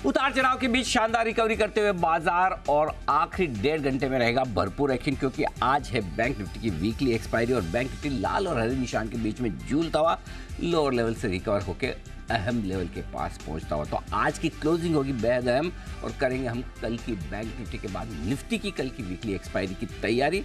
उतार चढ़ाव के बीच शानदार रिकवरी करते हुए बाजार और आखिरी 1.5 घंटे में रहेगा भरपूर एक्शन, क्योंकि आज है बैंक निफ्टी की वीकली एक्सपायरी और बैंक निफ्टी लाल और हरे निशान के बीच में झूलता हुआ लोअर लेवल से रिकवर होकर अहम लेवल के पास पहुंचता हुआ। तो आज की क्लोजिंग होगी बेहद अहम और करेंगे हम कल की बैंक निफ्टी के बाद निफ्टी की कल की वीकली एक्सपायरी की तैयारी।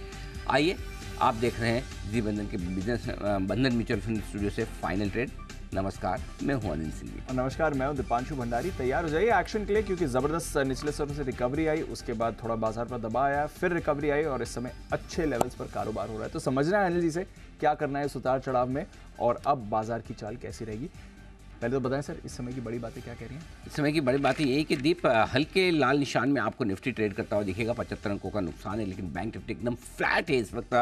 आइए, आप देख रहे हैं जी बंधन के बिजनेस बंधन म्यूचुअल फंड स्टूडियो से फाइनल ट्रेड। नमस्कार, मैं हूं अनिल सिंघवी। और नमस्कार, मैं हूं दीपांशु भंडारी। तैयार हो जाइए एक्शन के लिए, क्योंकि जबरदस्त निचले स्तरों से रिकवरी आई, उसके बाद थोड़ा बाजार पर दबाव आया, फिर रिकवरी आई और इस समय अच्छे लेवल्स पर कारोबार हो रहा है। तो समझना है अनिल जी से क्या करना है इस उतार चढ़ाव में और अब बाजार की चाल कैसी रहेगी। पहले तो बताएं सर, इस समय की बड़ी बातें क्या कह रही हैं? इस समय की बड़ी बात यही कि दीप हल्के लाल निशान में आपको निफ्टी ट्रेड करता हुआ दिखेगा। 75 अंकों का नुकसान है, लेकिन बैंक निफ्टी एकदम फ्लैट है। इस वक्त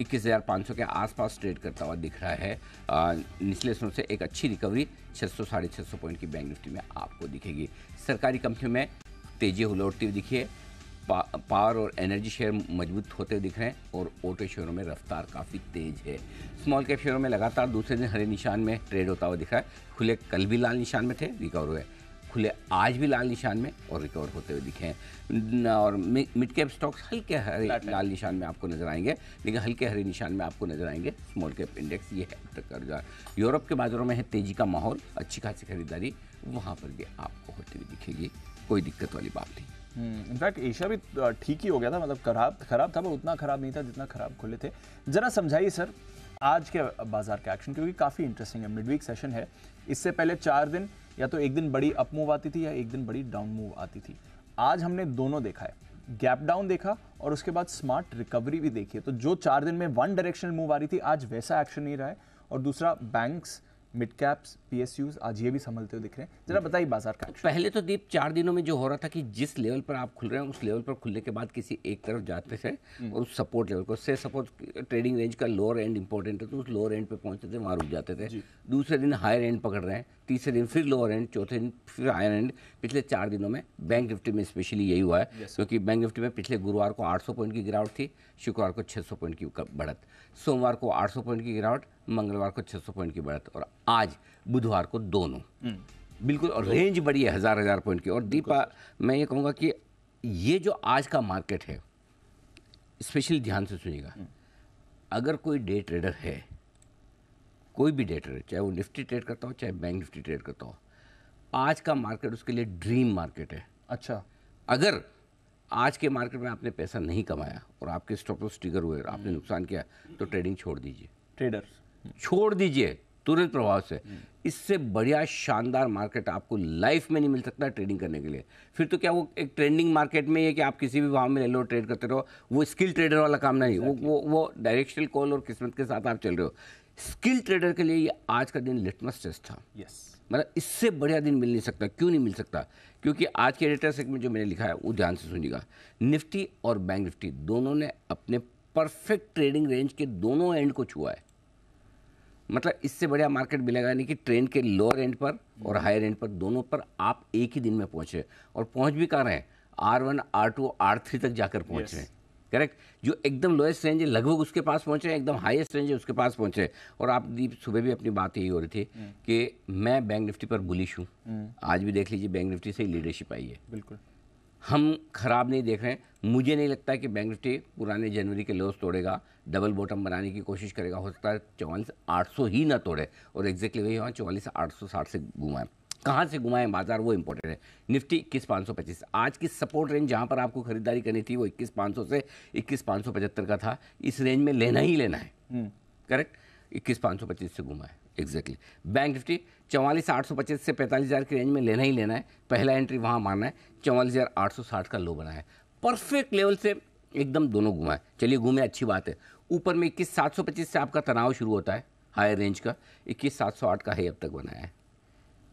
21,500 के आसपास ट्रेड करता हुआ दिख रहा है। निचले स्तरों से एक अच्छी रिकवरी 600 साढ़े 600 पॉइंट की बैंक निफ्टी में आपको दिखेगी। सरकारी कंपनियों में तेजी लौटती हुई दिखी है। पावर और एनर्जी शेयर मजबूत होते हुए दिख रहे हैं और ऑटो शेयरों में रफ्तार काफ़ी तेज है। स्मॉल कैप शेयरों में लगातार दूसरे दिन हरे निशान में ट्रेड होता हुआ दिख रहा है। खुले कल भी लाल निशान में थे, रिकवर हुए। खुले आज भी लाल निशान में और रिकवर होते हुए दिखे हैं। और मिड कैप स्टॉक्स हल्के हरे लाल निशान में आपको नजर आएंगे, लेकिन हल्के हरे निशान में आपको नजर आएंगे स्मॉल कैप इंडेक्स। ये है अब तक का रुझान। यूरोप के बाजारों में है तेजी का माहौल, अच्छी खासी खरीदारी वहाँ पर भी आपको होती हुई दिखेगी। कोई दिक्कत वाली बात नहीं। इनफैक्ट एशिया भी ठीक ही हो गया था, मतलब खराब था पर उतना खराब नहीं था जितना खराब खुले थे। जरा समझाइए सर आज के बाजार का एक्शन, क्योंकि काफ़ी इंटरेस्टिंग है। मिड वीक सेशन है, इससे पहले 4 दिन या तो एक दिन बड़ी अप मूव आती थी या एक दिन बड़ी डाउन मूव आती थी। आज हमने दोनों देखा है, गैप डाउन देखा और उसके बाद स्मार्ट रिकवरी भी देखी है। तो जो 4 दिन में वन डायरेक्शनल मूव आ रही थी, आज वैसा एक्शन नहीं रहा है। और दूसरा, बैंक्स, मिड कैप्स, पीएसयूज आज ये भी संभलते हुए दिख रहे हैं। जरा बताइए बाजार का एक्शन। पहले तो दीप 4 दिनों में जो हो रहा था कि जिस लेवल पर आप खुल रहे हैं उस लेवल पर खुलने के बाद किसी एक तरफ जाते थे और उस सपोर्ट लेवल को, से सपोज ट्रेडिंग रेंज का लोअर एंड इंपॉर्टेंट है तो उस लोअर एंड पे पहुंचते थे, वहाँ रुक जाते थे। दूसरे दिन हायर एंड पकड़ रहे हैं, तीसरे दिन फिर लोअर एंड, चौथे दिन फिर हायर एंड। पिछले 4 दिनों में बैंक निफ्टी में स्पेशली यही हुआ है, क्योंकि बैंक निफ्टी में पिछले गुरुवार को 800 पॉइंट की गिरावट थी, शुक्रवार को 600 पॉइंट की बढ़त, सोमवार को 800 पॉइंट की गिरावट, मंगलवार को 600 पॉइंट की बढ़त और आज बुधवार को दोनों बिल्कुल। और रेंज बड़ी है हजार पॉइंट की। और दीपा, मैं ये कहूँगा कि ये जो आज का मार्केट है, स्पेशली ध्यान से सुनिएगा, अगर कोई डे ट्रेडर है, कोई भी डे ट्रेडर, चाहे वो निफ्टी ट्रेड करता हो चाहे बैंक निफ्टी ट्रेड करता हो, आज का मार्केट उसके लिए ड्रीम मार्केट है। अच्छा, अगर आज के मार्केट में आपने पैसा नहीं कमाया और आपके स्टॉप लॉस ट्रिगर हुए और आपने नुकसान किया, तो ट्रेडिंग छोड़ दीजिए, ट्रेडर छोड़ दीजिए तुरंत प्रभाव से। इससे बढ़िया शानदार मार्केट आपको लाइफ में नहीं मिल सकता ट्रेडिंग करने के लिए। फिर तो क्या वो एक ट्रेंडिंग मार्केट में है कि आप किसी भी भाव में ले लो, ट्रेड करते रहो, वो स्किल ट्रेडर वाला काम नहीं। वो डायरेक्शनल कॉल और किस्मत के साथ आप चल रहे हो। स्किल ट्रेडर के लिए ये आज का दिन लिटमस टेस्ट था। मतलब इससे बढ़िया दिन मिल नहीं सकता। क्यों नहीं मिल सकता? क्योंकि आज के एडिटर सेगमेंट जो मैंने लिखा है वो ध्यान से सुनिएगा। निफ्टी और बैंक निफ्टी दोनों ने अपने परफेक्ट ट्रेडिंग रेंज के दोनों एंड को छुआ है। मतलब इससे बढ़िया मार्केट मिलेगा नहीं कि ट्रेंड के लोअर एंड पर और हायर एंड पर, दोनों पर आप एक ही दिन में पहुंचे। और पहुंच भी कहाँ रहे हैं? R1, R2, R3 तक जाकर पहुंच रहे हैं। करेक्ट। जो एकदम लोएस्ट रेंज है लगभग उसके पास पहुंचे हैं, एकदम हाईएस्ट रेंज है उसके पास पहुंचे। और आप सुबह भी अपनी बात यही हो रही थी कि मैं बैंक निफ्टी पर बुलिश हूँ। आज भी देख लीजिए, बैंक निफ्टी से ही लीडरशिप आई है। बिल्कुल, हम खराब नहीं देख रहे हैं। मुझे नहीं लगता कि बैंक निफ्टी पुराने जनवरी के लोस तोड़ेगा, डबल बॉटम बनाने की कोशिश करेगा। हो सकता है 44,800 ही ना तोड़े और एग्जैक्टली वही वहाँ 44,860 से घुमाएं। कहाँ से घुमाएं बाजार, वो इंपॉर्टेंट है। निफ्टी 21,525 आज की सपोर्ट रेंज जहाँ पर आपको खरीदारी करनी थी वो 21,500 से 21,575 का था। इस रेंज में लेना ही लेना है। करेक्ट। 21,525 से घुमा है एग्जैक्टली। बैंक निफ्टी 44,825 से 45,000 की रेंज में लेना ही लेना है। पहला एंट्री वहाँ मारना है। 44,860 का लो बनाया है। परफेक्ट लेवल से एकदम दोनों घुमाए। चलिए घूमे, अच्छी बात है। ऊपर में 21,725 से आपका तनाव शुरू होता है हायर रेंज का। 21,708 का है अब तक बनाया है,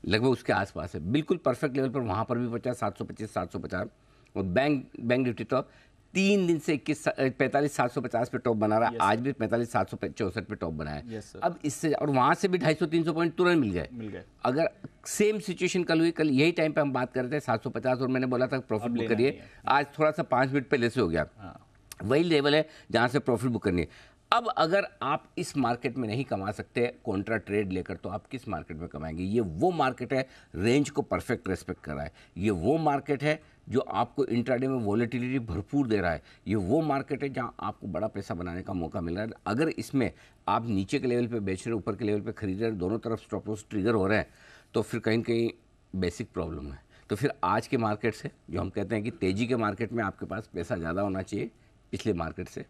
लगभग उसके आसपास है। बिल्कुल परफेक्ट लेवल पर वहाँ पर भी पहुंचा 725 750। और बैंक निफ्टी तो 3 दिन से 45,750 पे टॉप बना रहा है। आज भी 45,764 पे टॉप बनाया। अब इससे और वहाँ से भी 250-300 पॉइंट तुरंत मिल गए। अगर सेम सिचुएशन कल हुई, कल यही टाइम पे हम बात कर रहे थे 750 और मैंने बोला था प्रॉफिट बुक करिए। आज थोड़ा सा 5 मिनट पहले से हो गया। वही लेवल है जहाँ से प्रॉफिट बुक करनी है। अब अगर आप इस मार्केट में नहीं कमा सकते कॉन्ट्रा ट्रेड लेकर, तो आप किस मार्केट में कमाएंगे? ये वो मार्केट है रेंज को परफेक्ट रेस्पेक्ट कर रहा है, ये वो मार्केट है जो आपको इंट्राडे में वॉलेटिलिटी भरपूर दे रहा है, ये वो मार्केट है जहां आपको बड़ा पैसा बनाने का मौका मिल रहा है। अगर इसमें आप नीचे के लेवल पे बेच रहे, ऊपर के लेवल पे खरीद रहे, दोनों तरफ स्टॉप लॉस ट्रिगर हो रहे हैं, तो फिर कहीं न कहीं बेसिक प्रॉब्लम है। तो फिर आज के मार्केट से जो हम कहते हैं कि तेज़ी के मार्केट में आपके पास पैसा ज़्यादा होना चाहिए पिछले मार्केट से,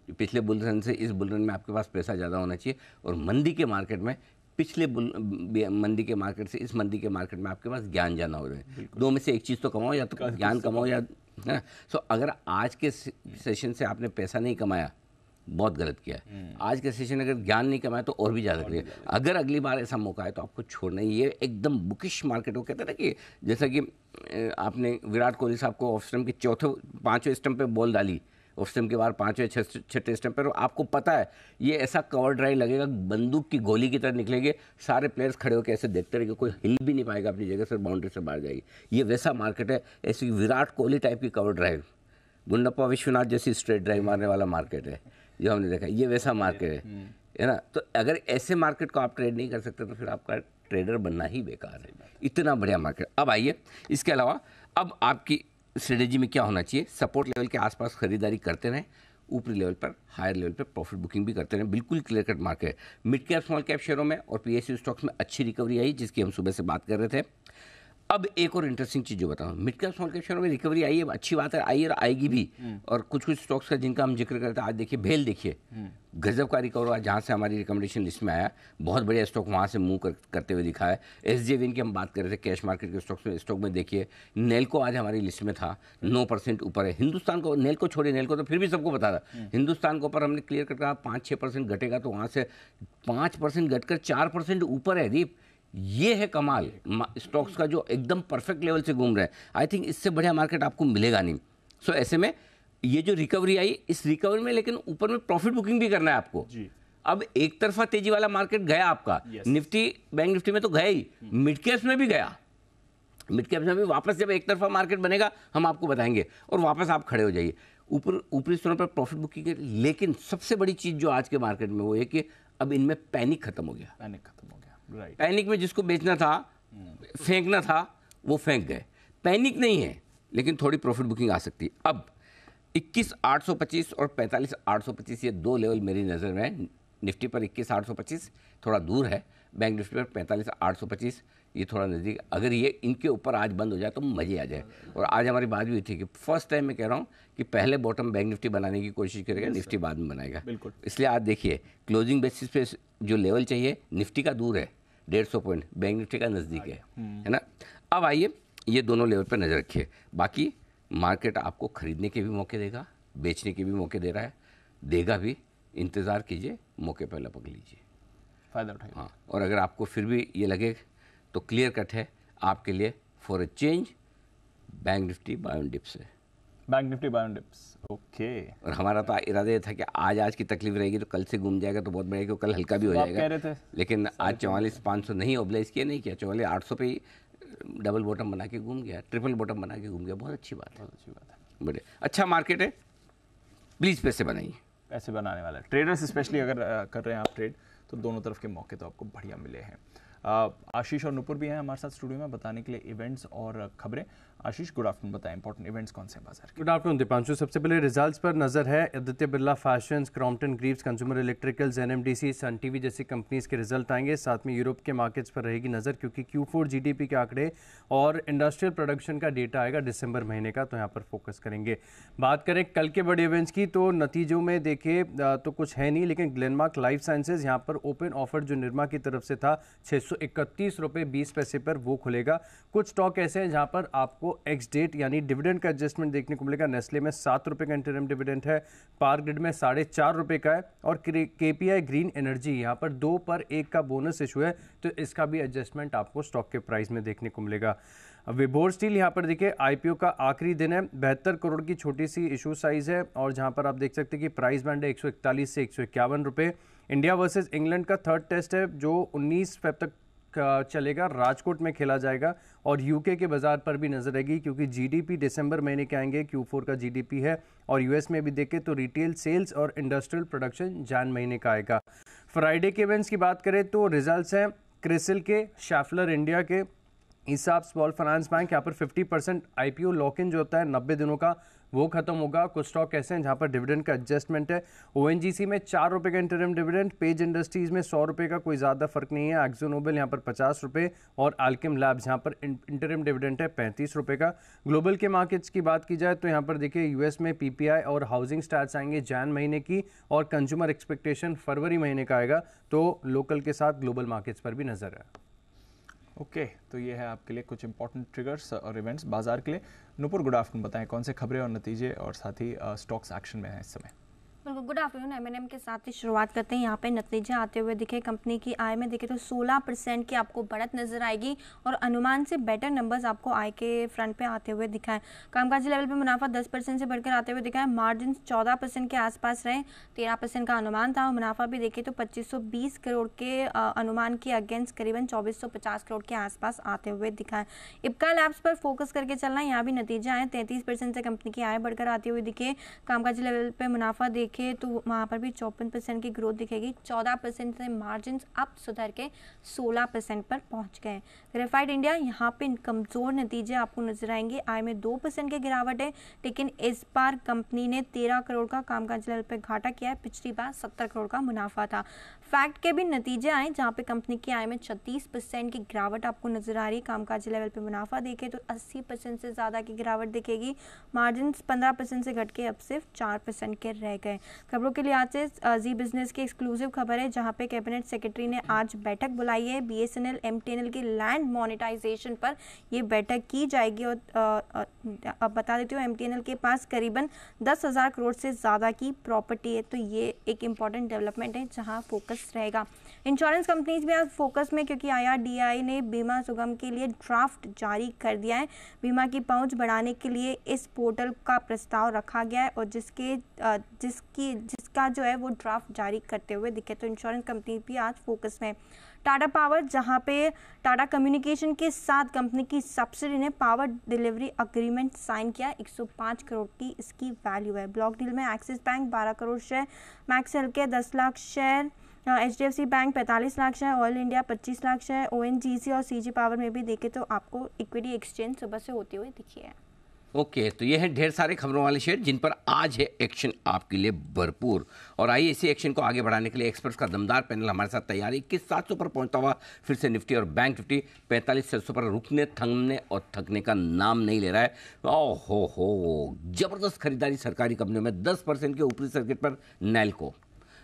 पिछले बुल रन से इस बुल रन में आपके पास पैसा ज़्यादा होना चाहिए, और मंदी के मार्केट में पिछले मंदी के मार्केट से इस मंदी के मार्केट में आपके पास ज्ञान जाना हो रहा है। दो में से एक चीज़ तो कमाओ, या तो ज्ञान कमाओ या है। सो अगर आज के सेशन से आपने पैसा नहीं कमाया, बहुत गलत किया है। आज के सेशन अगर ज्ञान नहीं कमाया तो और भी ज़्यादा किया। अगर अगली बार ऐसा मौका है तो आपको छोड़ना ही, ये एकदम बुकिश मार्केट हो। कहते हैं ना कि जैसा कि आपने विराट कोहली साहब को ऑफ स्टंप के चौथे पाँचवें स्टंप पे बॉल डाली, ऑफ स्टंप के बाद पाँचवें छठे स्टंप पर, आपको पता है ये ऐसा कवर ड्राइव लगेगा, बंदूक की गोली की तरह निकलेंगे, सारे प्लेयर्स खड़े होकर ऐसे देखते रहेंगे, कोई हिल भी नहीं पाएगा अपनी जगह से, बाउंड्री से बाहर जाएगी। ये वैसा मार्केट है, ऐसी विराट कोहली टाइप की कवर ड्राइव, गुंडप्पा विश्वनाथ जैसी स्ट्रेट ड्राइव मारने वाला मार्केट है जो हमने देखा। ये वैसा मार्केट है ना। तो अगर ऐसे मार्केट को आप ट्रेड नहीं कर सकते तो फिर आपका ट्रेडर बनना ही बेकार है। इतना बढ़िया मार्केट। अब आइए, इसके अलावा अब आपकी स्ट्रेटेजी में क्या होना चाहिए? सपोर्ट लेवल के आसपास खरीदारी करते रहें, ऊपरी लेवल पर हायर लेवल पर प्रॉफिट बुकिंग भी करते रहें। बिल्कुल clear cut market. Mid cap small cap शेयरों में और पीएसयू स्टॉक्स में अच्छी रिकवरी आई, जिसकी हम सुबह से बात कर रहे थे। अब एक और इंटरेस्टिंग चीज़ जो बताऊँ, मिड कैप स्मॉल कैप शेयरों में रिकवरी आई है, अच्छी बात है, आई और आएगी भी। और कुछ कुछ स्टॉक्स का जिनका हम जिक्र करते हैं, आज देखिए भेल, देखिए गजब का रिकवर हुआ, जहाँ से हमारी रिकमेंडेशन लिस्ट में आया, बहुत बढ़िया स्टॉक वहाँ से मूव करते हुए दिखा है। एसजेविन की हम बात कर रहे थे कैश मार्केट के स्टॉक में देखिए, नेल्को आज हमारी लिस्ट में था, 9% ऊपर है। हिंदुस्तान को, नेल्को छोड़िए, नेल्को तो फिर भी सबको पता था, हिंदुस्तान के ऊपर हमने क्लियर कर कहा 5-6% घटेगा, तो वहाँ से 5% घटकर 4% ऊपर है। दीप, ये है कमाल स्टॉक्स का, जो एकदम परफेक्ट लेवल से घूम रहे हैं। आई थिंक इससे बढ़िया मार्केट आपको मिलेगा नहीं। सो ऐसे में ये जो रिकवरी आई, इस रिकवरी में लेकिन ऊपर में प्रॉफिट बुकिंग भी करना है आपको जी। अब एक तरफा तेजी वाला मार्केट गया आपका, निफ्टी बैंक निफ्टी में तो गया ही, मिड कैप्स में भी गया। मिड कैप्स में भी वापस जब एक तरफा मार्केट बनेगा हम आपको बताएंगे, और वापस आप खड़े हो जाइए ऊपरी स्तरों पर प्रॉफिट बुकिंग के। लेकिन सबसे बड़ी चीज जो आज के मार्केट में वो है कि अब इनमें पैनिक खत्म हो गया। Right. पैनिक में जिसको बेचना था, फेंकना था, वो फेंक गए। पैनिक नहीं है, लेकिन थोड़ी प्रॉफिट बुकिंग आ सकती है। अब 21,825 और 45,825 ये दो लेवल मेरी नज़र में है। निफ्टी पर 21,825 थोड़ा दूर है, बैंक निफ्टी पर 45,825 ये थोड़ा नज़दीक। अगर ये इनके ऊपर आज बंद हो जाए तो मज़े आ जाए। और आज हमारी बात भी हुई थी कि फर्स्ट टाइम मैं कह रहा हूँ कि पहले बॉटम बैंक निफ्टी बनाने की कोशिश करेगा, निफ्टी बाद में बनाएगा। बिल्कुल। इसलिए आज देखिए क्लोजिंग बेसिस पे जो लेवल चाहिए, निफ्टी का दूर है 150 पॉइंट, बैंक निफ्टी का नज़दीक है ना। अब आइए, ये दोनों लेवल पर नज़र रखिए। बाकी मार्केट आपको खरीदने के भी मौके देगा, बेचने के भी मौके दे रहा है, देगा भी। इंतज़ार कीजिए, मौके पर लपक लीजिए, फ़ायदा उठाइए। हाँ, और अगर आपको फिर भी ये लगे तो क्लियर कट है आपके लिए for a change Bank Nifty buy on dips है। Bank Nifty buy on dips, okay. और हमारा तो इरादा ये था कि आज की तकलीफ रहेगी तो कल से घूम जाएगा तो बहुत बढ़िया, क्योंकि कल हल्का भी हो जाएगा। कह रहे थे। लेकिन आज 44,500 नहीं ओबलाइज किया, नहीं किया, 44,800 पे ही डबल बॉटम बना के घूम गया, ट्रिपल बॉटम बना के घूम गया। बहुत अच्छी बात है, बहुत अच्छी बात है, बड़े अच्छा मार्केट है। प्लीज़ पैसे बनाइए, पैसे बनाने वाला ट्रेडर्स स्पेशली अगर कर रहे हैं आप ट्रेड, तो दोनों तरफ के मौके तो आपको बढ़िया मिले हैं। आशीष और नुपुर भी हैं हमारे साथ स्टूडियो में बताने के लिए इवेंट्स और खबरें। आशीष, गुड आफ्टरनून, बताएं इंपॉर्टेंट इवेंट्स कौन से हैं बाजार के? Good afternoon Deepanshu. सबसे पहले रिजल्ट्स पर नजर है। Aditya Birla fashions, Crompton Greaves, consumer electricals, NMDC, Sun TV जैसी कंपनीज के रिजल्ट आएंगे। साथ में यूरोप के मार्केट्स पर रहेगी नजर, क्योंकि Q4 जीडीपी के आंकड़े और इंडस्ट्रियल प्रोडक्शन का डेटा आएगा दिसंबर महीने का, तो यहाँ पर फोकस करेंगे। बात करें कल के बड़े इवेंट्स की, तो नतीजों में देखे तो कुछ है नहीं, लेकिन ग्लेनमार्क लाइफ साइंसेज यहाँ पर ओपन ऑफर जो निर्मा की तरफ से था 631 रुपये 20 पैसे पर, वो खुलेगा। कुछ स्टॉक ऐसे हैं जहाँ पर आपको एक्स डेट यानी डिविडेंड का एडजस्टमेंट देखने को मिलेगा। नेस्ले में 7 रुपये का इंटरिम डिविडेंड है, पावर ग्रिड में 4.5 रुपये का है, और केपीआई ग्रीन एनर्जी यहाँ पर 2 पर 1 का बोनस इशू है, तो इसका भी एडजस्टमेंट आपको स्टॉक के प्राइस में देखने को मिलेगा। विभोर स्टील यहाँ पर देखिए आईपीओ का आखिरी दिन है, 72 करोड़ की छोटी सी इशू साइज है, और जहाँ पर आप देख सकते हैं कि प्राइस बैंड है 141 से 151 रुपये। इंडिया वर्सेस इंग्लैंड का थर्ड टेस्ट है जो 19 फेब तक चलेगा, राजकोट में खेला जाएगा और यूके के बाजार पर भी नजर रहेगी क्योंकि जीडीपी दिसंबर महीने के आएंगे, Q4 का जीडीपी है। और यूएस में भी देखें तो रिटेल सेल्स और इंडस्ट्रियल प्रोडक्शन जैन महीने का आएगा। फ्राइडे के इवेंट्स की बात करें तो रिजल्ट्स हैं क्रिसिल के, शैफलर इंडिया के, ईसाब स्मॉल फाइनेंस बैंक। यहाँ पर 50% आईपीओ लॉक इन जो होता है 90 दिनों का वो खत्म होगा। कुछ स्टॉक ऐसे हैं जहाँ पर डिविडेंड का एडजस्टमेंट है। ओएनजीसी में 4 रुपये का इंटरिम डिविडेंड, पेज इंडस्ट्रीज में 100 रुपये का कोई ज़्यादा फर्क नहीं है, एक्सो नोबेल यहाँ पर 50 रुपये और अल्केम लैब्स यहाँ पर इंटरिम डिविडेंड है 35 रुपये का। ग्लोबल के मार्केट्स की बात की जाए तो यहाँ पर देखिए यूएस में पीपीआई और हाउसिंग स्टैट्स आएंगे जैन महीने की और कंज्यूमर एक्सपेक्टेशन फरवरी महीने का आएगा, तो लोकल के साथ ग्लोबल मार्केट्स पर भी नजर है। ओके तो ये है आपके लिए कुछ इंपॉर्टेंट ट्रिगर्स और इवेंट्स बाजार के लिए। नूपुर गुड आफ्टरनून, बताएं कौन से खबरें और नतीजे और साथ ही स्टॉक्स एक्शन में हैं इस समय। बिल्कुल, गुड आफ्टरनून। एमएनएम के साथ ही शुरुआत करते हैं। यहाँ पे नतीजे आते हुए दिखे, कंपनी की आय में देखे तो 16% की आपको बढ़त नजर आएगी और अनुमान से बेटर नंबर्स आपको आय के फ्रंट पे आते हुए दिखाएं। कामकाजी लेवल पे मुनाफा 10% से बढ़कर आते हुए दिखा है। मार्जिन 14% के आसपास रहे, 13% का अनुमान था। और मुनाफा भी देखे तो 2520 करोड़ के अनुमान के अगेंस्ट करीबन 2450 करोड़ के आसपास आते हुए दिखा है। इप्का लैब्स पर फोकस करके चलना, यहाँ भी नतीजे आए। 33% से कंपनी की आय बढ़कर आती हुई दिखे। कामकाजी लेवल पे मुनाफा देखे तो वहाँ पर भी 54% की ग्रोथ दिखेगी। 14% से मार्जिन अप सुधर के 16% पर पहुंच गए। ग्रेफाइट इंडिया, यहाँ पे कमजोर नतीजे आपको नजर आएंगे। आय में 2% की गिरावट है, लेकिन इस बार कंपनी ने 13 करोड़ का कामकाजी लेवल पे घाटा किया है। पिछली बार 70 करोड़ का मुनाफा था। फैक्ट के भी नतीजे आए जहाँ पे कंपनी की आय में 36% की गिरावट आपको नजर आ रही है। कामकाजी लेवल पे मुनाफा देखे तो 80% से ज्यादा की गिरावट दिखेगी। मार्जिन 15% से घट के अब सिर्फ 4% के रह गए। खबरों के लिए आज से जी बिजनेस की एक्सक्लूसिव खबर है, जहां पे कैबिनेट सेक्रेटरी ने आज बैठक बुलाई है। बीएसएनएल एमटीएनएल की लैंड मोनेटाइजेशन पर ये बैठक की जाएगी। और अब बता देती हूँ, एमटीएनएल के पास करीबन 10,000 करोड़ से ज़्यादा की प्रॉपर्टी है, तो ये एक इम्पॉर्टेंट डेवलपमेंट है जहाँ फोकस रहेगा। इंश्योरेंस कंपनीज भी आज फोकस में, क्योंकि आईआरडीआई ने बीमा सुगम के लिए ड्राफ्ट जारी कर दिया है। बीमा की पहुंच बढ़ाने के लिए इस पोर्टल का प्रस्ताव रखा गया है और जिसका जो है वो ड्राफ्ट जारी करते हुए दिखे। तो इंश्योरेंस कंपनी भी आज फोकस में। टाटा पावर, जहां पे टाटा कम्युनिकेशन के साथ कंपनी की सब्सिडी ने पावर डिलीवरी अग्रीमेंट साइन किया। 105 करोड़ की इसकी वैल्यू है। ब्लॉक डील में axis bank 12 crore share, max healthcare 10 lakh share, HDFC bank 45 lakh share, oil India 25 lakh share, ONGC और सीजी पावर में भी देखे तो आपको इक्विटी एक्सचेंज सुबह से होते हुए दिखी है। ओके तो ये है ढेर सारे खबरों वाले शेयर जिन पर आज है एक्शन आपके लिए भरपूर। और आइए इसी एक्शन को आगे बढ़ाने के लिए एक्सपर्ट्स का दमदार पैनल हमारे साथ तैयार है। 21,700 पर पहुंचता हुआ फिर से निफ्टी और बैंक निफ्टी 45,600 पर रुकने, थमने और थकने का नाम नहीं ले रहा है। ओहो हो, जबरदस्त खरीदारी सरकारी कंपनियों में। 10% के ऊपरी सर्किट पर नैल्को,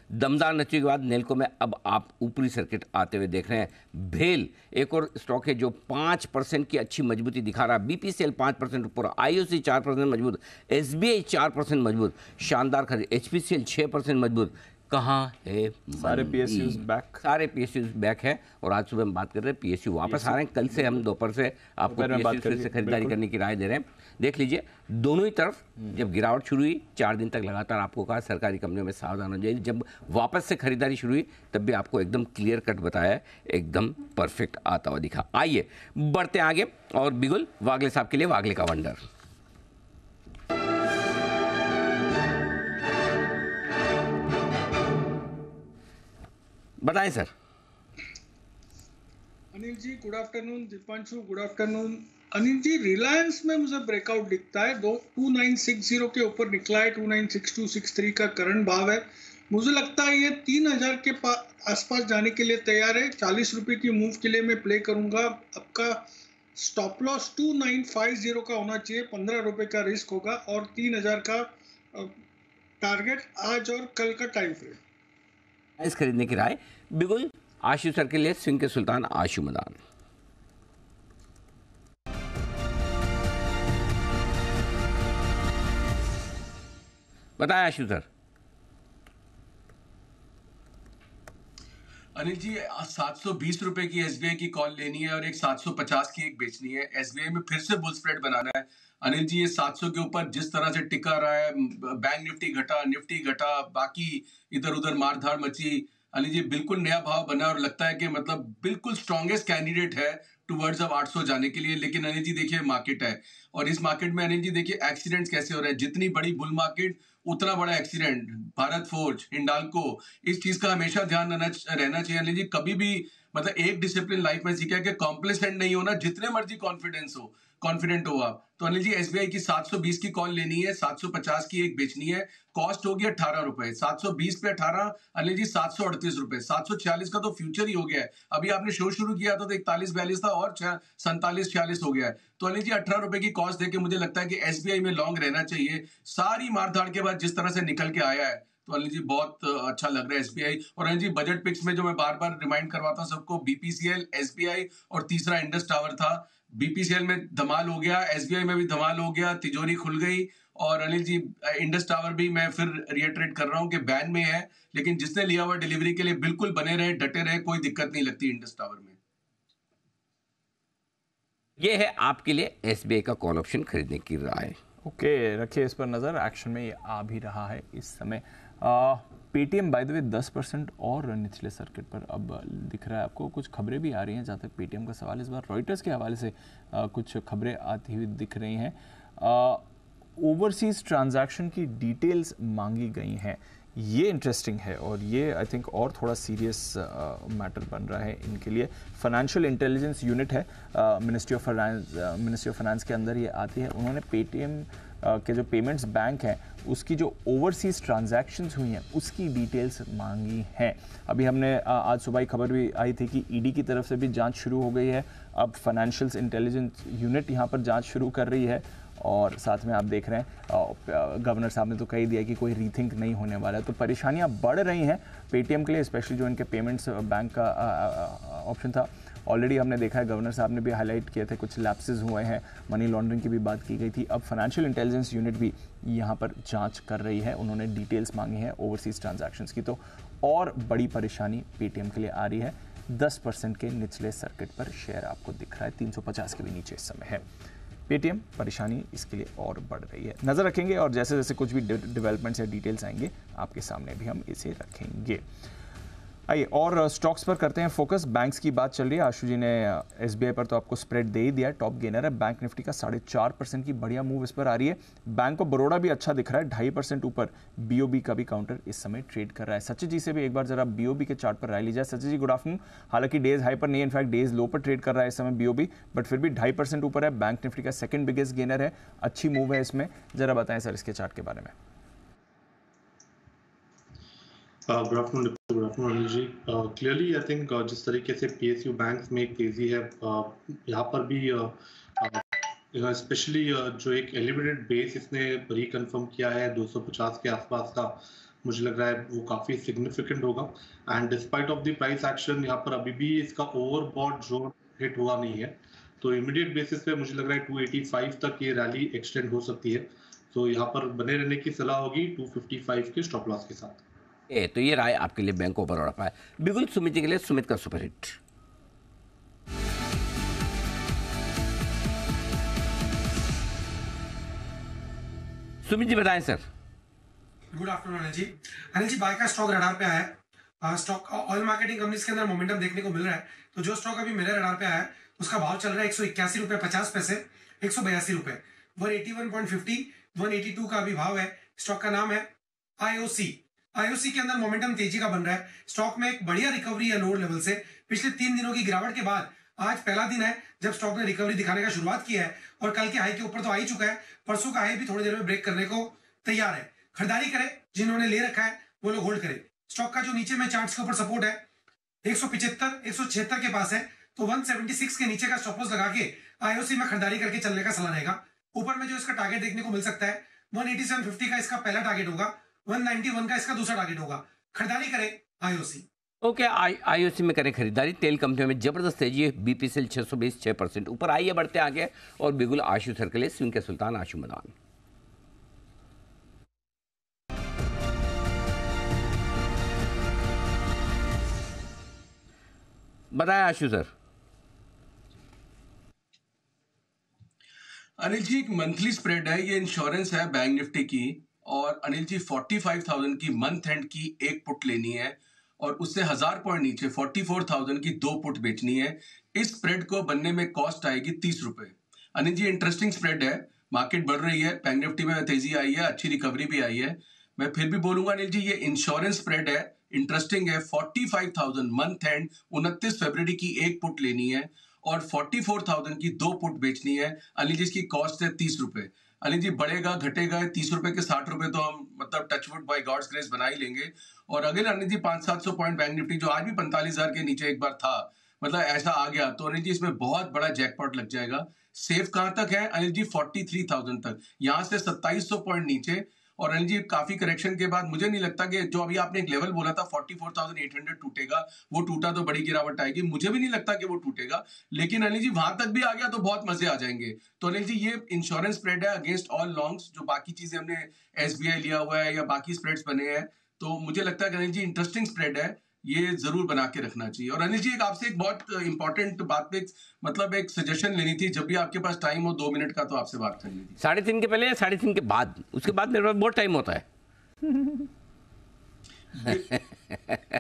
दमदार नतीजे के बाद नेल्को में अब आप ऊपरी सर्किट आते हुए देख रहे हैं। भेल एक और स्टॉक है जो 5% की अच्छी मजबूती दिखा रहा है। बीपीसीएल 5% ऊपर, आईओसी 4% मजबूत, एसबीआई 4% मजबूत, शानदार खरीद, एचपीसीएल 6% मजबूत। कहाँ है सारे पीएसयूज बैक, सारे पीएसयूज बैक है। और आज सुबह हम बात कर रहे हैं पीएसयू वापस आ रहे हैं। कल से हम दोपहर से आपको पीएसयू से खरीदारी करने की राय दे रहे हैं। देख लीजिए दोनों ही तरफ जब गिरावट शुरू हुई 4 दिन तक लगातार आपको कहा सरकारी कंपनियों में सावधान हो जाइए। जब वापस से खरीदारी शुरू हुई तब भी आपको एकदम क्लियर कट बताया, एकदम परफेक्ट आता हुआ दिखा। आइए बढ़ते आगे और बिगुल वागले साहब के लिए वागले का वंडर। बताएं sir. Anil ji good afternoon, Deepanshu good afternoon. Anil ji Reliance में मुझे ब्रेकआउट दिखता है, 2960 के ऊपर निकला है, 296263 का करंट भाव है। मुझे लगता है ये 3000 के आसपास जाने के लिए तैयार है। 40 रुपए की मूव के लिए मैं प्ले करूंगा। आपका स्टॉप लॉस 2950 का होना चाहिए, 15 रुपए का रिस्क होगा और 3000 का टारगेट आज और कल का टाइम फ्रेम। इस खरीदने की राय बिल्कुल आशु सर के लिए, स्विंग के सुल्तान आशु मदान। बताएं आशु सर। अनिल जी 720 रुपए की एसबीआई की कॉल लेनी है और एक 750 की एक बेचनी है। एसबीआई में फिर से बुल स्प्रेड बनाना है। अनिल जी ये 700 के ऊपर जिस तरह से टिका रहा है, बैंक निफ्टी घटा, बाकी इधर उधर मारधाड़ मची, अनिल जी बिल्कुल नया भाव बना और लगता है कि मतलब बिल्कुल स्ट्रॉन्गेस्ट कैंडिडेट है टुवर्ड्स अब 800 जाने के लिए। लेकिन अनिल जी देखिए मार्केट है और इस मार्केट में अनिल जी देखिए एक्सीडेंट्स कैसे हो रहे हैं। जितनी बड़ी बुल मार्केट उतना बड़ा एक्सीडेंट। भारत फोर्ज, हिंडाल्को, इस चीज का हमेशा ध्यान रहना चाहिए अनिल जी। कभी भी मतलब एक डिसिप्लिन लाइफ में सीखा है कि कॉम्प्लेसेंट नहीं होना, जितने मर्जी कॉन्फिडेंट हो आप। तो अनिल जी एसबीआई की 720 की कॉल लेनी है, 750 की एक बेचनी है। कॉस्ट होगी 18 रुपए, 720 पे 18, अनिल जी 738 रुपए, 746 का तो फ्यूचर ही हो गया है। अभी आपने शो शुरू किया था तो 41-42 था और 47-46 हो गया है। तो अनिल जी 18 रुपए की कॉस्ट देके मुझे लगता है कि एसबीआई में लॉन्ग रहना चाहिए। सारी मारधाड़ के बाद जिस तरह से निकल के आया है तो अनिल जी बहुत अच्छा लग रहा है एसबीआई। और अनिल जी बजट पिक्स में जो मैं बार बार रिमाइंड करवाता हूं सबको, बीपीसीएल, एसबीआई और तीसरा इंडस टावर था। बीपीसीएल में धमाल हो गया, एसबीआई में भी धमाल हो गया, तिजोरी खुल गई। और अनिल जी इंडस टावर भी मैं फिर रिएटरेट कर रहा हूं कि बैन में है, लेकिन जिसने लिया हुआ डिलीवरी के लिए बिल्कुल बने रहे, डटे रहे, कोई दिक्कत नहीं लगती इंडस टावर में। ये है आपके लिए एसबीआई का कॉल ऑप्शन खरीदने की राय। ओके, रखिए इस पर नज़र। एक्शन में ये आ भी रहा है इस समय। पेटीएम बाय द वे 10% और निचले सर्किट पर अब दिख रहा है आपको। कुछ खबरें भी आ रही हैं जहाँ तक पेटीएम का सवाल, इस बार रॉयटर्स के हवाले से कुछ खबरें आती हुई दिख रही हैं। ओवरसीज ट्रांजैक्शन की डिटेल्स मांगी गई हैं, ये इंटरेस्टिंग है और ये आई थिंक और थोड़ा सीरियस मैटर बन रहा है इनके लिए। फाइनेंशियल इंटेलिजेंस यूनिट है मिनिस्ट्री ऑफ फाइनेंस के अंदर ये आती है। उन्होंने पेटीएम के जो पेमेंट्स बैंक हैं उसकी जो ओवरसीज ट्रांजैक्शंस हुई हैं उसकी डिटेल्स मांगी हैं। अभी हमने आज सुबह ही खबर भी आई थी कि ईडी की तरफ से भी जांच शुरू हो गई है। अब फाइनेंशियल इंटेलिजेंस यूनिट यहाँ पर जांच शुरू कर रही है और साथ में आप देख रहे हैं गवर्नर साहब ने तो कह दिया कि कोई रीथिंक नहीं होने वाला है। तो परेशानियां बढ़ रही हैं पेटीएम के लिए, स्पेशली जो इनके पेमेंट्स बैंक का ऑप्शन था। ऑलरेडी हमने देखा है, गवर्नर साहब ने भी हाईलाइट किए थे, कुछ लैप्सेस हुए हैं, मनी लॉन्ड्रिंग की भी बात की गई थी। अब फाइनेंशियल इंटेलिजेंस यूनिट भी यहाँ पर जांच कर रही है, उन्होंने डिटेल्स मांगी हैं ओवरसीज ट्रांजैक्शंस की। तो और बड़ी परेशानी पेटीएम के लिए आ रही है। 10% के निचले सर्किट पर शेयर आपको दिख रहा है, 350 के भी नीचे इस समय है पेटीएम। परेशानी इसके लिए और बढ़ रही है, नज़र रखेंगे और जैसे जैसे कुछ भी डेवलपमेंट्स या डिटेल्स आएंगे आपके सामने भी हम इसे रखेंगे। आइए और स्टॉक्स पर करते हैं फोकस। बैंक्स की बात चल रही है। आशु जी ने एसबीआई पर तो आपको स्प्रेड दे ही दिया है, टॉप गेनर है। बैंक निफ्टी का 4.5% की बढ़िया मूव इस पर आ रही है। बैंक ऑफ बड़ौदा भी अच्छा दिख रहा है, 2.5% ऊपर। बीओबी का भी काउंटर इस समय ट्रेड कर रहा है। सचिन जी से भी एक बार जरा बीओबी के चार्ट पर राय ली जाए। Sachin ji good afternoon. हालांकि डेज हाई पर नहीं, इनफैक्ट डेज लो पर ट्रेड कर रहा है इस समय बीओबी, बट फिर भी 2.5% ऊपर है। बैंक निफ्टी का सेकंड बिगेस्ट गेनर है, अच्छी मूव है इसमें। जरा बताएं सर इसके चार्ट के बारे में। Good afternoon Anil ji. Clearly I think जिस तरीके से पीएसयू बैंक्स में एक तेजी है, यहाँ पर भी स्पेशली जो एक एलिवेटेड बेस इसने रिकन्फर्म किया है 250 के आसपास का, मुझे लग रहा है वो काफ़ी सिग्निफिकेंट होगा। And despite of the price action यहाँ पर अभी भी इसका ओवरबॉट जोन हिट हुआ नहीं है, तो इमीडिएट बेसिस पे मुझे लग रहा है 285 तक ये रैली एक्सटेंड हो सकती है। तो यहाँ पर बने रहने की सलाह होगी 255 के स्टॉप लॉस के साथ। तो ये राय आपके लिए बैंक ऑफ बड़ौदा है। बिल्कुल सुमित जी के लिए सुमित का सुपरहिट। सुमित जी बताएं सर। गुड आफ्टरनून अनिल जी। अनिल जी, बाय का स्टॉक रडार पे आया है। स्टॉक ऑयल मार्केटिंग कंपनीज के अंदर मोमेंटम देखने को मिल रहा है। तो जो स्टॉक अभी मेरे रडार पे आया है उसका भाव चल रहा है 181 रुपए 50 पैसे, 182 रुपए, 181.50, 182 का अभी भाव है। स्टॉक का नाम है आईओसी। आईओसी के अंदर मोमेंटम तेजी का बन रहा है। स्टॉक में एक बढ़िया रिकवरी है लोअर लेवल से। पिछले 3 दिनों की गिरावट के बाद आज पहला दिन है जब स्टॉक ने रिकवरी दिखाने का शुरुआत किया है और कल के हाई के ऊपर तो आ ही चुका है। परसों का हाई भी थोड़ी देर में ब्रेक करने को तैयार है। खरीदारी करें, जिन्होंने ले रखा है वो लोग होल्ड करें। स्टॉक का जो नीचे में चार्ट्स के ऊपर सपोर्ट है 175, 176 के पास है, तो 176 के नीचे का स्टॉप लॉस लगा के आईओसी में खरीदारी करके चलने का सलाह रहेगा। ऊपर में जो इसका टारगेट देखने को मिल सकता है 187.50 का इसका पहला टारगेट होगा, 191 का इसका दूसरा टारगेट होगा। खरीदारी करें आईओसी। ओके, आईओसी में करें खरीदारी। तेल कंपनियों में जबरदस्त तेजी है। बीपीसीएल 620 6% ऊपर आई है, बढ़ते आगे। और बिल्कुल आशु सर के लिए स्विंग के सुल्तान आशु मदान। बताएं आशु सर। अनिल जी एक मंथली स्प्रेड है, ये इंश्योरेंस है बैंक निफ्टी की। और अनिल जी 45,000 की मंथ एंड की एक पुट लेनी है और उससे 1000 पॉइंट नीचे 44,000 की 2 पुट बेचनी है। इस स्प्रेड को बनने में कॉस्ट आएगी 30 रुपए। अनिल जी, इंटरेस्टिंग स्प्रेड है, मार्केट बढ़ रही है, बैंक निफ्टी में तेजी आई है, अच्छी रिकवरी भी आई है। मैं फिर भी बोलूंगा अनिल जी, ये इंश्योरेंस स्प्रेड है, इंटरेस्टिंग है। 45,000 मंथ एंड 29 फरवरी की एक पुट लेनी है और 44,000 की 2 पुट बेचनी है। अनिल जी, इसकी कॉस्ट है 30 रुपए। अनिल जी, बढ़ेगा घटेगा 30 रुपए के 60 रुपए तो हम मतलब टचवुड बाय गॉड्स ग्रेस बना ही लेंगे। और अगर Anil ji 500-700 point bank Nifty जो आज भी 45,000 के नीचे एक बार था, मतलब ऐसा आ गया तो अनिल जी इसमें बहुत बड़ा जैकपॉट लग जाएगा। सेफ कहां तक है अनिल जी? 43,000 तक, यहां से 2700 पॉइंट नीचे। और अनिल जी काफी करेक्शन के बाद मुझे नहीं लगता कि जो अभी आपने एक लेवल बोला था 44,800 टूटेगा, वो टूटा तो बड़ी गिरावट आएगी, मुझे भी नहीं लगता कि वो टूटेगा। लेकिन अनिल जी वहां तक भी आ गया तो बहुत मजे आ जाएंगे। तो अनिल जी ये इंश्योरेंस स्प्रेड है अगेंस्ट ऑल लॉन्ग्स, जो बाकी चीजें हमने SBI लिया हुआ है या बाकी स्प्रेड्स बने हैं, तो मुझे लगता है कि अनिल जी इंटरेस्टिंग स्प्रेड है, ये जरूर बना के रखना चाहिए। और अनिल जी एक आपसे एक बहुत इंपॉर्टेंट बात पे मतलब एक सजेशन लेनी थी, जब भी आपके पास टाइम हो 2 मिनट का तो आपसे बात करनी थी। 3:30 के पहले या 3:30 के बाद? उसके बाद मेरे पास बहुत टाइम होता है।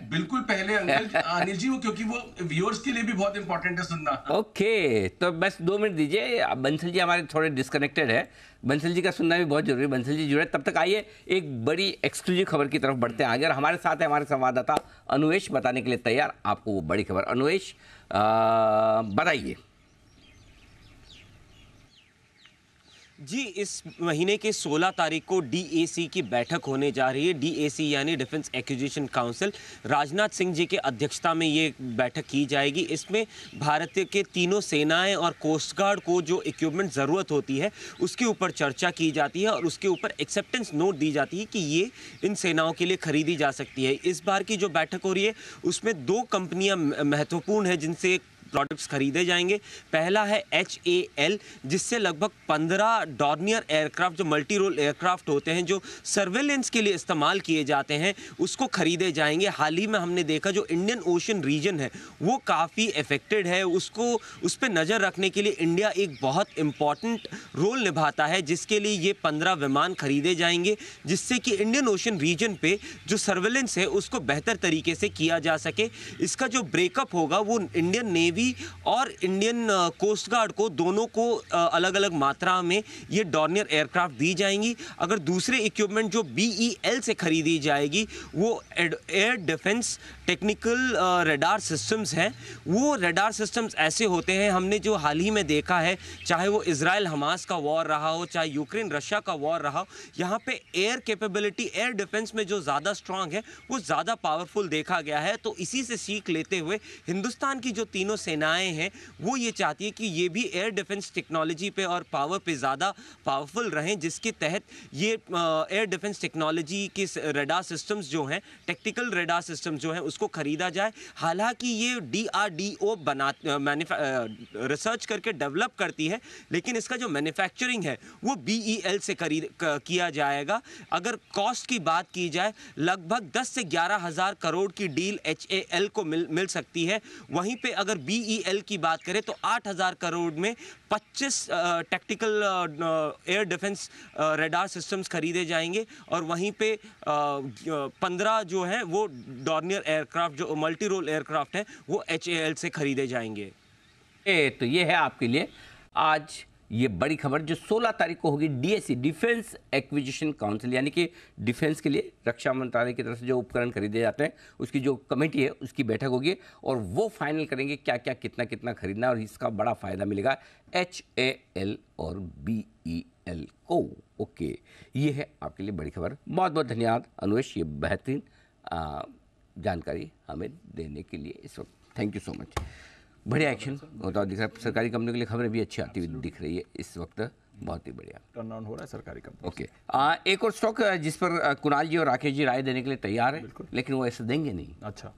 बिल्कुल पहले अनिल जी, वो क्योंकि वो व्यूअर्स के लिए भी बहुत इंपॉर्टेंट है सुनना। ओके, तो बस 2 मिनट दीजिए। अब बंसल जी हमारे थोड़े डिस्कनेक्टेड है, बंसल जी का सुनना भी बहुत जरूरी है। बंसल जी जुड़े, तब तक आइए एक बड़ी एक्सक्लूसिव खबर की तरफ बढ़ते हैं आगे। और हमारे साथ है हमारे संवाददाता अनुवेश बताने के लिए तैयार आपको वो बड़ी खबर। अनुवेश बताइए। जी, इस महीने के 16 तारीख को DAC की बैठक होने जा रही है। DAC यानी defence acquisition council, Rajnath Singh ji के अध्यक्षता में ये बैठक की जाएगी। इसमें भारत के तीनों सेनाएं और कोस्ट गार्ड को जो इक्विपमेंट ज़रूरत होती है उसके ऊपर चर्चा की जाती है और उसके ऊपर एक्सेप्टेंस नोट दी जाती है कि ये इन सेनाओं के लिए खरीदी जा सकती है। इस बार की जो बैठक हो रही है उसमें 2 कंपनियाँ महत्वपूर्ण हैं जिनसे प्रोडक्ट्स खरीदे जाएंगे। पहला है HAL, जिससे लगभग 15 डॉर्नियर एयरक्राफ्ट, जो मल्टी रोल एयरक्राफ्ट होते हैं जो सर्वेलेंस के लिए इस्तेमाल किए जाते हैं, उसको खरीदे जाएंगे। हाल ही में हमने देखा जो इंडियन ओशन रीजन है वो काफ़ी अफेक्टेड है, उस पर नज़र रखने के लिए इंडिया एक बहुत इम्पॉर्टेंट रोल निभाता है, जिसके लिए ये 15 विमान खरीदे जाएंगे, जिससे कि इंडियन ओशन रीजन पे जो सर्वेलेंस है उसको बेहतर तरीके से किया जा सके। इसका जो ब्रेकअप होगा वो इंडियन नेवी और इंडियन कोस्ट गार्ड को दोनों को अलग अलग मात्रा में ये डॉर्नियर एयरक्राफ्ट दी जाएंगी। अगर दूसरे इक्विपमेंट जो BEL से खरीदी जाएगी वो air defence technical radar systems हैं। वो रडार सिस्टम्स ऐसे होते हैं, हमने जो हाल ही में देखा है, चाहे वो इजराइल हमास का वॉर रहा हो, चाहे यूक्रेन रशिया का वॉर रहा हो, यहाँ पे एयर कैपेबिलिटी, एयर डिफेंस में जो ज़्यादा स्ट्रांग है वो ज़्यादा पावरफुल देखा गया है। तो इसी से सीख लेते हुए हिंदुस्तान की जो तीनों सेनाएं हैं वो ये चाहती है कि ये भी एयर डिफेंस टेक्नोलॉजी पे और पावर पे ज़्यादा पावरफुल रहें, जिसके तहत ये एयर डिफेंस टेक्नोलॉजी के रडार सिस्टम्स जो हैं, टेक्टिकल रडार सिस्टम्स जो हैं, उसको खरीदा जाए। हालांकि ये DRDO रिसर्च करके डेवलप करती है, लेकिन इसका जो मैन्युफैक्चरिंग है वो BEL से किया जाएगा। अगर कॉस्ट की बात की जाए, लगभग 10 से 11 हज़ार करोड़ की डील HAL को मिल सकती है। वहीं पे अगर BEL की बात करें तो 8,000 करोड़ में 25 tactical air defence radar systems खरीदे जाएंगे और वहीं पे 15 जो हैं वो डॉर्नियर एयरक्राफ्ट, जो मल्टी रोल एयरक्राफ्ट हैं, वो HAL से खरीदे जाएंगे। तो ये है आपके लिए आज ये बड़ी खबर जो 16 तारीख को होगी। DAC, डिफेंस एक्विजिशन काउंसिल, यानी कि डिफेंस के लिए रक्षा मंत्रालय की तरफ से जो उपकरण खरीदे जाते हैं उसकी जो कमेटी है उसकी बैठक होगी और वो फाइनल करेंगे क्या क्या कितना कितना खरीदना है और इसका बड़ा फायदा मिलेगा HAL और BEL को। ओके, ये है आपके लिए बड़ी खबर। बहुत बहुत धन्यवाद अनुवेश, ये बेहतरीन जानकारी हमें देने के लिए इस वक्त। Thank you so much. बढ़िया एक्शन होता दिख रहा है, सरकारी कंपनी के लिए खबरें भी अच्छी आती हुई दिख रही है इस वक्त, बहुत ही बढ़िया टर्न ऑन हो रहा है सरकारी कंपनी। ओके, एक और स्टॉक जिस पर कुणाल जी और राकेश जी राय देने के लिए तैयार है, लेकिन वो ऐसे देंगे नहीं। अच्छा,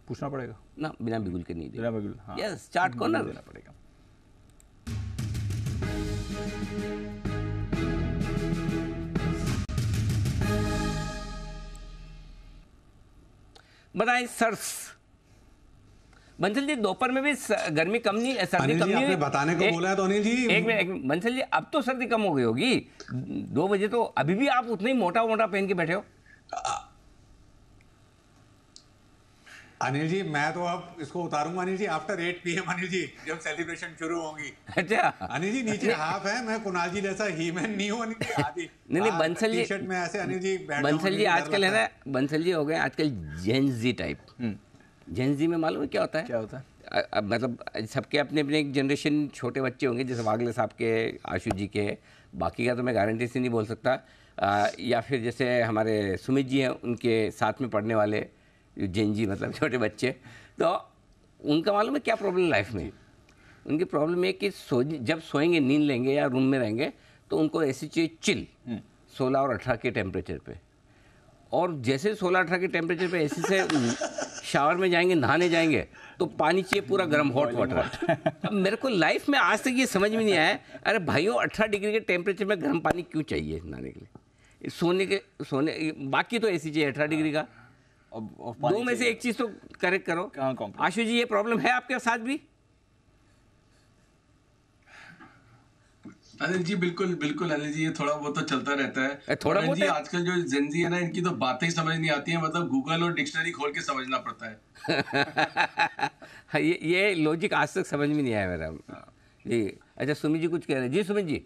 पूछना पड़ेगा ना, बिना बिगुल के नहीं देंगे। बिना बिगुल, हाँ, यस, चार्ट कॉर्नर देना पड़ेगा। बताएं सर्स। बंसल जी दोपहर में भी गर्मी कम नहीं, सर्दी कम नहीं, आपने बताने को बोला है तो अनिल जी एक मिनट बंसल जी, अब तो सर्दी कम हो गई होगी। 2 बजे तो अभी भी आप उतना ही मोटा मोटा पहन के बैठे हो। अनिल जी मैं तो अब इसको उतारूंगा अनिल जी आफ्टर 8 PM अनिल जी, जब सेलिब्रेशन शुरू होंगी। अच्छा अनिल जी नीचे हाफ है, मैं कुणाल जी जैसा ही मैन नहीं हूँ अनिल जी, आधी नहीं बंसल जी, टी-शर्ट में ऐसे अनिल जी बंसल जी आजकल है ना, बंसल जी हो गए आजकल जेनजी टाइप। जेनजी में मालूम है क्या होता है? क्या होता है? मतलब सबके अपने अपने एक जनरेशन छोटे बच्चे होंगे, जैसे वागले साहब के, आशु जी के, बाकी का तो मैं गारंटी से नहीं बोल सकता। या फिर जैसे हमारे सुमित जी हैं, उनके साथ में पढ़ने वाले जेनजी मतलब छोटे बच्चे, तो उनका मालूम है क्या प्रॉब्लम लाइफ में? उनकी प्रॉब्लम है कि जब सोएंगे, नींद लेंगे या रूम में रहेंगे तो उनको ऐसी चाहिए चिल 16 और 18 के टेम्परेचर पे, और जैसे 16-18 के टेम्परेचर पे एसी से शावर में जाएंगे, नहाने जाएंगे तो पानी चाहिए पूरा गर्म हॉट वाटर। अब मेरे को लाइफ में आज तक ये समझ में नहीं आया, अरे भाइयों 18 डिग्री के टेम्परेचर में गर्म पानी क्यों चाहिए नहाने के लिए? सोने बाकी तो एसी चाहिए 18 डिग्री का। दो में से एक चीज तो करेक्ट करो। आशु जी ये प्रॉब्लम है आपके साथ भी? अनिल जी बिल्कुल बिल्कुल अनिल जी, ये थोड़ा बहुत तो चलता रहता है। थोड़ा अनिल बहुत जी आजकल जो जेनजी है ना, इनकी तो बातें ही समझ नहीं आती हैं, मतलब गूगल और डिक्शनरी खोल के समझना पड़ता है। ये लॉजिक आज तक समझ में नहीं आया मेरा जी। अच्छा सुमित जी कुछ कह रहे हैं जी? सुमित जी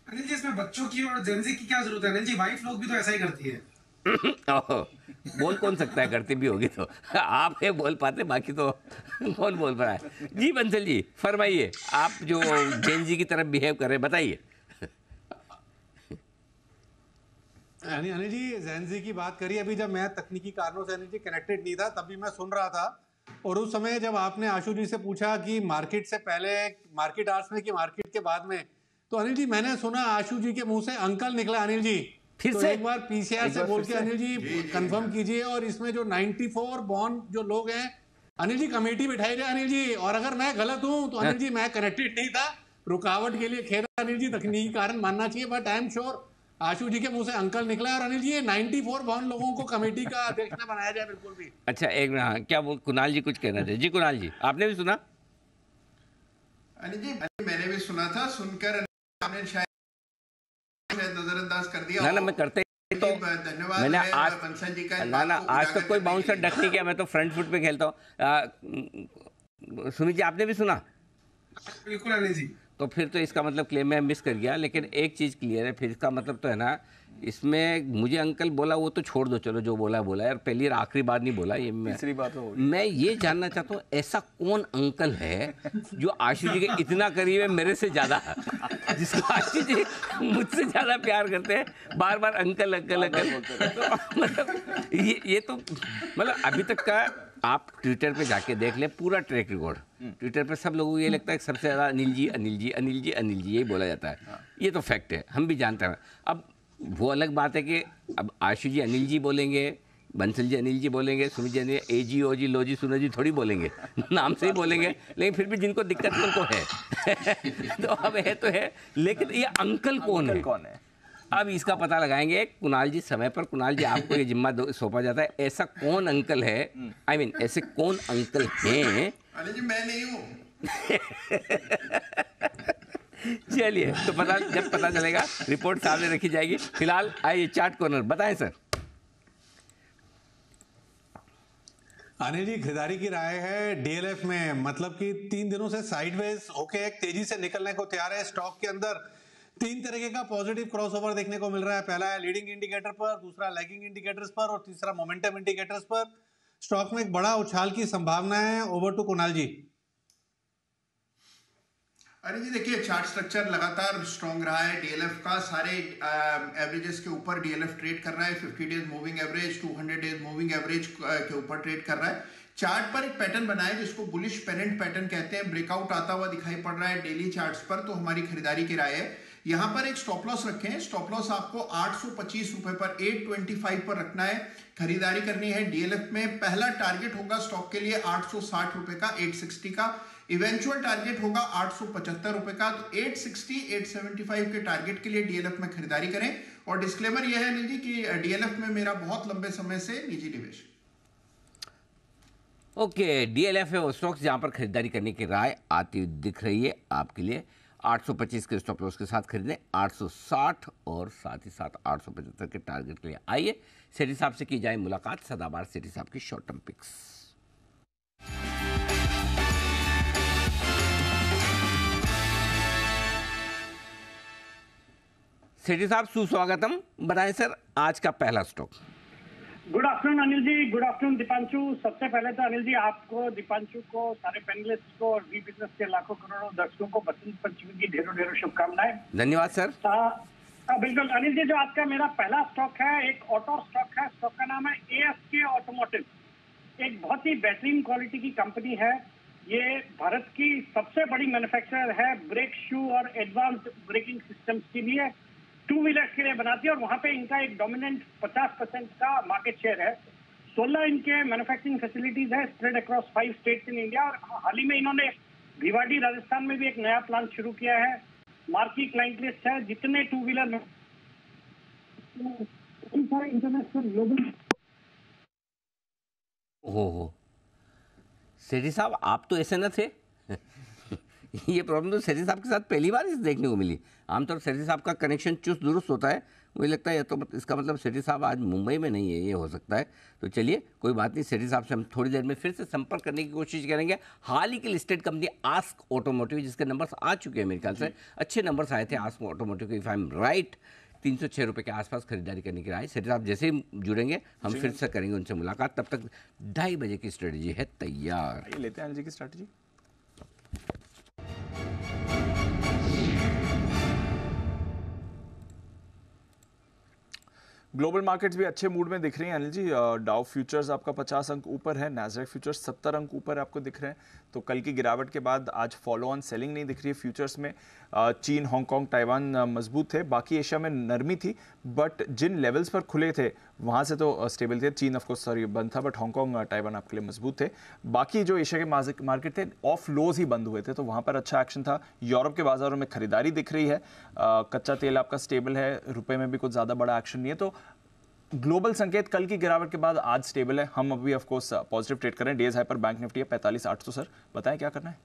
अनिल जी इसमें बच्चों की और जेनजी की क्या जरूरत है? अनिल जी वाइफ लोग भी तो ऐसा ही करती है। बोल कौन सकता है, करती भी होगी तो आप ये बोल पाते, बाकी तो कौन बोल पा रहा है जी? बंसल जी फरमाइए, आप जो जेनजी की तरफ बिहेव कर रहे हैं बताइए। अनिल जी जेनजी की बात करी, अभी जब मैं तकनीकी कारणों से अनिल जी कनेक्टेड नहीं था तभी मैं सुन रहा था, और उस समय जब आपने आशु जी से पूछा कि मार्केट से पहले मार्केट आवर्स में कि मार्केट के बाद में, तो अनिल जी मैंने सुना आशु जी के मुंह से अंकल निकला। अनिल जी फिर तो से एक बार पीसीआर से बोल के अनिल जी कंफर्म कीजिए, और इसमें जो 94 बॉन्ड जो लोग हैं अनिल जी कमेटी बिठाई जाए अनिल जी, और अगर मैं गलत हूं तो अनिल जी मैं कनेक्टेड नहीं था, रुकावट के लिए खेद अनिल जी, तकनीकी कारण मानना चाहिए, बट आई एम श्योर आशु जी के मुंह से अंकल निकला। और अनिल जी ये 94 बॉन्ड लोगों को कमेटी का अध्यक्ष न बनाया जाए बिल्कुल भी। अच्छा एक मिनट, क्या बोल कुणाल जी कुछ कहना थे जी? कुणाल जी आपने भी सुना? अनिल जी मैंने भी सुना था, सुनकर आपने शायद नजरअंदाज कर दिया। ना मैं करते तो धन्यवाद मैंने आज बंसल जी का ना आज तक कोई बाउंसर डक नहीं किया, मैं तो फ्रंट फुट पे खेलता हूँ। सुमित जी आपने भी सुना? बिल्कुल अनिल जी। तो फिर तो इसका मतलब क्लेम मैं मिस कर गया, लेकिन एक चीज़ क्लियर है, फिर इसका मतलब तो है ना, इसमें मुझे अंकल बोला वो तो छोड़ दो, चलो जो बोला बोला यार, पहली और आखिरी बार नहीं बोला ये। तीसरी बात हो गई। मैं ये जानना चाहता हूँ ऐसा कौन अंकल है जो आशु जी के इतना करीब है मेरे से ज़्यादा, जिसको आशु जी मुझसे ज़्यादा प्यार करते हैं, बार बार अंकल अंकल अंकल। तो मतलब ये तो मतलब अभी तक का आप ट्विटर पे जाके देख ले पूरा ट्रैक रिकॉर्ड, ट्विटर पे सब लोगों को ये लगता है कि सबसे ज़्यादा अनिल जी अनिल जी अनिल जी अनिल जी यही बोला जाता है। ये तो फैक्ट है, हम भी जानते हैं। अब वो अलग बात है कि अब आशु जी अनिल जी बोलेंगे, बंसल जी अनिल जी बोलेंगे, सुमित जी अनिल, ए जी ओ जी लो जी सुनो जी थोड़ी बोलेंगे, नाम से ही बोलेंगे, लेकिन फिर भी जिनको दिक्कत उनको है। तो अब है तो है, लेकिन ये अंकल कौन है? अब इसका पता लगाएंगे कुणाल जी समय पर। कुणाल जी आपको ये जिम्मा सौंपा जाता है, ऐसा कौन अंकल है, आई मीन ऐसे कौन अंकल हैं? अनिल जी मैं नहीं हूँ। चलिए तो जब पता चलेगा रिपोर्ट सामने रखी जाएगी। फिलहाल आइए चार्ट कॉर्नर, बताएं सर। अनिल जी खरीदारी की राय है डीएलएफ में, मतलब कि 3 दिनों से साइडवेज होके एक तेजी से निकलने को तैयार है। स्टॉक के अंदर 3 तरीके का पॉजिटिव क्रॉसओवर देखने को मिल रहा है। पहला है लीडिंग इंडिकेटर पर, दूसरा लैगिंग इंडिकेटर्स पर, और तीसरा मोमेंटम इंडिकेटर्स पर। स्टॉक में एक बड़ा उछाल की संभावना है। ओवर टू कुणाल जी। अरे जी देखिए चार्ट स्ट्रक्चर लगातार स्ट्रॉन्ग रहा है डीएलएफ का, सारे एवरेजेस के ऊपर डीएलएफ ट्रेड कर रहा है। 50 days moving average, 200 days moving average के ऊपर ट्रेड कर रहा है। चार्ट पर एक पैटर्न बना है जिसको बुलिश पेनेंट पैटर्न कहते हैं, ब्रेकआउट आता हुआ दिखाई पड़ रहा है डेली चार्ट्स पर, तो हमारी खरीदारी की राय है। यहां पर एक स्टॉप लॉस रखें, स्टॉप लॉस आपको 825 रुपए पर 825 पर रखना है, खरीदारी करनी है डीएलएफ में। पहला टारगेट होगा स्टॉक के लिए 860 रुपए का, 860 का। इवेंचुअल टारगेट होगा 875 रुपए का, तो 860 875 के टारगेट के लिए डीएलएफ में खरीदारी करें। और डिस्क्लेमर यह है निजी कि डीएलएफ में मेरा बहुत लंबे समय से निजी निवेश। ओके, डीएलएफ है वो स्टॉक्स जहां पर खरीदारी करने की राय आती दिख रही है आपके लिए। 825 के स्टॉप लॉस के साथ खरीदें 860 और साथ ही साथ 875 के टारगेट के लिए आइए सेठी साहब से की जाए मुलाकात। सदाबहार सेठी साहब की शॉर्ट टर्म पिक्स। सेठी साहब सुस्वागतम, बताएं सर आज का पहला stock. Good afternoon Anil ji, good afternoon Deepanshu. सबसे पहले तो अनिल जी आपको, दीपांशु को, सारे पैनलिस्ट को और वी बिजनेस के लाखों करोड़ों दर्शकों को बसंत पंचमी की ढेरों ढेरों शुभकामनाएं। धन्यवाद सर। बिल्कुल अनिल जी, जो आज का मेरा पहला स्टॉक है एक ऑटो स्टॉक है। स्टॉक का नाम है ASK ऑटोमोटिव। एक बहुत ही बेहतरीन क्वालिटी की कंपनी है। ये भारत की सबसे बड़ी मैन्युफैक्चरर है ब्रेक शू और एडवांस्ड ब्रेकिंग सिस्टम्स के लिए, टू व्हीलर्स के लिए बनाती है और वहां पे इनका एक डोमिनेंट 50% का मार्केट शेयर है। 16 इनके मैन्युफैक्चरिंग फैसिलिटीज है spread across 5 states in India. और हाल ही में इन्होंने भिवाड़ी राजस्थान में भी एक नया प्लांट शुरू किया है। मार्की क्लाइंट लिस्ट है, जितने टू व्हीलर इंटरनेशनल ग्लोबल। ओहो सेठी साहब, आप तो ऐसे न थे। ये प्रॉब्लम तो सेठी साहब के साथ पहली बार इस देखने को मिली। आमतौर पर सेठी साहब का कनेक्शन चुस्त दुरुस्त होता है। मुझे लगता है तो इसका मतलब सेठी साहब आज मुंबई में नहीं है, ये हो सकता है। तो चलिए कोई बात नहीं, सेठी साहब से हम थोड़ी देर में फिर से संपर्क करने की कोशिश करेंगे। हाल ही की लिस्टेड कंपनी आस्क ऑटोमोटिव, जिसके नंबर्स आ चुके हैं मेरे ख्याल से, अच्छे नंबर्स आए थे आस्क ऑटोमोटिव के, इफ आई एम राइट। 306 रुपये के आसपास खरीदारी करने की राय। सेठी साहब जैसे ही जुड़ेंगे हम फिर से करेंगे उनसे मुलाकात। तब तक 2:30 बजे की स्ट्रेटेजी है तैयार। लेते हैं अनिल जी की स्ट्रेटेजी। ग्लोबल मार्केट्स भी अच्छे मूड में दिख रही हैं अनिल जी। डाउ फ्यूचर्स आपका 50 अंक ऊपर है, नैस्डैक फ्यूचर्स 70 अंक ऊपर आपको दिख रहे हैं। तो कल की गिरावट के बाद आज फॉलो ऑन सेलिंग नहीं दिख रही है फ्यूचर्स में। चीन, हांगकांग, ताइवान मजबूत थे, बाकी एशिया में नरमी थी, बट जिन लेवल्स पर खुले थे वहाँ से तो स्टेबल थे। चीन ऑफकोर्स बंद था, बट हांगकांग, ताइवान आपके लिए मजबूत थे। बाकी जो एशिया के मार्केट थे ऑफ लोज ही बंद हुए थे, तो वहाँ पर अच्छा एक्शन था। यूरोप के बाजारों में खरीदारी दिख रही है। कच्चा तेल आपका स्टेबल है, रुपए में भी कुछ ज़्यादा बड़ा एक्शन नहीं है। तो ग्लोबल संकेत कल की गिरावट के बाद आज स्टेबल है। हम अभी ऑफ कोर्स पॉजिटिव ट्रेड कर रहे हैं। डेज हाई पर बैंक निफ्टी है 45,800। सर बताएं क्या करना है।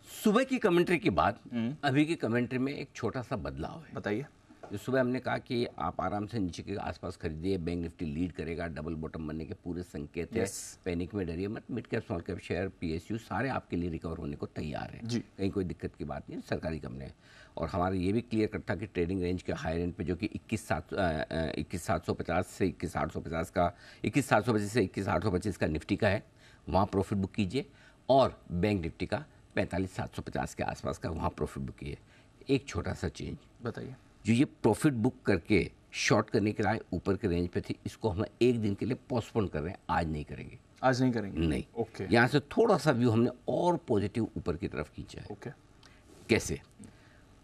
सुबह की कमेंट्री के बाद अभी की कमेंट्री में एक छोटा सा बदलाव है। बताइए। जो सुबह हमने कहा कि आप आराम से नीचे के आसपास खरीदिए, बैंक निफ्टी लीड करेगा, डबल बॉटम बनने के पूरे संकेत है। पैनिक में डरिए मत। Mid cap, small cap share, PSU सारे आपके लिए रिकवर होने को तैयार है। कहीं कोई दिक्कत की बात नहीं है, सरकारी कंपनी है। और हमारा ये भी क्लियर कट था कि ट्रेडिंग रेंज के हायर एंड पे जो कि 21,750 से 21,850 का, 21,725 से 21,825 का निफ्टी का है, वहाँ प्रॉफिट बुक कीजिए। और बैंक निफ्टी का 45,750 के आसपास का वहाँ प्रॉफिट बुक कीजिए। एक छोटा सा चेंज बताइए। जो ये प्रॉफिट बुक करके शॉर्ट करने के राय ऊपर के रेंज पे थी, इसको हम एक दिन के लिए पोस्टपोन कर रहे हैं। आज नहीं करेंगे। आज नहीं करेंगे? नहीं। ओके। यहाँ से थोड़ा सा व्यू हमने और पॉजिटिव ऊपर की तरफ खींचा है। ओके। कैसे?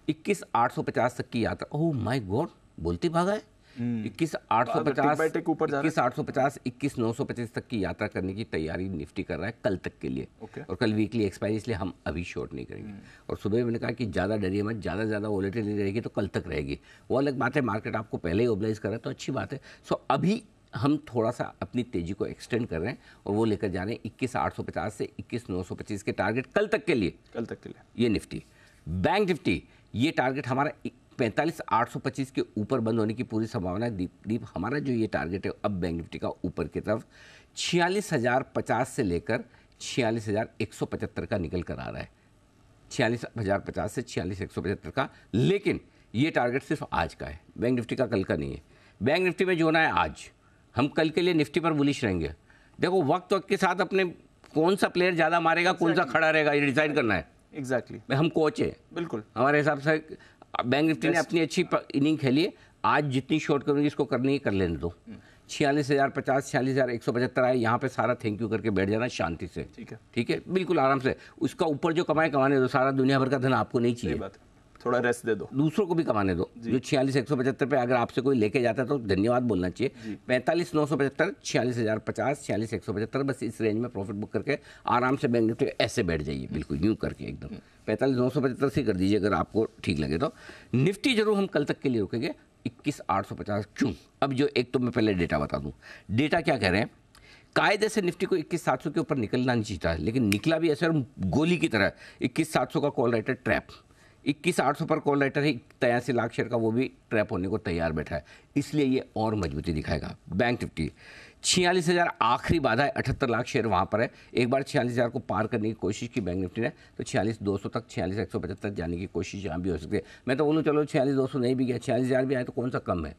21,850 तक की यात्रा। ओह माय गॉड, बोलती भागा है। 21,850, 21,925 तक की यात्रा करने की तैयारी निफ्टी कर रहा है कल तक के लिए। और कल वीकली एक्सपायरी, इसलिए हम अभी शॉर्ट नहीं करेंगे। और सुबह मैंने कहा कि ज़्यादा डरिए मत, ज़्यादा वॉलेटिलिटी रहेगी तो कल तक रहेगी, वो अलग बात है। मार्केट आपको पहले ही ओबलाइज कर रहा है तो अच्छी बात है। सो अभी हम थोड़ा सा अपनी तेजी को एक्सटेंड कर रहे हैं और वो लेकर जा रहे हैं 21,850 से 21,925 के टारगेट कल तक के लिए। ये निफ्टी। बैंक निफ्टी ये टारगेट हमारा 45,825 के ऊपर बंद होने की पूरी संभावना है। दीप हमारा जो ये टारगेट है अब बैंक निफ्टी का ऊपर की तरफ 46,050 से लेकर 46,175 का निकल कर आ रहा है। 46,050 से 46,175 का, लेकिन ये टारगेट सिर्फ आज का है, बैंक निफ्टी का कल का नहीं है। बैंक निफ्टी में जो होना है आज, हम कल के लिए निफ्टी पर बुलिश रहेंगे। देखो वक्त के साथ अपने कौन सा प्लेयर ज़्यादा मारेगा, कौन सा खड़ा रहेगा, ये डिसाइड करना है। एग्जैक्टली। हम कोच है, बिल्कुल हमारे हिसाब से बैंक निफ्टी ने अपनी अच्छी इनिंग खेली है। आज जितनी शॉर्ट करूँगी इसको करनी ही कर लेने दो। 46,050, 46,175 आए, यहाँ पे सारा थैंक यू करके बैठ जाना शांति से। ठीक है, बिल्कुल आराम से। उसका ऊपर जो कमाने दो, सारा दुनिया भर का धन आपको नहीं चाहिए। थोड़ा रेस्ट दे दो, दूसरों को भी कमाने दो। जो 46,175 पे अगर आपसे कोई लेके जाता है तो धन्यवाद बोलना चाहिए। 45,975, 46,050, 46,175, बस इस रेंज में प्रॉफिट बुक करके आराम से बैंक निफ्टी ऐसे बैठ जाइए, बिल्कुल यूँ करके एकदम 45,975 से कर दीजिए अगर आपको ठीक लगे तो। निफ्टी जरूर हम कल तक के लिए रुकेंगे 21,850। क्यों? अब जो एक तो मैं पहले डेटा बता दूँ। डेटा क्या कह रहे हैं? कायदे से निफ्टी को 21,700 के ऊपर निकलना नहीं चाहिए, लेकिन निकला भी ऐसे गोली की तरह 21,700 का कॉल राइट है, ट्रैप। 21,800 पर कॉल राइटर है, 83 लाख शेयर का, वो भी ट्रैप होने को तैयार बैठा है, इसलिए ये और मजबूती दिखाएगा। बैंक निफ्टी 46,000 आखिरी बाधा है, 78 लाख शेयर वहाँ पर है। एक बार 46,000 को पार करने की कोशिश की बैंक निफ्टी ने तो 46,200 तक, 46,175 जाने की कोशिश यहाँ भी हो सकती है। मैं तो बोलूँ चलो 46,200 नहीं भी गया, 46,000 भी आए तो कौन सा कम है।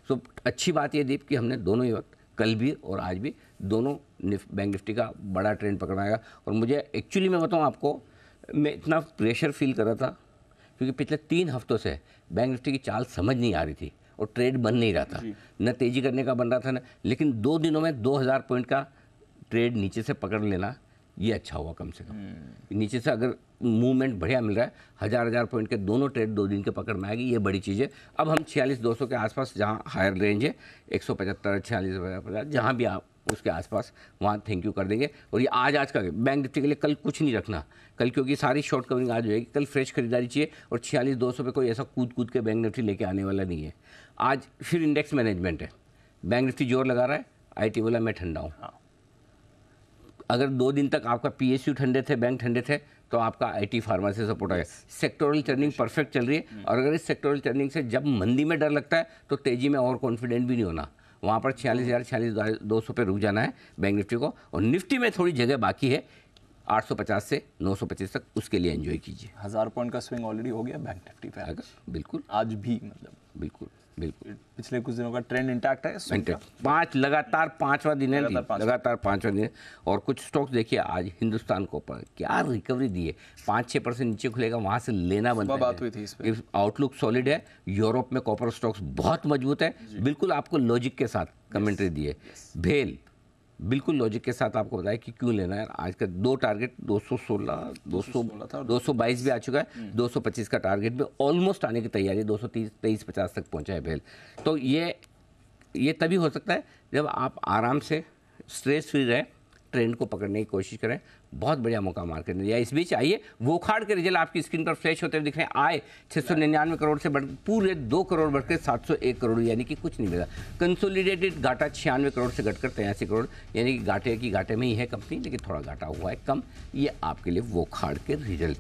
सो अच्छी बात ये दीप कि हमने दोनों ही वक्त, कल भी और आज भी, दोनों बैंक निफ्टी का बड़ा ट्रेंड पकड़ना आएगा। और मुझे एक्चुअली मैं बताऊँ आपको, मैं इतना प्रेशर फील कर रहा था क्योंकि पिछले 3 हफ्तों से बैंक निफ्टी की चाल समझ नहीं आ रही थी और ट्रेड बन नहीं रहा था, न तेज़ी करने का बन रहा था न, लेकिन 2 दिनों में 2,000 पॉइंट का ट्रेड नीचे से पकड़ लेना ये अच्छा हुआ कम से कम। नीचे से अगर मूवमेंट बढ़िया मिल रहा है, 1,000 पॉइंट के दोनों ट्रेड 2 दिन के पकड़ में आएगी, ये बड़ी चीज़ है। अब हम 46,200 के आसपास, जहाँ हायर रेंज है 175, 46,000, जहाँ भी आप उसके आसपास, वहाँ थैंक यू कर देंगे। और ये आज का बैंक निफ्टी के लिए कल कुछ नहीं रखना कल, क्योंकि सारी शॉर्ट कवरिंग आज होएगी। कल फ्रेश खरीदारी चाहिए और 46,200 पे कोई ऐसा कूद के बैंक निफ्टी लेके आने वाला नहीं है। आज फिर इंडेक्स मैनेजमेंट है, बैंक निफ्टी जोर लगा रहा है, आईटी बोला मैं ठंडा हूँ। अगर 2 दिन तक आपका पीएसयू ठंडे थे, बैंक ठंडे थे, तो आपका आईटी फार्मा से सपोर्ट आएगा। सेक्टोरल टर्निंग परफेक्ट चल रही है, और अगर इस सेक्टोरल टर्निंग से जब मंदी में डर लगता है तो तेजी में और कॉन्फिडेंट भी नहीं होना। वहाँ पर 46,000, 46,200 पे रुक जाना है बैंक निफ्टी को। और निफ्टी में थोड़ी जगह बाकी है, 850 से 925 तक, उसके लिए एंजॉय कीजिए। 1000 पॉइंट का स्विंग ऑलरेडी हो गया बैंक निफ्टी पे, बिल्कुल आज भी, मतलब बिल्कुल पिछले कुछ दिनों का ट्रेंड इंटैक्ट है। 5 लगातार 5वां दिन है, लगातार 5वां दिन है। और कुछ स्टॉक्स देखिए, आज हिंदुस्तान को पर क्या रिकवरी दी है, 5-6% नीचे खुलेगा, वहाँ से लेना बनता है। बात हुई थी इस पे। आउटलुक सॉलिड है, यूरोप में कॉपर स्टॉक्स बहुत मजबूत है, बिल्कुल आपको लॉजिक के साथ कमेंट्री दी है। भेल बिल्कुल लॉजिक के साथ आपको बताया कि क्यों लेना है। आज का 2 टारगेट 216, 222 भी आ चुका है, 225 का टारगेट भी ऑलमोस्ट आने की तैयारी है, 230-23-50 तक पहुंचा है भेल। तो ये तभी हो सकता है जब आप आराम से स्ट्रेस फ्री रहे, ट्रेंड को पकड़ने की कोशिश करें। बहुत बढ़िया मौका मार्केट ने दिया। इस बीच आइए, वोखाड़ के रिजल्ट आपकी स्क्रीन पर फ्लैश होते हुए दिख रहे हैं। आए 699 करोड़ से बढ़ पूरे 2 करोड़ बढ़कर 701 करोड़, यानी कि कुछ नहीं मिला। कंसोलिडेटेड घाटा 96 करोड़ से घटकर 83 करोड़, यानी कि घाटे में ही है कंपनी, लेकिन थोड़ा घाटा हुआ है कम। ये आपके लिए वोखाड़ के रिजल्ट।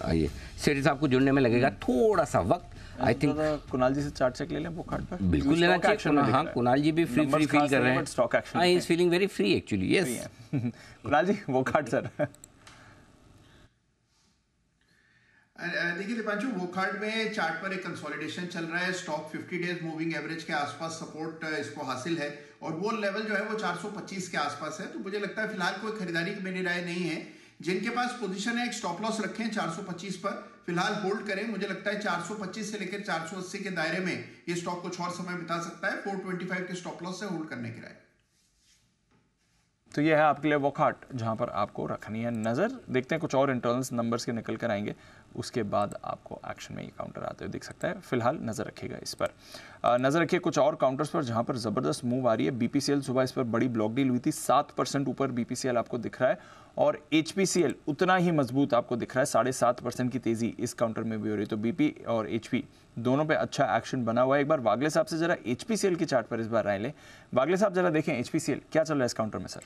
आइए, सेठी साहब को जुड़ने में लगेगा थोड़ा सा वक्त। आई थिंक कुणाल जी से चार्ट चेक ले लें वोखाड़ पर, बिल्कुल लेना चाहिए। हाँ, कुणाल जी भी फ्री फील कर रहे हैं, स्टॉक एक्शन। हाँ, he is feeling very free actually. Yes Kunal ji, Wockhardt sir. देखिए दीपांशु, वोखाड़ में चार्ट पर एक कंसोलिडेशन चल रहा है। स्टॉक 50 डेज मूविंग एवरेज के आसपास सपोर्ट इसको हासिल है, और वो लेवल जो है वो 425 के आसपास है। तो मुझे लगता है फिलहाल कोई खरीदारी की मेरी राय नहीं है। जिनके पास पोजीशन है, एक स्टॉप लॉस रखें 425 पर, फिलहाल होल्ड करें। मुझे लगता है 425 से लेकर 480 के दायरे में ये स्टॉक कुछ और समय बिता सकता है। 425 के स्टॉप लॉस से होल्ड करने की राय। तो ये है आपके लिए वोखाड़, जहां पर आपको रखनी है नज़र। देखते हैं कुछ और इंटरनल्स नंबर्स के निकल कर आएंगे, उसके बाद आपको एक्शन में ये काउंटर आते हुए दिख सकता है। फिलहाल नज़र रखिएगा इस पर। नज़र रखिए कुछ और काउंटर्स पर जहां पर ज़बरदस्त मूव आ रही है। बीपीसीएल सुबह इस पर बड़ी ब्लॉक डील हुई थी, 7% ऊपर बीपीसीएल आपको दिख रहा है, और एचपीसीएल उतना ही मजबूत आपको दिख रहा है, 7.5% की तेज़ी इस काउंटर में भी हो रही है। तो बीपी और एचपी दोनों पे अच्छा एक्शन बना हुआ है। एक बार वागले साहब से जरा एचपीसीएल की चार्ट पर इस बार राय लें। वागले साहब जरा देखें एचपीसीएल क्या चल रहा है इस काउंटर में सर।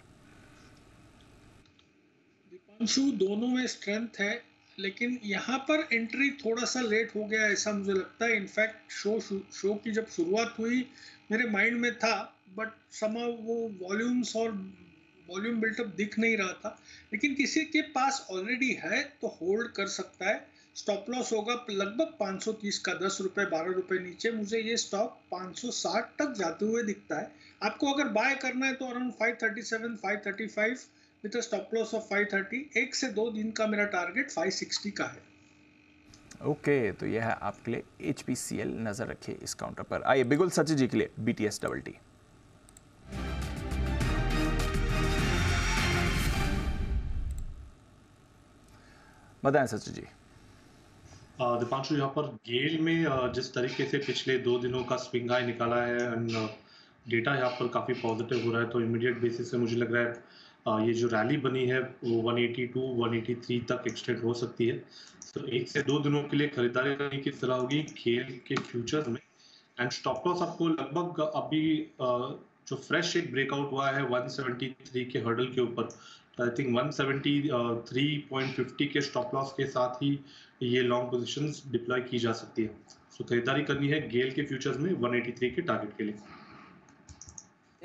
दीपांशु, दोनों में स्ट्रेंथ है, लेकिन यहाँ पर एंट्री थोड़ा सा लेट हो गया ऐसा मुझे लगता है। इनफैक्ट शो की जब शुरुआत हुई मेरे माइंड में था, बट समा वो वॉल्यूम बिल्टअप दिख नहीं रहा था। लेकिन किसी के पास ऑलरेडी है तो होल्ड कर सकता है। स्टॉप लॉस होगा लगभग 530 का, 10 रुपये 12 रुपये नीचे। मुझे ये स्टॉक 560 तक जाते हुए दिखता है। आपको अगर बाय करना है तो around 537, 535 with stop loss of 530। 1 से 2 दिन का मेरा टारगेट 560 का है। ओके, तो यह है आपके लिए एचपीसीएल। नजर रखिए इस काउंटर पर। आइए बिगुल सची जी के लिए बीटीएस डबल टी। बताएं सची जी। दीपांशु, यहाँ पर गेल में जिस तरीके से पिछले 2 दिनों का स्विंग हाई निकाला है, एंड डेटा यहाँ पर काफ़ी पॉजिटिव हो रहा है, तो इमीडिएट बेसिस से मुझे लग रहा है ये जो रैली बनी है वो 182, 183 तक एक्सटेंड हो सकती है। तो 1 से 2 दिनों के लिए खरीदारी करने की सलाह होगी गेल के फ्यूचर में। एंड स्टॉप लॉस आपको लगभग अभी जो फ्रेश एक ब्रेकआउट हुआ है 173 के हर्डल के ऊपर, आई थिंक 173.50 के स्टॉप लॉस के साथ ही ये लॉन्ग पोजीशंस डिप्लॉय की जा सकती है। सो खरीदारी करनी है गेल के फ्यूचर्स में 183 के टारगेट के लिए।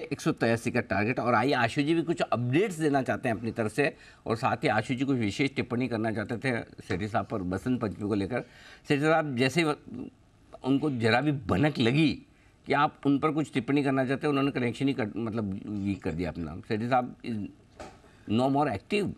183 का टारगेट। और आइए आशु जी भी कुछ अपडेट्स देना चाहते हैं अपनी तरफ से, और साथ ही आशु जी कुछ विशेष टिप्पणी करना चाहते थे सेठी साहब पर बसंत पंचमी को लेकर। सेठी साहब जैसे उनको जरा भी भनक लगी कि आप उन पर कुछ टिप्पणी करना चाहते हैं, उन्होंने कनेक्शन ही मतलब वीक कर दिया अपना। सेठी साहब is no more active.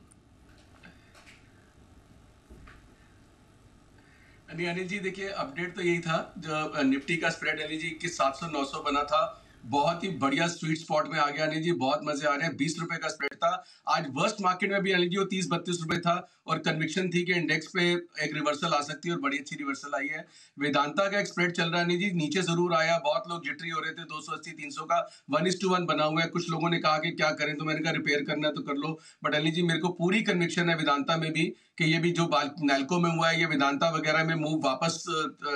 Anil ji देखिए, अपडेट तो यही था, जो निफ्टी का स्प्रेड अनिल जी 21,700-900 बना था, बहुत ही बढ़िया स्वीट स्पॉट में आ गया अनिल जी, बहुत मजे आ रहे हैं। 20 रुपए का स्प्रेड था। आज वर्स्ट मार्केट में भी अनिल जी वो 30-32 रुपए था, और कन्विक्शन थी कि इंडेक्स पे एक रिवर्सल आ सकती है, और बड़ी अच्छी रिवर्सल आई है। वेदांता का एक स्प्रेड चल रहा है अनिल जी, नीचे जरूर आया, बहुत लोग जिटरी हो रहे थे, 280-300 का 1:1 बना हुआ है। कुछ लोगों ने कहा कि क्या करें, तो मैंने कहा रिपेयर करना है तो कर लो। बट अनिल जी मेरे को पूरी कन्विक्शन है वेदांता में भी कि ये भी जो नैल्को में हुआ है, ये वेदांता वगैरह में मूव वापस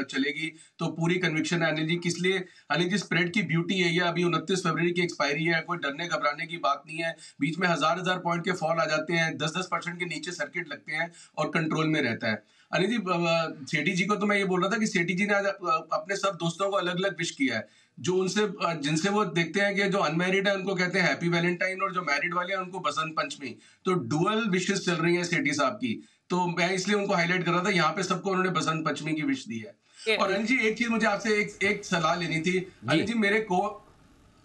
चलेगी, तो पूरी कन्विक्शन है अनिल जी। किस लिए अनिल जी? स्प्रेड की ब्यूटी यही है, अभी 29 फरवरी की एक्सपायरी है, कोई डरने घबराने की बात नहीं है। बीच में हजार पॉइंट के फॉल आ जाते हैं, 10% के नीचे सर्किट लगते हैं, और कंट्रोल में रहता है। अनिल जी सेठी जी को तो मैं ये बोल रहा था कि सेठी जी ने आज अपने सब दोस्तों को अलग अलग विश किया है, जो उनसे जिनसे वो देखते हैं कि जो अनमैरिड है उनको कहते हैं हैप्पी वैलेंटाइन, और जो मैरिड वाले हैं उनको बसंत पंचमी। तो डुअल विशेस चल रही है सेठी साहब की, तो मैं इसलिए उनको हाईलाइट कर रहा था। यहाँ पे सबको उन्होंने बसंत पंचमी की विश दी है। और अनिल जी एक चीज मुझे आपसे एक सलाह लेनी थी अनिल जी।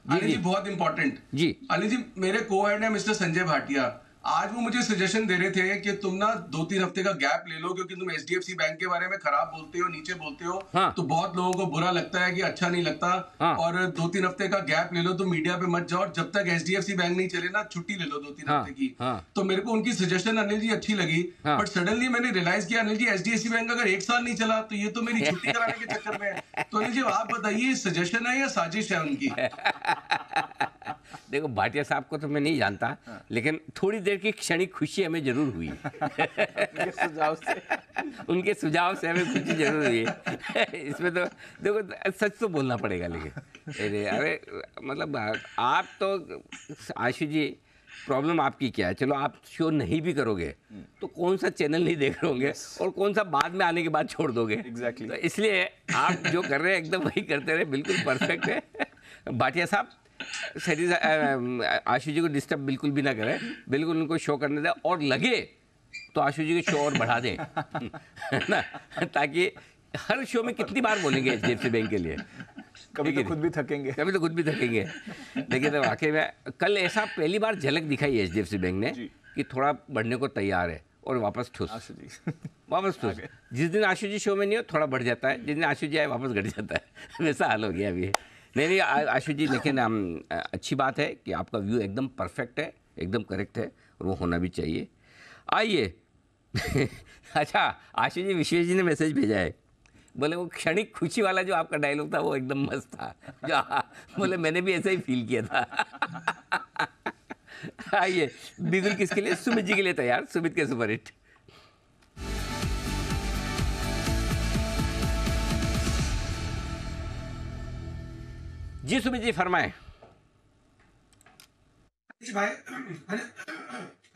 अनिल जी बहुत इंपॉर्टेंट जी, अनिल जी मेरे को-हेड है मिस्टर संजय भाटिया, आज वो मुझे सजेशन दे रहे थे कि तुम ना 2-3 हफ्ते का गैप ले लो, क्योंकि तुम HDFC बैंक के बारे में खराब बोलते हो, नीचे बोलते हो। हाँ। तो बहुत लोगों को बुरा लगता है कि अच्छा नहीं लगता। हाँ। और 2-3 हफ्ते का गैप ले लो, तो मीडिया पे मत जाओ, जब तक HDFC बैंक नहीं चले ना छुट्टी ले लो 2-3 हफ्ते की। हाँ। तो मेरे को उनकी सजेशन अनिल जी अच्छी लगी। हाँ। बट सडनली मैंने रियलाइज किया अनिल जी, HDFC बैंक अगर 1 साल नहीं चला तो ये तो मेरी छुट्टी कराने के चक्कर में है। तो अनिल जी आप बताइए, सजेशन है या साजिश है उनकी? देखो भाटिया साहब को तो मैं नहीं जानता, लेकिन थोड़ी देर की क्षणिक खुशी हमें जरूर हुई उनके सुझाव से हमें खुशी जरूर हुई इसमें तो देखो सच तो बोलना पड़ेगा, लेकिन अरे मतलब आप तो आशु जी, प्रॉब्लम आपकी क्या है? चलो आप शो नहीं भी करोगे तो कौन सा चैनल नहीं देख रहे होंगे, और कौन सा बाद में आने के बाद छोड़ दोगे। Exactly. तो इसलिए आप जो कर रहे हैं एकदम वही करते रहे, बिल्कुल परफेक्ट है। भाटिया साहब आशु जी को डिस्टर्ब बिल्कुल भी ना करें, बिल्कुल उनको शो करने दें, और लगे तो आशु जी के शो और बढ़ा दें ना, ताकि हर शो में कितनी बार बोलेंगे HDFC बैंक के लिए, कभी तो खुद भी थकेंगे। लेकिन वाकई में कल ऐसा पहली बार झलक दिखाई HDFC बैंक ने कि थोड़ा बढ़ने को तैयार है, और वापस ठुस। जिस दिन आशु जी शो में नहीं हो थोड़ा बढ़ जाता है, जिस दिन आशु जी आए वापस घट जाता है, वैसा हाल हो गया अभी। नहीं आशु जी, लेकिन अच्छी बात है कि आपका व्यू एकदम परफेक्ट है, एकदम करेक्ट है, और वो होना भी चाहिए। आइए अच्छा, आशु जी विश्वेश जी ने मैसेज भेजा है, बोले वो क्षणिक खुशी वाला जो आपका डायलॉग था वो एकदम मस्त था, जो बोले मैंने भी ऐसा ही फील किया था। आइए बिल्कुल किसके लिए? सुमित जी के लिए तैयार, सुमित के सुपर हिट। जी सुमित जी फरमाएं।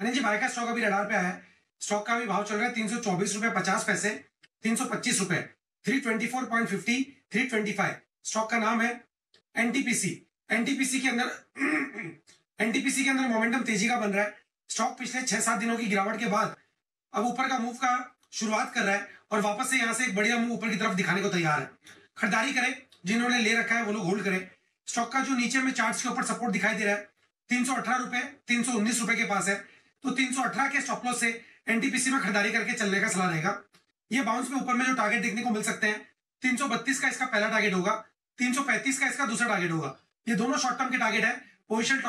अनिल जी भाई का स्टॉक अभी रडार पे आया है। स्टॉक का भी भाव चल रहा है 324 रुपए 50 पैसे, 325 रुपए, 324.50, 325। स्टॉक का नाम है NTPC। NTPC के अंदर मोमेंटम तेजी का बन रहा है। स्टॉक पिछले 6-7 दिनों की गिरावट के बाद अब ऊपर का मूव का शुरुआत कर रहा है, और वापस से यहां से एक बढ़िया मूव ऊपर की तरफ दिखाने को तैयार है। खरीदारी करें, जिन्होंने ले रखा है वो लोग होल्ड करें। स्टॉक का जो नीचे में चार्ट्स के ऊपर सपोर्ट दिखाई दे रहा है 318 रुपए, 319 रुपए के पास है, तो 318 के स्टॉप लॉस से NTPC में खरीदारी करके चलने का सलाह रहेगा। ये बाउंस में ऊपर में जो टारगेट देखने को मिल सकते हैं, 332 का इसका पहला टारगेट होगा, 335 का इसका दूसरा टारगेट होगा। ये दोनों शॉर्ट टर्म के टारगेट है। पोजिशन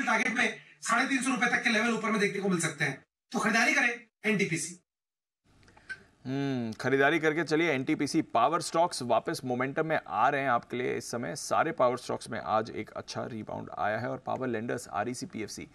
टारगेट में 350 रुपए तक के लेवल ऊपर में देखने को मिल सकते हैं, तो खरीदारी करें NTPC। खरीदारी करके चलिए NTPC। पावर स्टॉक्स वापस मोमेंटम में आ रहे हैं आपके लिए इस समय। सारे पावर स्टॉक्स में आज एक अच्छा रीबाउंड आया है, और पावर लेंडर्स REC PFC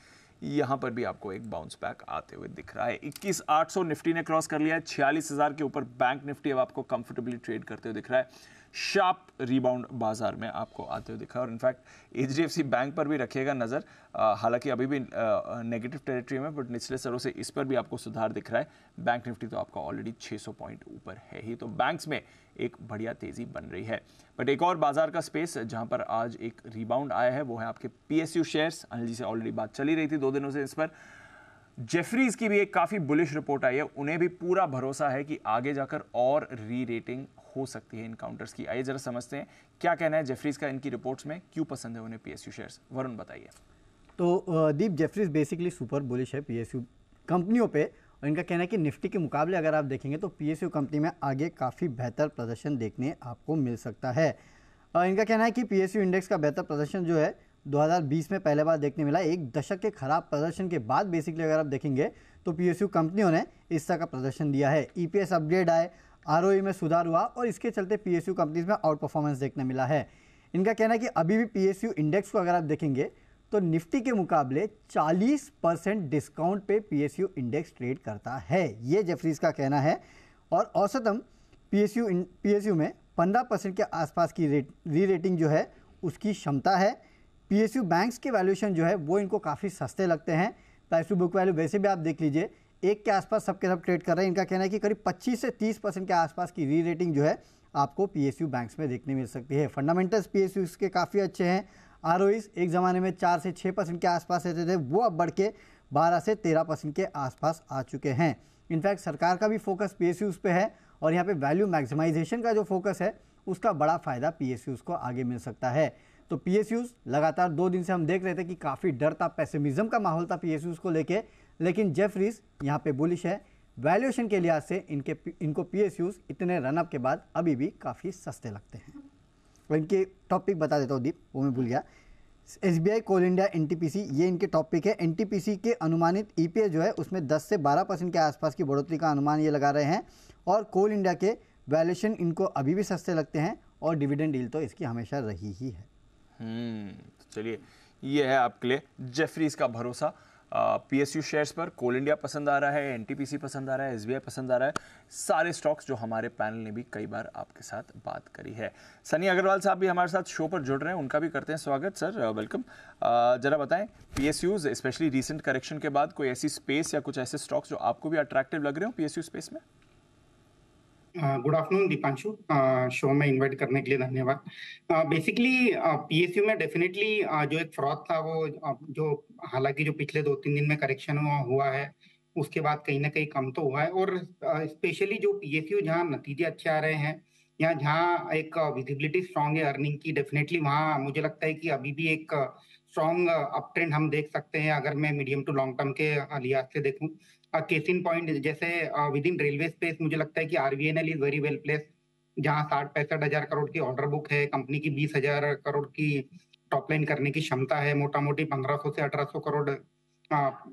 यहाँ पर भी आपको एक बाउंस बैक आते हुए दिख रहा है। 21,800 निफ्टी ने क्रॉस कर लिया है, 46,000 के ऊपर बैंक निफ्टी अब आपको कंफर्टेबली ट्रेड करते हुए दिख रहा है। शार्प रिबाउंड बाजार में आपको आते हुए दिखा, और इनफैक्ट एचडीएफसी बैंक पर भी रखिएगा नज़र, हालांकि अभी भी नेगेटिव टेरिटरी में, बट निचले स्तरों से इस पर भी आपको सुधार दिख रहा है। बैंक निफ्टी तो आपका ऑलरेडी 600 पॉइंट ऊपर है ही, तो बैंक्स में एक बढ़िया तेजी बन रही है। बट एक और बाजार का स्पेस जहां पर आज एक रिबाउंड आया है वो है आपके पीएसयू शेयर्स। अनिल जी से ऑलरेडी बात चली रही थी 2 दिनों से इस पर। जेफरीज की भी एक काफी बुलिश रिपोर्ट आई है, उन्हें भी पूरा भरोसा है कि आगे जाकर और री रेटिंग हो सकती है इन काउंटर्स की। आइए जरा समझते हैं क्या कहना है जेफरीज का इनकी रिपोर्ट्स में, क्यों पसंद है उन्हें पीएसयू शेयर्स। वरुण बताइए। तो दीप, जेफरीज बेसिकली सुपर बुलिश है पीएसयू कंपनियों पे, और इनका कहना है कि निफ्टी के मुकाबले अगर आप देखेंगे तो पीएसयू कंपनी में आगे काफ़ी बेहतर प्रदर्शन देखने आपको मिल सकता है। इनका कहना है कि पीएसयू इंडेक्स का बेहतर प्रदर्शन जो है 2020 में पहले बार देखने मिला। एक दशक के खराब प्रदर्शन के बाद बेसिकली अगर आप देखेंगे तो पीएसयू कंपनियों ने इस तरह का प्रदर्शन दिया है। ईपीएस अपग्रेड आए, आरओई में सुधार हुआ, और इसके चलते पीएसयू कंपनीज में आउट परफॉर्मेंस देखने मिला है। इनका कहना है कि अभी भी पीएसयू इंडेक्स को अगर आप देखेंगे तो निफ्टी के मुकाबले 40% डिस्काउंट पे पीएसयू इंडेक्स ट्रेड करता है, ये जेफरीज का कहना है। और औसतन पीएसयू में 15% के आसपास की री रेटिंग जो है उसकी क्षमता है। पीएसयू बैंक्स के वैल्यूएशन जो है वो इनको काफ़ी सस्ते लगते हैं। प्राइस टू बुक वैल्यू वैसे भी आप देख लीजिए 1 के आसपास सबके सब ट्रेड कर रहे हैं। इनका कहना है कि करीब 25 से 30% के आसपास की री रेटिंग जो है आपको पीएसयू बैंक्स में देखने मिल सकती है। फंडामेंटल्स पीएसयू के काफ़ी अच्छे हैं। आरओईज एक ज़माने में 4 से 6% के आसपास रहते थे, वो अब बढ़ के 12 से 13% के आसपास आ चुके हैं। इनफैक्ट सरकार का भी फोकस पीएसयूज पे है, और यहाँ पे वैल्यू मैक्सिमाइजेशन का जो फोकस है उसका बड़ा फ़ायदा पीएसयूज को आगे मिल सकता है। तो पीएसयूज लगातार 2 दिन से हम देख रहे थे कि काफ़ी डर था, पेसिमिज्म का माहौल था पीएसयूज को लेके, लेकिन जेफरीज यहाँ पे बुलिश है। वैल्यूएशन के लिहाज से इनको पीएसयूज इतने रनअप के बाद अभी भी काफ़ी सस्ते लगते हैं। और इनके टॉपिक बता देता हूँ दीप, वो मैं भूल गया। एसबीआई, कोल इंडिया, एनटीपीसी, ये इनके टॉपिक है। एनटीपीसी के अनुमानित ईपीएस जो है उसमें 10 से 12% के आसपास की बढ़ोतरी का अनुमान ये लगा रहे हैं, और कोल इंडिया के वैल्यूएशन इनको अभी भी सस्ते लगते हैं, और डिविडेंड डील तो इसकी हमेशा रही ही है। चलिए, ये है आपके लिए जेफरीज का भरोसा पीएसयू शेयर्स पर। कोल इंडिया पसंद आ रहा है, एनटीपीसी पसंद आ रहा है, एसबीआई पसंद आ रहा है, सारे स्टॉक्स जो हमारे पैनल ने भी कई बार आपके साथ बात करी है। सनी अग्रवाल साहब भी हमारे साथ शो पर जुड़ रहे हैं, उनका भी करते हैं स्वागत। Sir welcome. जरा बताएं पीएसयूज स्पेशली रीसेंट करेक्शन के बाद कोई ऐसी स्पेस या कुछ ऐसे स्टॉक्स जो आपको भी अट्रैक्टिव लग रहे हो पीएसयू स्पेस में? गुड आफ्टरनून दीपांशु, शो में इनवाइट करने के लिए धन्यवाद। बेसिकली पीएसयू में डेफिनेटली जो एक फ्रॉड था वो जो हालांकि जो पिछले 2-3 दिन में करेक्शन हुआ है उसके बाद कहीं ना कहीं कम तो हुआ है, और स्पेशली जो पीएसयू जहाँ नतीजे अच्छे आ रहे हैं या जहाँ एक विजिबिलिटी स्ट्रांग है अर्निंग की, डेफिनेटली वहाँ मुझे लगता है कि अभी भी एक स्ट्रांग अप ट्रेंड हम देख सकते हैं अगर मैं मीडियम टू लॉन्ग टर्म के लिहाज से देखूं। केस इन पॉइंट जैसे विद इन रेलवे स्पेस मुझे लगता है कि RVNL is very well place, जहां 60-65 हजार करोड़ की ऑर्डर बुक है, कंपनी की 20,000 करोड़ की टॉप लाइन करने की क्षमता है, मोटा मोटी 1500 से 1800 करोड़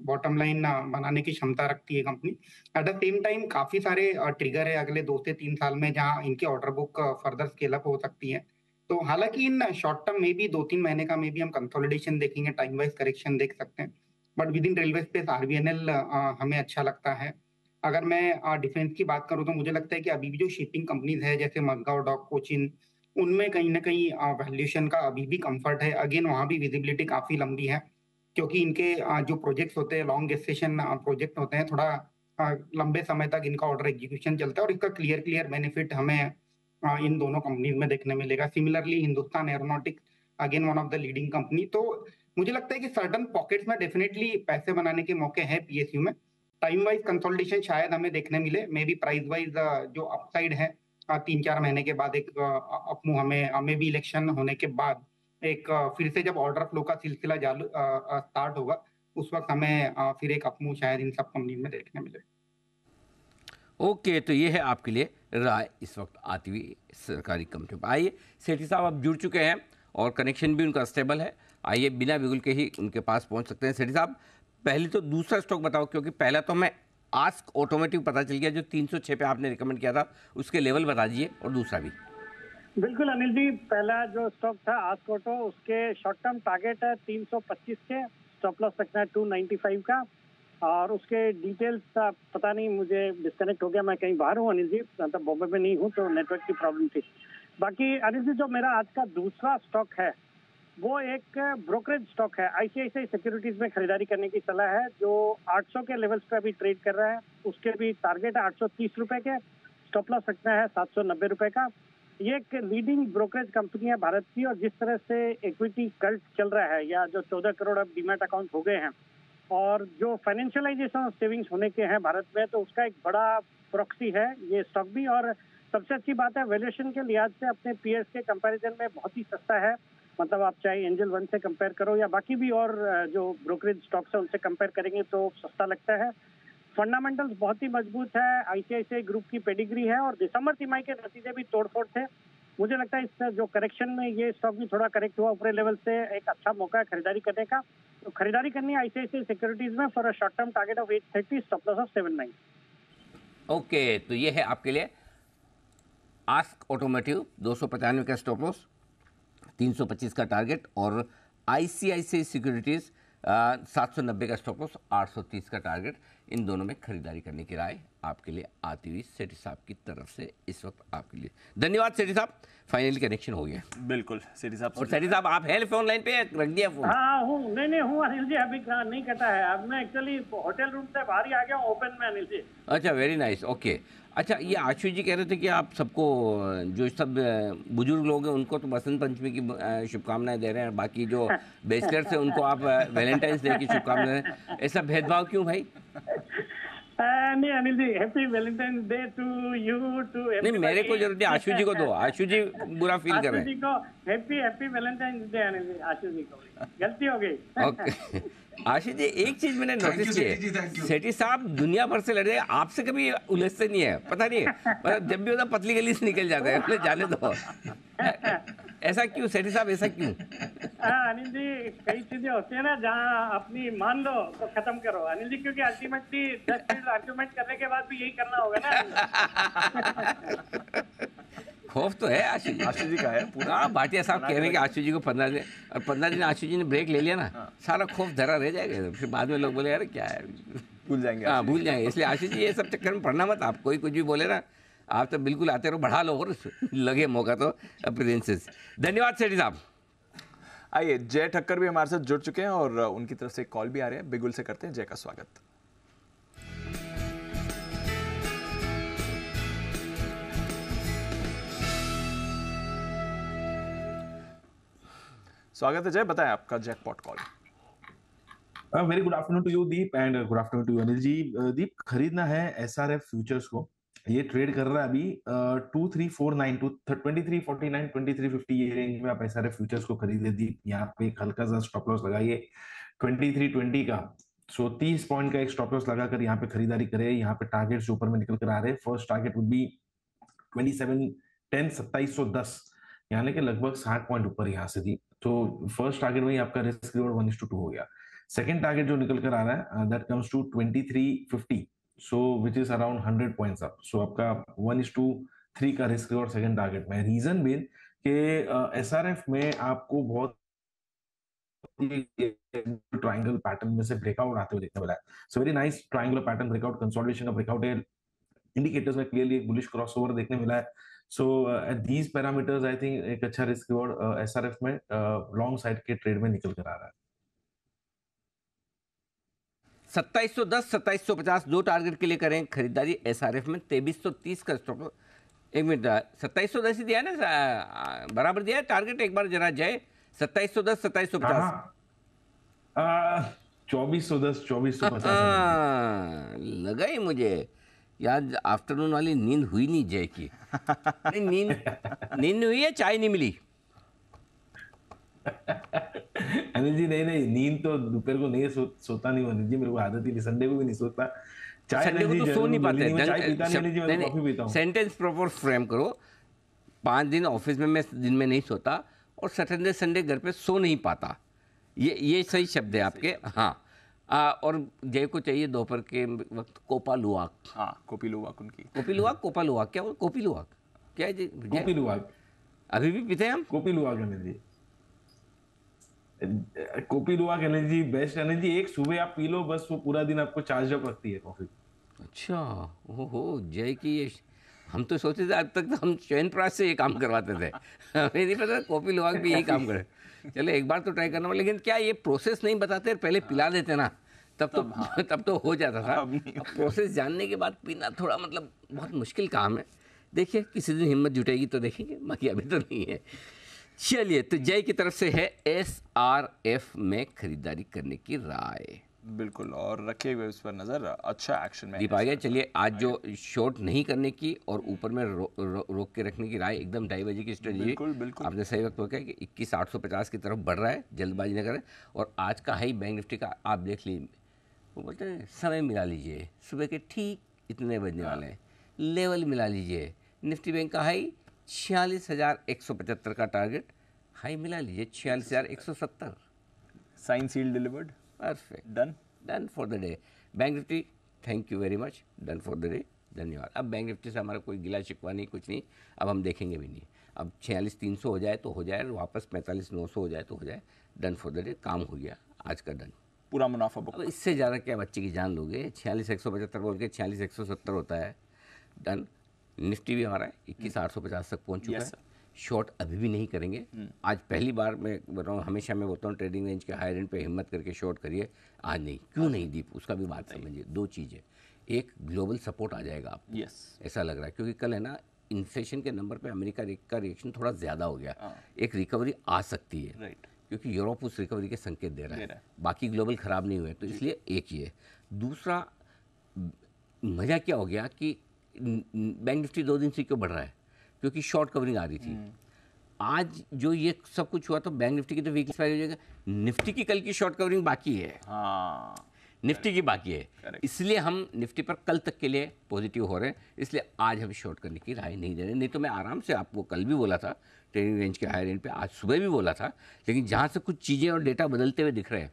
बॉटम लाइन बनाने की क्षमता रखती है company. At the same time काफी सारे ट्रिगर है अगले 2 से 3 साल में जहां इनकी order book further scale up हो सकती है। तो हालांकि इन शॉर्ट टर्म में भी 2-3 महीने का में भी हम कंसोलिडेशन देखेंगे, टाइम वाइज करेक्शन देख सकते हैं, but with in railway space RVNL हमें अच्छा लगता है। अगर मैं डिफेंस की बात करूं तो मुझे लगता है कि अभी भी जो शिपिंग कंपनीज है जैसे मजगांव डॉक, कोचिन, उनमें कहीं ना कहीं वैल्यूएशन का अभी भी कंफर्ट है। अगेन वहां भी विजिबिलिटी काफी लंबी है क्योंकि इनके जो प्रोजेक्ट्स होते हैं लॉन्ग गेस्टेशन प्रोजेक्ट होते हैं, थोड़ा लंबे समय तक इनका ऑर्डर एग्जीक्यूशन चलता है और इसका क्लियर बेनिफिट हमें इन दोनों कंपनीज में देखने मिलेगा। Similarly Hindustan aeronautics again one of the leading company. तो मुझे लगता है कि सर्टन पॉकेट्स में डेफिनेटली पैसे बनाने के मौके हैं पीएसयू में। टाइम वाइज कंसोलिडेशन शायद हमें देखने मिले, मे बी प्राइस वाइज जो अपसाइड है 3-4 महीने के बाद एक अपमूव हमें भी इलेक्शन होने के बाद एक फिर से जब ऑर्डर फ्लो का सिलसिला चालू स्टार्ट होगा उस वक्त हमें फिर एक अपमूव शायद इन सब कंपनी में देखने मिले। ओके, तो ये है आपके लिए राय इस वक्त आती हुई सरकारी कंपनी पर। आइए सेठी साहब आप जुड़ चुके हैं और कनेक्शन भी उनका स्टेबल है, आइए बिना बिगुल के ही उनके पास पहुंच सकते हैं। सेठी साहब पहले तो दूसरा स्टॉक बताओ, क्योंकि पहला तो हमें आस्क ऑटोमेटिव पता चल गया जो 306 पे आपने रिकमेंड किया था, उसके लेवल बता दीजिए, और दूसरा भी। बिल्कुल अनिल जी, पहला जो स्टॉक था आस्क ऑटो, उसके शॉर्ट टर्म टारगेट है 325 के, स्टॉप लॉस रखना है 295 का। और उसके डिटेल्स पता नहीं, मुझे डिस्कनेक्ट हो गया, मैं कहीं बाहर हूँ अनिल जी, मतलब बॉम्बे में नहीं हूँ तो नेटवर्क की प्रॉब्लम थी। बाकी अनिल जी जो मेरा आज का दूसरा स्टॉक है वो एक ब्रोकरेज स्टॉक है, आईसीआईसीआई सिक्योरिटीज में खरीदारी करने की सलाह है, जो 800 के लेवल्स पे अभी ट्रेड कर रहा है। उसके भी टारगेट है 830 रुपए के, स्टॉप लॉस रखना है 790 रुपए का। ये एक लीडिंग ब्रोकरेज कंपनी है भारत की, और जिस तरह से इक्विटी कल्ट चल रहा है, या जो 14 करोड़ अब डीमैट अकाउंट हो गए हैं और जो फाइनेंशियलाइजेशन ऑफ सेविंग्स होने के हैं भारत में, तो उसका एक बड़ा प्रॉक्सी है ये स्टॉक भी। और सबसे अच्छी बात है, वैल्यूएशन के लिहाज से अपने पीएस के कंपैरिजन में बहुत ही सस्ता है। मतलब आप चाहे एंजल वन से कंपेयर करो या बाकी भी और जो ब्रोकरेज स्टॉक्स है उनसे कंपेयर करेंगे तो सस्ता लगता है। फंडामेंटल्स बहुत ही मजबूत है, आईसीआईसीआई ग्रुप की पेडिग्री है, और दिसंबर तिमाही के नतीजे भी तोड़फोड़ थे। मुझे लगता है इस जो करेक्शन में ये स्टॉक भी थोड़ा करेक्ट हुआ ऊपरी लेवल से, एक अच्छा मौका है खरीदारी करने का। तो खरीदारी करनी है आईसीआईसीआई सिक्योरिटीज में for a short term target of 830, stop loss of 79। Okay, तो ये है आपके लिए आस्क ऑटोमोटिव, 295 का स्टॉप लॉस, 325 का टारगेट, और आईसीआईसीआई सिक्योरिटीज 790 का स्टॉप लॉस, 830 का टारगेट। इन दोनों में खरीदारी करने की राय आपके लिए आती हुई सेठी साहब की तरफ से इस वक्त आपके लिए। धन्यवाद सेठी साहब, फाइनली कनेक्शन हो गया। बिल्कुल सेठी साहब। और सेठी साहब आप है फोन लाइन पे, रख दिया फोन? हाँ हूँ, नहीं हूँ अनिल जी, अभी नहीं कटा है। अब मैं एक्चुअली होटल रूम से बाहर ही आ गया हूँ ओपन में अनिल जी। अच्छा, वेरी नाइस, ओके। अच्छा, ये आशु जी कह रहे थे कि आप सबको, जो सब बुजुर्ग लोग हैं उनको तो बसंत पंचमी की शुभकामनाएं दे रहे हैं, बाकी जो बेचलर्स हैं उनको आप वैलेंटाइंस डे की शुभकामनाएं। ऐसा भेदभाव क्यों भाई? नहीं Anil ji, happy Valentine day to you, to नहीं, मेरे को जरूरत है, आशु जी को दो, आशु जी बुरा फील कर रहे हैं। आशु जी को happy Valentine day Anil ji, आशु जी को गलती हो गई। ओके आशीष जी, एक चीज मैंने नोटिस की है, सेठी साहब दुनिया भर से लड़े, आपसे कभी उलझते नहीं है, पता नहीं है, जब भी होता पतली गली से निकल जाते हैं, जाने दो। ऐसा क्यों सेठी साहब, ऐसा क्यों? अनिल जी, कई चीजें होती है ना जहाँ अपनी मान लो तो खत्म करो अनिल जी, क्योंकि अल्टीमेटली 10 मिनट आर्ग्यूमेंट करने के बाद भी यही करना होगा ना। खौफ तो है आशीष जी का है पूरा। भाटिया साहब कह रहे हैं कि आशीष जी को 15 दिन, और 15 दिन आशीष जी ने ब्रेक ले लिया ना, सारा खौफ धरा रह जाएगा, फिर बाद में लोग बोले यार क्या है, भूल जाएंगे। हाँ भूल जाएंगे। इसलिए आशीष जी ये सब चक्कर में पढ़ना मत, आप कोई कुछ भी बोले ना, आप तो बिल्कुल आते रहो, बढ़ा लो और लगे मौका तो प्रिंसेस। धन्यवाद सेठी साहब। आइए, जय ठक्कर भी हमारे साथ जुड़ चुके हैं और उनकी तरफ से एक कॉल भी आ रहे हैं, बिगुल से करते हैं जय का स्वागत। स्वागत है जय, बताएं आपका jackpot call. Very good afternoon to you Deep, and good afternoon to you Anil ji. Deep, खरीदना है एसआरएफ फ्यूचर्स को, ये ट्रेड कर रहा है अभी 2349 टू 2349 2350 ये रेंज में आप एसआरएफ फ्यूचर्स को खरीदे दीप। यहाँ पे एक हल्का सा स्टॉप लॉस लगाइए 2320 का, सो 30 पॉइंट का एक स्टॉप लॉस लगाकर यहाँ पे खरीदारी करे। यहाँ पे टारगेट्स ऊपर में निकल कर आ रहे हैं। फर्स्ट टारगेट वुड बी 2710 2710, यानी कि लगभग 60 पॉइंट ऊपर यहाँ से दी, तो फर्स्ट टारगेट वही आपका रिस्क रिवॉर्ड 1:2 हो गया। सेकंड टारगेट जो निकल कर आ रहा है that comes to 2350, so which is around 100 points up, so आपका 1:3 का रिस्क रिवॉर्ड सेकंड टारगेट में। रीजन बीइंग कि एसआरएफ में आपको बहुत ट्रायंगल पैटर्न में से ब्रेकआउट आते हुए देखने मिला है। So very nice triangular pattern breakout, consolidation का ब्रेकआउट है, इंडिकेटर्स में क्लियरली एक बुलिश क्रॉसओवर देखने मिला है। So at these parameters I think एक अच्छा रिस्क रिवॉर्ड एसआरएफ में लॉन्ग साइड के ट्रेड में निकल कर आ रहा है। 2710 2750 दो टारगेट के लिए करें खरीदारी एसआरएफ में। 2330 का स्टॉप, एक मिनट, 2710 ही दिया है ना, बराबर दिया है टारगेट, एक बार जरा जय 2710 2750 2410 2450 लगा ही मुझे यार, आफ्टरनून वाली नींद हुई नहीं जय की। नहीं नींद हुई है, चाय नहीं मिली। अनिल जी नहीं, नींद तो दोपहर को नहीं सोता नहीं अनिल जी, मेरे को आदत ही नहीं, संडे को भी नहीं सोता। संडे को तो सो नहीं पाते, नहीं, सेंटेंस प्रॉपर फ्रेम करो। 5 दिन ऑफिस में मैं दिन में नहीं सोता, और सैटरडे संडे घर पे सो नहीं पाता, ये सही शब्द है आपके। हाँ, और जय को चाहिए दोपहर के वक्त कोपा लुवाक। हाँ, कोपी लुवाक उनकी, कोपी लुवाक, कोपा लुवाक, क्या कोपी लुवाक क्या है जी? कोपी लुवाक अभी भी पीते हैं हम Kopi Luwak Anil ji. Coffee Luwak energy best energy, एक सुबह आप पी लो बस वो पूरा दिन आपको चार्ज अप रखती है कॉफी। अच्छा, ओहो, जय की ये हम तो सोचते थे आज तक तो हम च्यवनप्राश से ये काम करवाते थे। हमें नहीं पता कॉफी लुवाक भी यही काम करे। चलो एक बार तो ट्राई करना, लेकिन क्या ये प्रोसेस नहीं बताते, पहले पिला देते ना, तब तो हो जाता था। अब प्रोसेस जानने के बाद पीना थोड़ा मतलब बहुत मुश्किल काम है। देखिए किसी दिन हिम्मत जुटेगी तो देखेंगे, बाकी अभी तो नहीं है। चलिए, तो जय की तरफ से है SRF में खरीदारी करने की राय। बिल्कुल, और रखिए हुए उस पर नजर, अच्छा एक्शन में दीप आ गया। चलिए, आज जो शॉर्ट नहीं करने की और ऊपर में रोक के रखने की राय, एकदम 2:30 बजे की स्ट्रेटजी। बिल्कुल आपने सही वक्त बताया कि 21,850 की तरफ बढ़ रहा है, जल्दबाजी न करें। और आज का हाई बैंक निफ्टी का आप देख लीजिए, वो बोलते हैं समय मिला लीजिए, सुबह के ठीक इतने बजने वाले हैं, लेवल मिला लीजिए। निफ्टी बैंक का हाई 46,175 का टारगेट, हाई मिला लीजिए 46,170। Sign seal delivered, perfect, done for the day. Bank Nifty, thank you very much, done for the day, धन्यवाद। अब बैंक निफ्टी से हमारा कोई गिला शिकवा नहीं, कुछ नहीं, अब हम देखेंगे भी नहीं। अब 46,300 हो जाए तो हो जाए, वापस 45,900 हो जाए तो हो जाए, डन फॉर द डे, काम हो गया आज का, डन, पूरा मुनाफा बुक। अब इससे ज़्यादा क्या बच्चे की जान लोगे? 46,175 बोल के 46,170 होता है, डन। निफ्टी भी हमारा 21,850 तक पहुंच चुका है। शॉर्ट अभी भी नहीं करेंगे। आज पहली बार मैं बोल रहा हूँ, हमेशा मैं बोलता हूँ ट्रेडिंग रेंज के हाई रेंज पे हिम्मत करके शॉर्ट करिए। आज नहीं, क्यों नहीं दीप, उसका भी बात समझिए। दो चीज़ें, एक ग्लोबल सपोर्ट आ जाएगा आपको, ऐसा लग रहा है, क्योंकि कल है ना इन्फ्लेशन के नंबर पे अमेरिका का रिएक्शन थोड़ा ज़्यादा हो गया, एक रिकवरी आ सकती है, क्योंकि यूरोप उस रिकवरी के संकेत दे रहा है, बाकी ग्लोबल ख़राब नहीं हुए, तो इसलिए एक ये। दूसरा मज़ा क्या हो गया कि बैंक निफ्टी 2 दिन से क्यों बढ़ रहा है, क्योंकि शॉर्ट कवरिंग आ रही थी। आज जो ये सब कुछ हुआ तो बैंक निफ्टी की तो वीकली एक्सपायरी हो जाएगा, निफ्टी की कल की शॉर्ट कवरिंग बाकी है। निफ्टी की बाकी है, इसलिए हम निफ्टी पर कल तक के लिए पॉजिटिव हो रहे हैं, इसलिए आज हम शॉर्ट करने की राय नहीं दे रहे। नहीं तो मैं आराम से आपको कल भी बोला था ट्रेडिंग रेंज के हाई रेंज पे, आज सुबह भी बोला था, लेकिन जहाँ से कुछ चीज़ें और डेटा बदलते हुए दिख रहे हैं।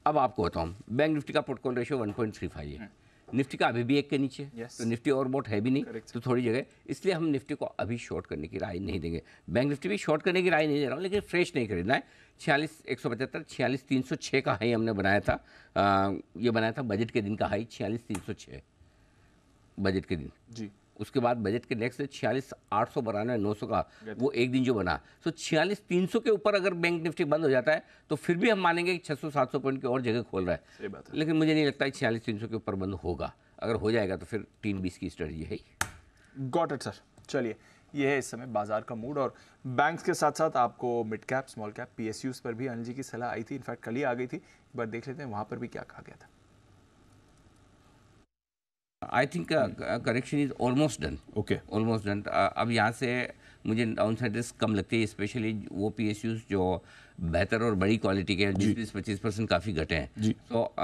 अब आपको बताऊँ, बैंक निफ्टी का पोर्टफोलियो रेशियो 1.35 है, निफ्टी का अभी भी 1 के नीचे, तो निफ्टी और बहुत है भी नहीं, तो थोड़ी जगह, इसलिए हम निफ्टी को अभी शॉर्ट करने की राय नहीं देंगे। बैंक निफ्टी भी शॉर्ट करने की राय नहीं दे रहा हूँ, लेकिन फ्रेश नहीं खरीदना है। 46,175, 46,306 का हाई हमने बनाया था, ये बनाया था बजट के दिन का हाई, 46,306 बजट के दिन जी। उसके बाद बजट के नेक्स्ट 46,892 900 का वो एक दिन जो बना, तो 46,300 के ऊपर अगर बैंक निफ्टी बंद हो जाता है तो फिर भी हम मानेंगे कि 600-700 पॉइंट की और जगह खोल रहा है। सही बात है। लेकिन मुझे नहीं लगता है 46,300 के ऊपर बंद होगा, अगर हो जाएगा तो फिर 320 की स्ट्रेटजी है। Got it sir. चलिए, ये है इस समय बाजार का मूड, और बैंक्स के साथ साथ आपको mid cap, small cap, PSUs पर भी अनिल जी की सलाह आई थी, इनफैक्ट कल ही आ गई थी, एक बार देख लेते हैं वहां पर भी क्या कहा गया था। I think correction is almost done, okay, almost done. अब यहाँ से मुझे डाउन साइड रिस्क कम लगती है, स्पेशली वो PSUs जो बेहतर और बड़ी क्वालिटी के 20-25% काफ़ी घटे हैं। तो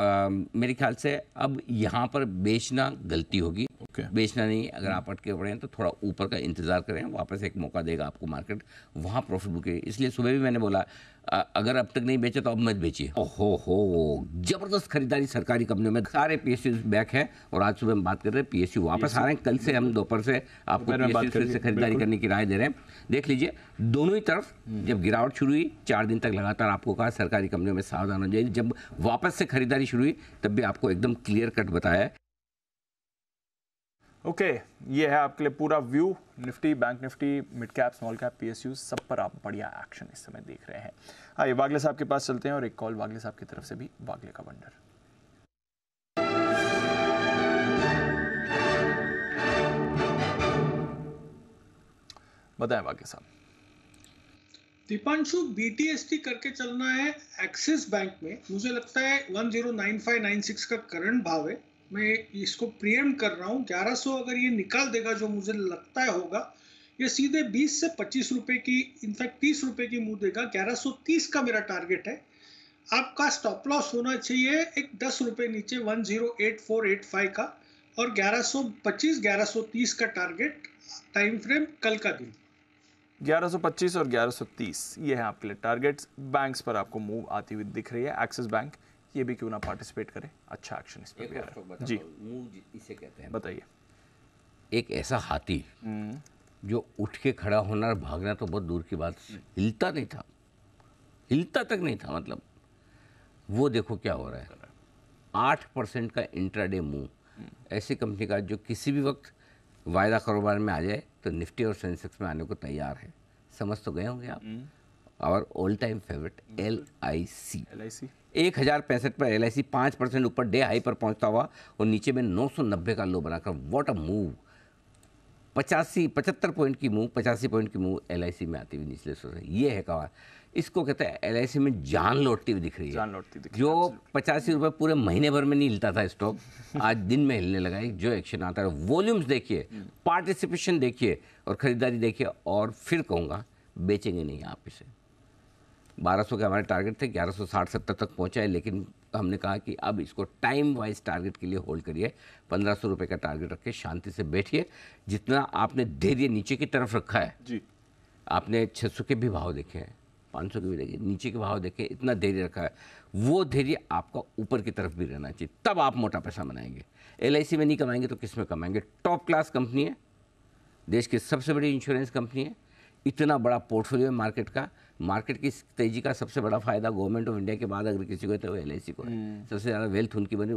मेरे ख्याल से अब यहाँ पर बेचना गलती होगी, बेचना नहीं। अगर आप अटके पड़े हैं तो थोड़ा ऊपर का इंतजार करें, वापस एक मौका देगा आपको मार्केट, वहाँ प्रॉफिट बुक है। इसलिए सुबह भी मैंने बोला अगर अब तक नहीं बेचे तो अब मत बेचिए। ओहो, जबरदस्त खरीदारी सरकारी कंपनियों में, सारे PSUs बैक है। और आज सुबह हम बात कर रहे हैं PSU वापस आ रहे हैं, कल से हम दोपहर से आपको PSU फिर से खरीदारी करने की राय दे रहे हैं। देख लीजिए दोनों ही तरफ, जब गिरावट शुरू हुई 4 दिन तक लगातार आपको कहा सरकारी कंपनियों में सावधान हो जाइए, जब वापस से खरीदारी शुरू हुई तब भी आपको एकदम क्लियर कट बताया है। ओके, ये है आपके लिए पूरा view Nifty, bank Nifty, mid cap, small cap, PSU सब पर आप बढ़िया एक्शन इस समय देख रहे हैं। आइए वागले साहब के पास चलते हैं, और एक कॉल वागले साहब की तरफ से भी, वागले का वंडर। बताएं वागले साहब। दीपांशु, BTST करके चलना है एक्सिस बैंक में, मुझे लगता है 109596 का करंट भाव है, मैं इसको प्रीएम कर रहा हूँ। 1100 अगर ये निकाल देगा, जो मुझे लगता है होगा, ये सीधे 20 से 25 रुपए की, इनफैक्ट 30 रुपए की मुंह देगा। 1130 का मेरा टारगेट है। आपका स्टॉप लॉस होना चाहिए एक 10 रुपए नीचे 108485 का, और 1125 1130 का टारगेट, टाइम फ्रेम कल का दिन। 1125 और 1130 ये है आपके लिए टारगेट्स। बैंक्स पर आपको मूव आती हुई दिख रही है। एक्सिस बैंक, ये भी क्यों ना पार्टिसिपेट करें, अच्छा एक्शन इस पर भी आ रहा है जी। मूव इसे कहते हैं, बताइए। एक ऐसा हाथी जो उठ के खड़ा होना और भागना तो बहुत दूर की बात, हिलता नहीं था, हिलता तक नहीं था, मतलब वो देखो क्या हो रहा है, 8% का इंट्राडे मूव। ऐसी कंपनी का जो किसी भी वक्त वायदा कारोबार में आ जाए तो निफ्टी और सेंसेक्स में आने को तैयार है। समझ तो गए होंगे आप। और ऑल टाइम फेवरेट LIC 1065 पर LIC 5% ऊपर डे हाई पर पहुंचता हुआ और नीचे में 990 का लो बनाकर व्हाट अ मूव। 75 पॉइंट की मूव, 85 पॉइंट की मूव LIC में आती हुई निचले स्तर से। ये है कहा, इसको कहते हैं LIC में जान लौटती हुई दिख रही है। जान लौटती दिख रही है, जो 85 रुपये पूरे महीने भर में नहीं हिलता था स्टॉक, आज दिन में हिलने लगा है। जो एक्शन आता है, वॉल्यूम्स देखिए, पार्टिसिपेशन देखिए और खरीदारी देखिए। और फिर कहूँगा बेचेंगे नहीं आप इसे। 1200 के हमारे टारगेट थे, 1160-70 तक पहुंचा है, लेकिन हमने कहा कि अब इसको टाइम वाइज टारगेट के लिए होल्ड करिए। 1500 रुपये का टारगेट रख के शांति से बैठिए। जितना आपने धैर्य नीचे की तरफ रखा है जी, आपने 600 के भी भाव देखे हैं, 500 के भी देखे, नीचे के भाव देखे, इतना धैर्य रखा है, वो धैर्य आपका ऊपर की तरफ भी रहना चाहिए, तब आप मोटा पैसा बनाएंगे। LIC में नहीं कमाएंगे तो किस में कमाएंगे? टॉप क्लास कंपनी है, देश की सबसे बड़ी इंश्योरेंस कंपनी है, इतना बड़ा पोर्टफोलियो है मार्केट का। मार्केट की तेजी का सबसे बड़ा फायदा गवर्नमेंट ऑफ इंडिया के बाद अगर किसी को है तो वो LIC को है। सबसे ज़्यादा वेल्थ उनकी बन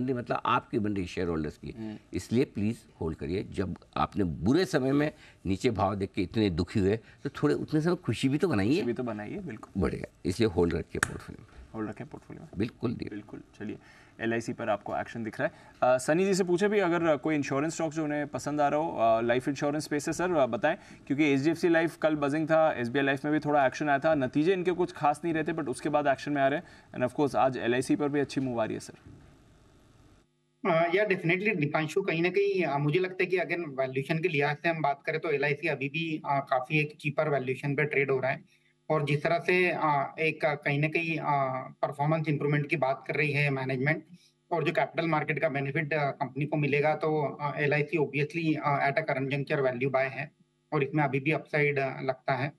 रही मतलब आपकी बन रही, शेयर होल्डर्स की। इसलिए प्लीज़ होल्ड करिए। जब आपने बुरे समय में नीचे भाव देख के इतने दुखी हुए तो थोड़े उतने समय खुशी भी तो बनाइए, बिल्कुल बढ़ेगा। इसलिए होल्ड रखिए पोर्टफोलियो में, होल्ड रखें पोर्टफोलियो में। बिल्कुल। चलिए, LIC पर आपको एक्शन दिख रहा है। सनी जी से पूछे भी, अगर कोई इंश्योरेंस स्टॉक जो उन्हें पसंद आ रहा हो लाइफ इंश्योरेंस स्पेस से, सर बताएं, क्योंकि HDFC लाइफ कल बजिंग था, SBI लाइफ में भी थोड़ा एक्शन आया था, नतीजे इनके कुछ खास नहीं रहते बट उसके बाद एक्शन में आ रहे हैं। एंड ऑफ कोर्स आज LIC पर भी अच्छी मूव आ रही है सर। या डेफिनेटली दीपांशु, कहीं ना कहीं मुझे लगता है कि अगर वैल्यूएशन के लिहाज से हम बात करें तो LIC अभी भी काफी एक चीपर वैल्यूएशन पे ट्रेड हो रहा है। और जिस तरह से एक कहीं ना कहीं परफॉर्मेंस इंप्रूवमेंट की बात कर रही है मैनेजमेंट, और जो कैपिटल मार्केट का बेनिफिट कंपनी को मिलेगा, तो LIC obviously at a current juncture value by है और इसमें अभी भी अपसाइड लगता है।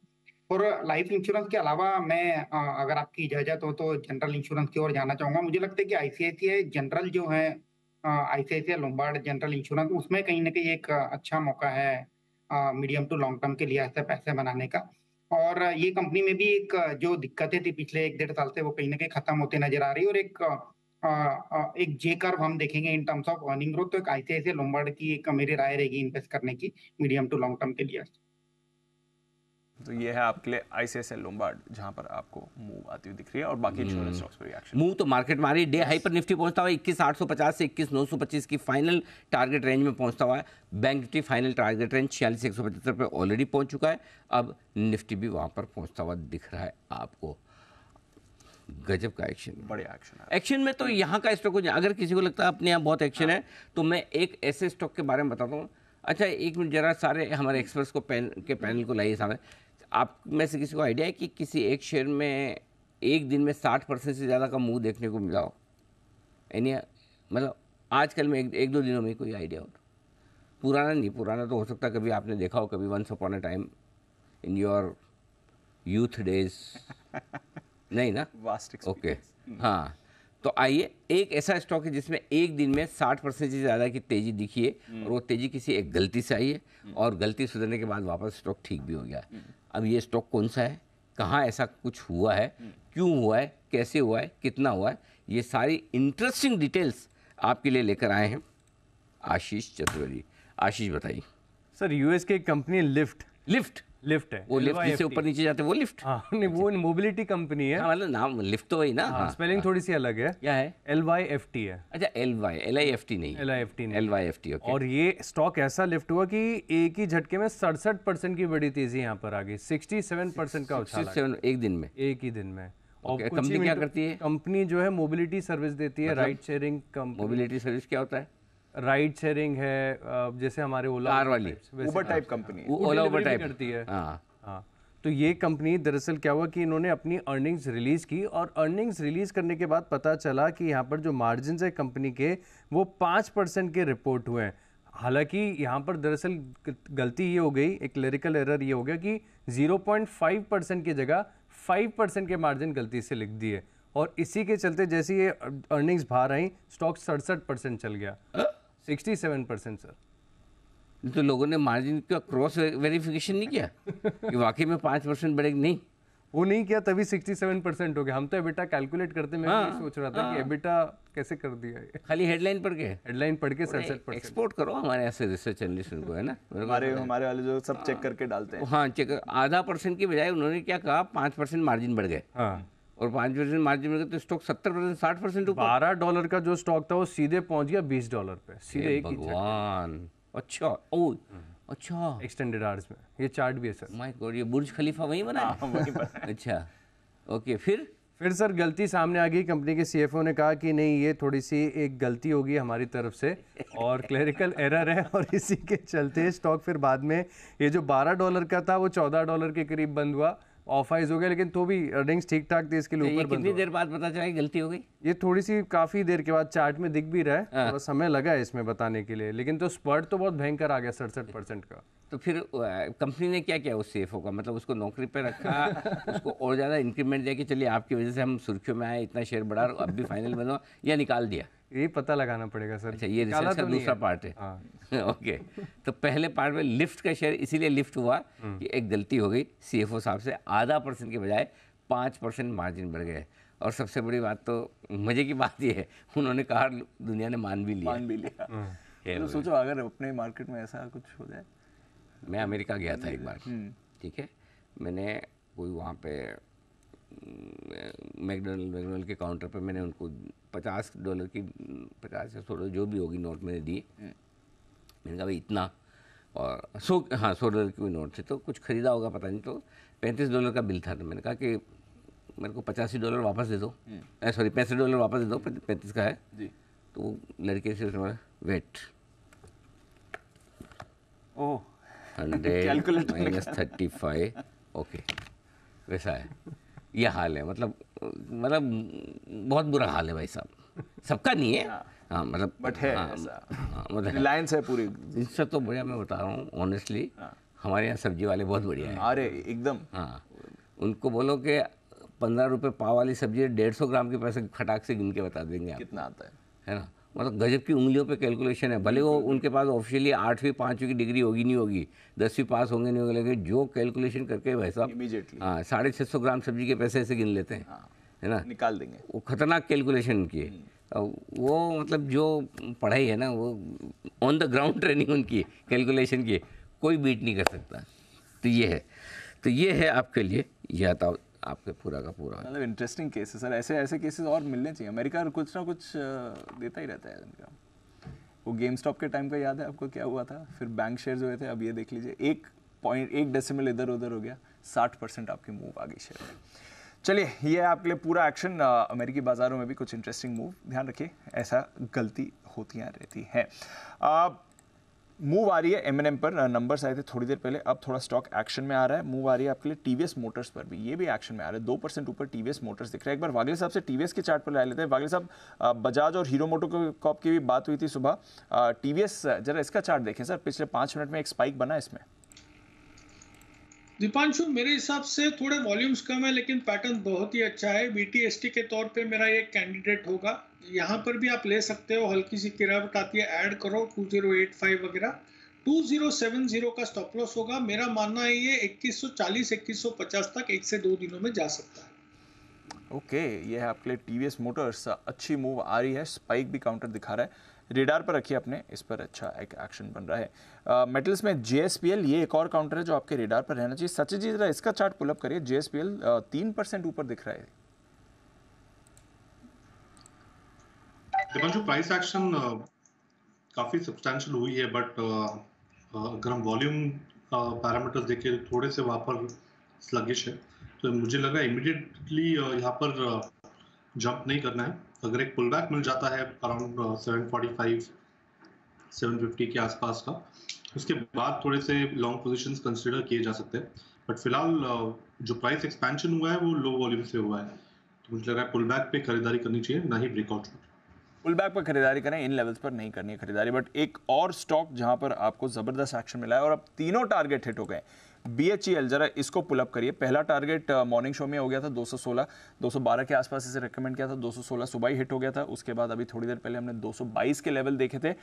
और लाइफ इंश्योरेंस के अलावा मैं अगर आपकी इजाजत हो तो जनरल इंश्योरेंस की ओर जाना चाहूंगा। मुझे लगता है कि ICICI जनरल जो है, ICICI लोम्बार्ड जनरल इंश्योरेंस, उसमें कहीं ना कहीं एक अच्छा मौका है मीडियम टू लॉन्ग टर्म के लिहाज से पैसे बनाने का। और ये कंपनी में भी एक जो दिक्कतें थी पिछले 1-1.5 साल से, वो कहीं ना कहीं खत्म होते नजर आ रही है। और एक जे कर्व हम देखेंगे in terms of earning growth, तो एक ICICI लोम्बार्ड की एक मेरी राय रहेगी इन्वेस्ट करने की मीडियम टू लॉन्ग टर्म के लिहाज। तो ये है आपके लिए ICICI लोम्बार्ड, जहां पर आपको मूव आती हुई दिख रही है। और बाकी इंश्योरेंस स्टॉक्स पर भी एक्शन। मूव तो मार्केट में आ रही है। डे हाई पर निफ्टी पहुंचता हुआ 21,850 से 21,925 की फाइनल टारगेट रेंज में पहुंचता हुआ है। Bank Nifty final target range 46,175 पे ऑलरेडी पहुंच चुका है। अब निफ्टी भी वहां पर पहुंचता हुआ दिख रहा है आपको। गजब का एक्शन, बढ़िया एक्शन में तो यहाँ का स्टॉक, अगर किसी को लगता है अपने यहाँ बहुत एक्शन है, तो मैं एक ऐसे स्टॉक के बारे में बताता हूँ। अच्छा, एक मिनट जरा सारे हमारे एक्सपर्ट्स को पैनल को लाइए सामने। आप में से किसी को आइडिया है कि किसी एक शेयर में एक दिन में 60% से ज़्यादा का मूव देखने को मिला हो? यानी मतलब आजकल में एक दो दिनों में कोई आइडिया हो? पुराना नहीं, पुराना तो हो सकता है कभी आपने देखा हो, कभी once upon a time in your youth days. नहीं ना? ओके, हाँ। तो आइए, एक ऐसा स्टॉक है जिसमें एक दिन में 60% से ज़्यादा की तेज़ी दिखी है और वो तेज़ी किसी एक गलती से आई है और गलती सुधरने के बाद वापस स्टॉक ठीक भी हो गया है। अब ये स्टॉक कौन सा है, कहाँ ऐसा कुछ हुआ है, क्यों हुआ है, कैसे हुआ है, कितना हुआ है, ये सारी इंटरेस्टिंग डिटेल्स आपके लिए लेकर आए हैं आशीष चतुर्वेदी। आशीष बताइए। सर, US की एक कंपनी लिफ्ट है। वो लिफ्ट जिससे ऊपर नीचे जाते हैं, वो लिफ्ट? हाँ, नहीं, वो मोबिलिटी कंपनी है। हाँ, मतलब नाम लिफ्ट तो वही ना। हाँ, स्पेलिंग थोड़ी सी अलग है। क्या है? LYFT है। अच्छा, LIFT नहीं, LYFT। ओके। और ये स्टॉक ऐसा लिफ्ट हुआ कि एक ही झटके में 67% की बड़ी तेजी यहाँ पर आ गई, 67% का उछाल। 67 एक दिन में? एक ही दिन में। और कंपनी क्या करती है? कंपनी जो है मोबिलिटी सर्विस देती है, ride sharing company. Mobility service क्या होता है? राइड शेयरिंग है, जैसे हमारे ओला कार वाली, उबर टाइप कंपनी, ओला उबर टाइप करती है। हाँ, तो ये कंपनी दरअसल क्या हुआ कि इन्होंने अपनी अर्निंग्स रिलीज की और अर्निंग्स रिलीज करने के बाद पता चला कि यहाँ पर जो मार्जिन है कंपनी के वो 5% के रिपोर्ट हुए हैं। हालांकि यहाँ पर दरअसल गलती ये हो गई, एक क्लरिकल एरर ये हो गया कि 0.5% की जगह 5% के मार्जिन गलती से लिख दिए और इसी के चलते जैसे ये अर्निंग्स बाहर आई, स्टॉक 67% चल गया, 67% सर। तो लोगों ने मार्जिन का क्रॉस वेरिफिकेशन नहीं किया कि वाकई में 5% बढ़ेगी? नहीं, वो नहीं किया तभी 67% हो गया। हम तो एबिटा कैलकुलेट करते, मैं भी सोच रहा था कि एबिटा कैसे कर दिया ये। खाली हेडलाइन पढ़ के 67%। एक्सपोर्ट करो हमारे ऐसे रिसर्च एनालिस्ट को, है ना, हमारे वाले जो सब चेक करके डालते हैं। हाँ, चेक आधा % की बजाय उन्होंने क्या कहा, 5% मार्जिन बढ़ गए। हाँ, और 5% मार्जिन बढ़ गए तो स्टॉक 70% 60% ऊपर। $12 का जो स्टॉक था वो सीधे पहुंच गया $20 पे, सीधे एक ही भगवान। अच्छा, ओ अच्छा, एक्सटेंडेड आवर्स में। ये चार्ट भी है सर। माय गॉड, ये बुर्ज खलीफा वहीं बना है? अच्छा, ओके, फिर सर गलती सामने आ गई। कंपनी के सीएफओ ने कहा कि नहीं, ये थोड़ी सी एक गलती होगी हमारी तरफ से और क्लरिकल एरर है, और इसी के चलते स्टॉक फिर बाद में ये जो $12 का था वो $14 के करीब बंद हुआ। ऑफ आइज हो गया, लेकिन तो भी अर्निंग्स ठीक ठाक थे, इसके लिए ऊपर बंद कितनी देर बाद पता चला गलती हो गई? ये थोड़ी सी काफी देर के बाद चार्ट में दिख भी रहा है, थोड़ा समय लगा है इसमें बताने के लिए, लेकिन तो स्पर्ट तो बहुत भयंकर आ गया 67% का। तो फिर कंपनी ने क्या किया उस सीएफओ का? मतलब उसको नौकरी पे रखा, उसको और ज़्यादा इंक्रीमेंट दिया कि चलिए आपकी वजह से हम सुर्खियों में आए, इतना शेयर बढ़ा, अब भी फाइनल बनो, या निकाल दिया? ये पता लगाना पड़ेगा सर। अच्छा, ये रिसर्च का दूसरा पार्ट है। ओके, तो पहले पार्ट में लिफ्ट का शेयर इसीलिए लिफ्ट हुआ कि एक गलती हो गई सीएफओ साहब से, आधा % के बजाय 5% मार्जिन बढ़ गए। और सबसे बड़ी बात तो मजे की बात ये है, उन्होंने कहा दुनिया ने मान भी लिया। तो सोचो अगर अपने मार्केट में ऐसा कुछ हो जाए। मैं अमेरिका गया था एक बार, ठीक है, मैंने कोई वहाँ पे मैकडोनल्ड के काउंटर पे मैंने उनको $50 की 50 या 100 जो भी होगी नोट मैंने दिए। मैंने कहा भाई इतना, और $100 की नोट थे, तो कुछ खरीदा होगा पता नहीं, तो $35 का बिल था। तो मैंने कहा कि मेरे को $85 वापस दे दो, सॉरी $65 वापस दे दो, 35 का है जी। तो लड़के से उसने वेट, ओह 100 - 35, ओके, वैसा है। ये हाल है, मतलब बहुत बुरा हाल है भाई साहब, सबका नहीं है, हाँ, मतलब बट है, मतलब रिलायंस है पूरी। इससे तो बढ़िया मैं बता रहा हूँ ऑनेस्टली, हमारे यहाँ सब्जी वाले बहुत बढ़िया है। अरे एकदम, हाँ, उनको बोलो कि 15 रुपये पाव वाली सब्जी 150 ग्राम के पैसे खटाक से गिन के बता देंगे आप कितना आता है ना। मतलब गजब की उंगलियों पे कैलकुलेशन है, भले वो उनके पास ऑफिशियली 8वीं 5वीं की डिग्री होगी नहीं होगी, 10वीं पास होंगे नहीं होंगे, लेकिन जो कैलकुलेशन करके भाई साहब इमीडिएटली, हाँ, 650 ग्राम सब्जी के पैसे ऐसे गिन लेते हैं, है ना, निकाल देंगे। वो खतरनाक कैलकुलेशन की है। वो मतलब जो पढ़ाई है ना, वो ऑन द ग्राउंड ट्रेनिंग उनकी कैलकुलेशन की, कोई बीट नहीं कर सकता। तो ये है आपके लिए, यह था आपके पूरा का पूरा। मतलब इंटरेस्टिंग केस है सर, ऐसे केसेस और मिलने चाहिए। अमेरिका कुछ ना कुछ देता ही रहता है इनका। वो गेम स्टॉप के टाइम का याद है आपको क्या हुआ था? फिर बैंक शेयर्स हुए थे, अब ये देख लीजिए 1 डेसिमल इधर उधर हो गया, 60% आपकी मूव आ गई शेयर में। चलिए, ये है आपके लिए पूरा एक्शन। अमेरिकी बाजारों में भी कुछ इंटरेस्टिंग मूव, ध्यान रखिए ऐसा गलती होती रहती है। मूव आ रही है M&M पर, नंबर्स आए थे थोड़ी देर पहले, अब थोड़ा स्टॉक एक्शन में आ रहा है। मूव आ रही है आपके लिए टीवीएस मोटर्स पर भी, ये भी एक्शन में आ रहा है, 2% ऊपर टीवीएस मोटर्स दिख रहा है। एक बार वागले साहब से टीवीएस के चार्ट पर ला लेते हैं। वागले साहब, बजाज और हीरो मोटोकॉर्प की भी बात हुई थी सुबह, टीवीएस जरा इसका चार्ट देखें सर, पिछले 5 मिनट में एक स्पाइक बना इसमें। दीपांशु, मेरे हिसाब से थोड़े वॉल्यूम्स कम है, लेकिन पैटर्न बहुत ही अच्छा है। BTST के तौर पे मेरा ये कैंडिडेट होगा, यहाँ पर भी आप ले सकते हो। हल्की सी गिरावट आती है, ऐड करो 2085 वगैरह। 2070 का स्टॉप लॉस होगा। मेरा मानना है ये 2140 2150 तक 1 से 2 दिनों में जा सकता है। ओके, ये है आपके लिए टीवीएस मोटर्स, अच्छी मूव आ रही है, स्पाइक भी काउंटर दिखा रहा है। रेडार पर रखिए अपने, इस पर अच्छा एक एक्शन बन रहा है। मेटल्स में JSPL, ये एक और काउंटर है जो आपके रेडार पर रहना चाहिए। सचिन जी जरा इसका चार्ट पुल अप करिए। JSPL 3% ऊपर दिख रहा है। दीपांशु, प्राइस एक्शन काफी सब्सटैंशियल हुई है, बट अगर हम वॉल्यूम पैरामीटर्स देखें तो थोड़े से वहाँ पर स्लगिश है, तो मुझे लगा इमीडिएटली यहाँ पर जंप नहीं करना है। अगर एक पुल बैक मिल जाता है अराउंड 745 750 के आसपास का, उसके बाद थोड़े से लॉन्ग पोजीशंस कंसीडर किए जा सकते हैं। बट फिलहाल जो प्राइस एक्सपेंशन हुआ है वो लो वॉल्यूम से हुआ है, तो मुझे लग रहा है पुल बैक पे खरीदारी करनी चाहिए, ना ही ब्रेकआउट। पुल बैक पर खरीदारी करें, इन लेवल्स पर नहीं करनी है खरीदारी। बट एक और स्टॉक जहां पर आपको जबरदस्त एक्शन मिला है और अब तीनों टारगेट हिट हो गए। BHEL जरा इसको पुल अप करिए। पहला टारगेट मॉर्निंग शो में हो गया था 216, 212 के आसपास इसे रेकमेंड किया था, 216 सुबह ही हिट हो गया था। उसके बाद अभी थोड़ी देर पहले हमने 222 के लेवल देखे थे।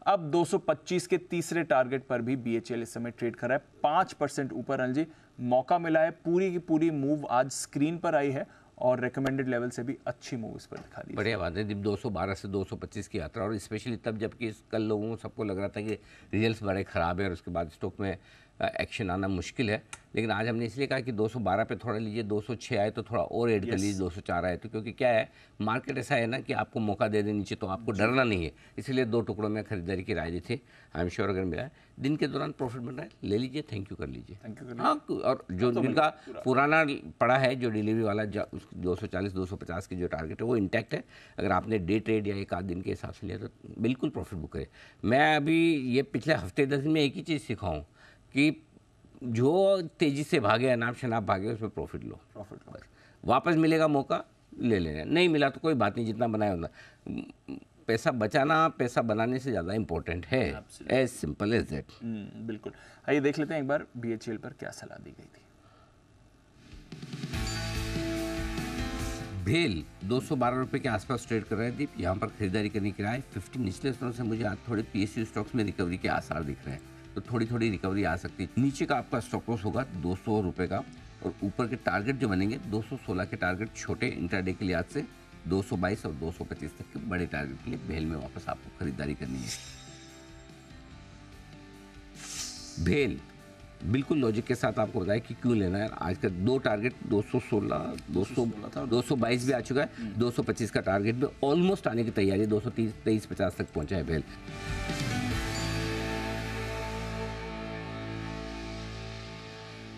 अब 225 के तीसरे टारगेट पर भी BHEL इस समय ट्रेड कर रहा है 5% ऊपर। अनिल जी, मौका मिला है, पूरी की पूरी मूव आज स्क्रीन पर आई है और रिकमेंडेड लेवल से भी अच्छी मूव इस पर दिखा दी। बढ़िया बात है। 212 से 225 की यात्रा, और स्पेशली तब जबकि कल लोगों सबको लग रहा था कि रिजल्ट्स बड़े ख़राब है और उसके बाद स्टॉक में एक्शन आना मुश्किल है, लेकिन आज हमने इसलिए कहा कि 212 पे थोड़ा लीजिए, 206 आए तो थोड़ा और ऐड कर लीजिए, 204 आए तो, क्योंकि क्या है मार्केट ऐसा है ना कि आपको मौका दे दे नीचे तो आपको डरना नहीं है। इसलिए 2 टुकड़ों में खरीदारी की राय दी थी। आई एम श्योर अगर मिला है दिन के दौरान प्रॉफिट बन रहा है ले लीजिए, थैंक यू कर लीजिए। हाँ, और जो जिनका पुराना पड़ा है जो डिलीवरी वाला 240 250 की जो टारगेट है वो इंटैक्ट है। अगर आपने डे ट्रेड या एक आध दिन के हिसाब से लिया तो बिल्कुल प्रॉफिट बुक करे। मैं अभी ये पिछले हफ्ते 10 दिन में एक ही चीज़ सीखा हूँ कि जो तेजी से भागे अनाप शनाप भागे उसमें प्रॉफिट लो, बस वापस मिलेगा मौका ले लेना, नहीं मिला तो कोई बात नहीं, जितना बनाया उतना। पैसा बचाना पैसा बनाने से ज़्यादा इंपॉर्टेंट है, एज सिंपल एज दैट। बिल्कुल। आइए देख लेते हैं एक बार BHEL पर क्या सलाह दी गई थी। भेल 212 रुपये के आसपास ट्रेड कर रहे हैं दीप, यहाँ पर खरीदारी करने की राय। 50 निचले स्तरों से मुझे आज थोड़े PSU स्टॉक्स में रिकवरी के आसार दिख रहे हैं, तो थोड़ी थोड़ी रिकवरी आ सकती है। नीचे का आपका स्टॉप लॉस होगा 200 रुपये का, और ऊपर के टारगेट जो बनेंगे 216 के टारगेट छोटे इंट्राडे के लिहाज से, 222 और 225 तक के बड़े टारगेट के लिए भेल में वापस आपको खरीदारी करनी है। भेल बिल्कुल लॉजिक के साथ आपको बताया कि क्यों लेना है। आज का 2 टारगेट 216, 222 भी आ चुका है, 225 का टारगेट भी ऑलमोस्ट आने की तैयारी, 223-50 तक पहुंचा है भेल।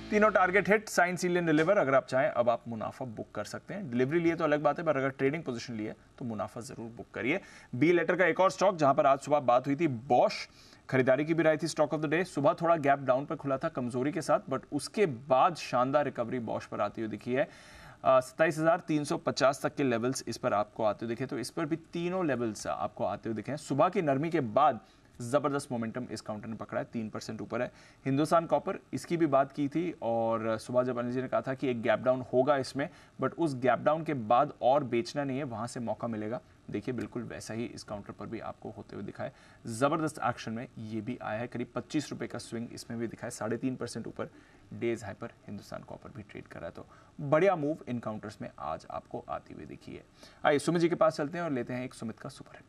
तीनों target hit, sign seal and deliver. अगर आप चाहें अब आप मुनाफा बुक कर सकते हैं। डिलीवरी लिए तो अलग बात है, पर अगर ट्रेडिंग पोजीशन लिए तो मुनाफा जरूर बुक करिए। बी लेटर का एक और स्टॉक जहां पर आज सुबह बात हुई थी, बॉश खरीदारी की भी राय थी स्टॉक ऑफ द डे। सुबह थोड़ा गैप डाउन पर खुला था कमजोरी के साथ, बट उसके बाद शानदार रिकवरी बॉश पर आती हुई दिखी है। 27,350 तक के लेवल्स इस पर आपको आते हुए दिखे, तो इस पर भी तीनों लेवल्स आपको आते हुए दिखे हैं। सुबह की नरमी के बाद जबरदस्त मोमेंटम इस काउंटर ने पकड़ा है, 3% ऊपर है। हिंदुस्तान कॉपर, इसकी भी बात की थी, और सुबह जब अनिल जी ने कहा था कि एक गैप डाउन होगा इसमें, बट उस गैप डाउन के बाद और बेचना नहीं है, वहां से मौका मिलेगा। देखिए बिल्कुल वैसा ही इस काउंटर पर भी आपको होते हुए दिखा है। जबरदस्त एक्शन में ये भी आया है, करीब 25 रुपए का स्विंग इसमें भी दिखा है, 3.5% ऊपर डेज हाई पर हिंदुस्तान कॉपर भी ट्रेड कर रहा है। तो बढ़िया मूव इन काउंटर्स में आज आपको आती हुई दिखी है। आइए सुमित जी के पास चलते हैं और लेते हैं एक सुमित का सुपर हिट।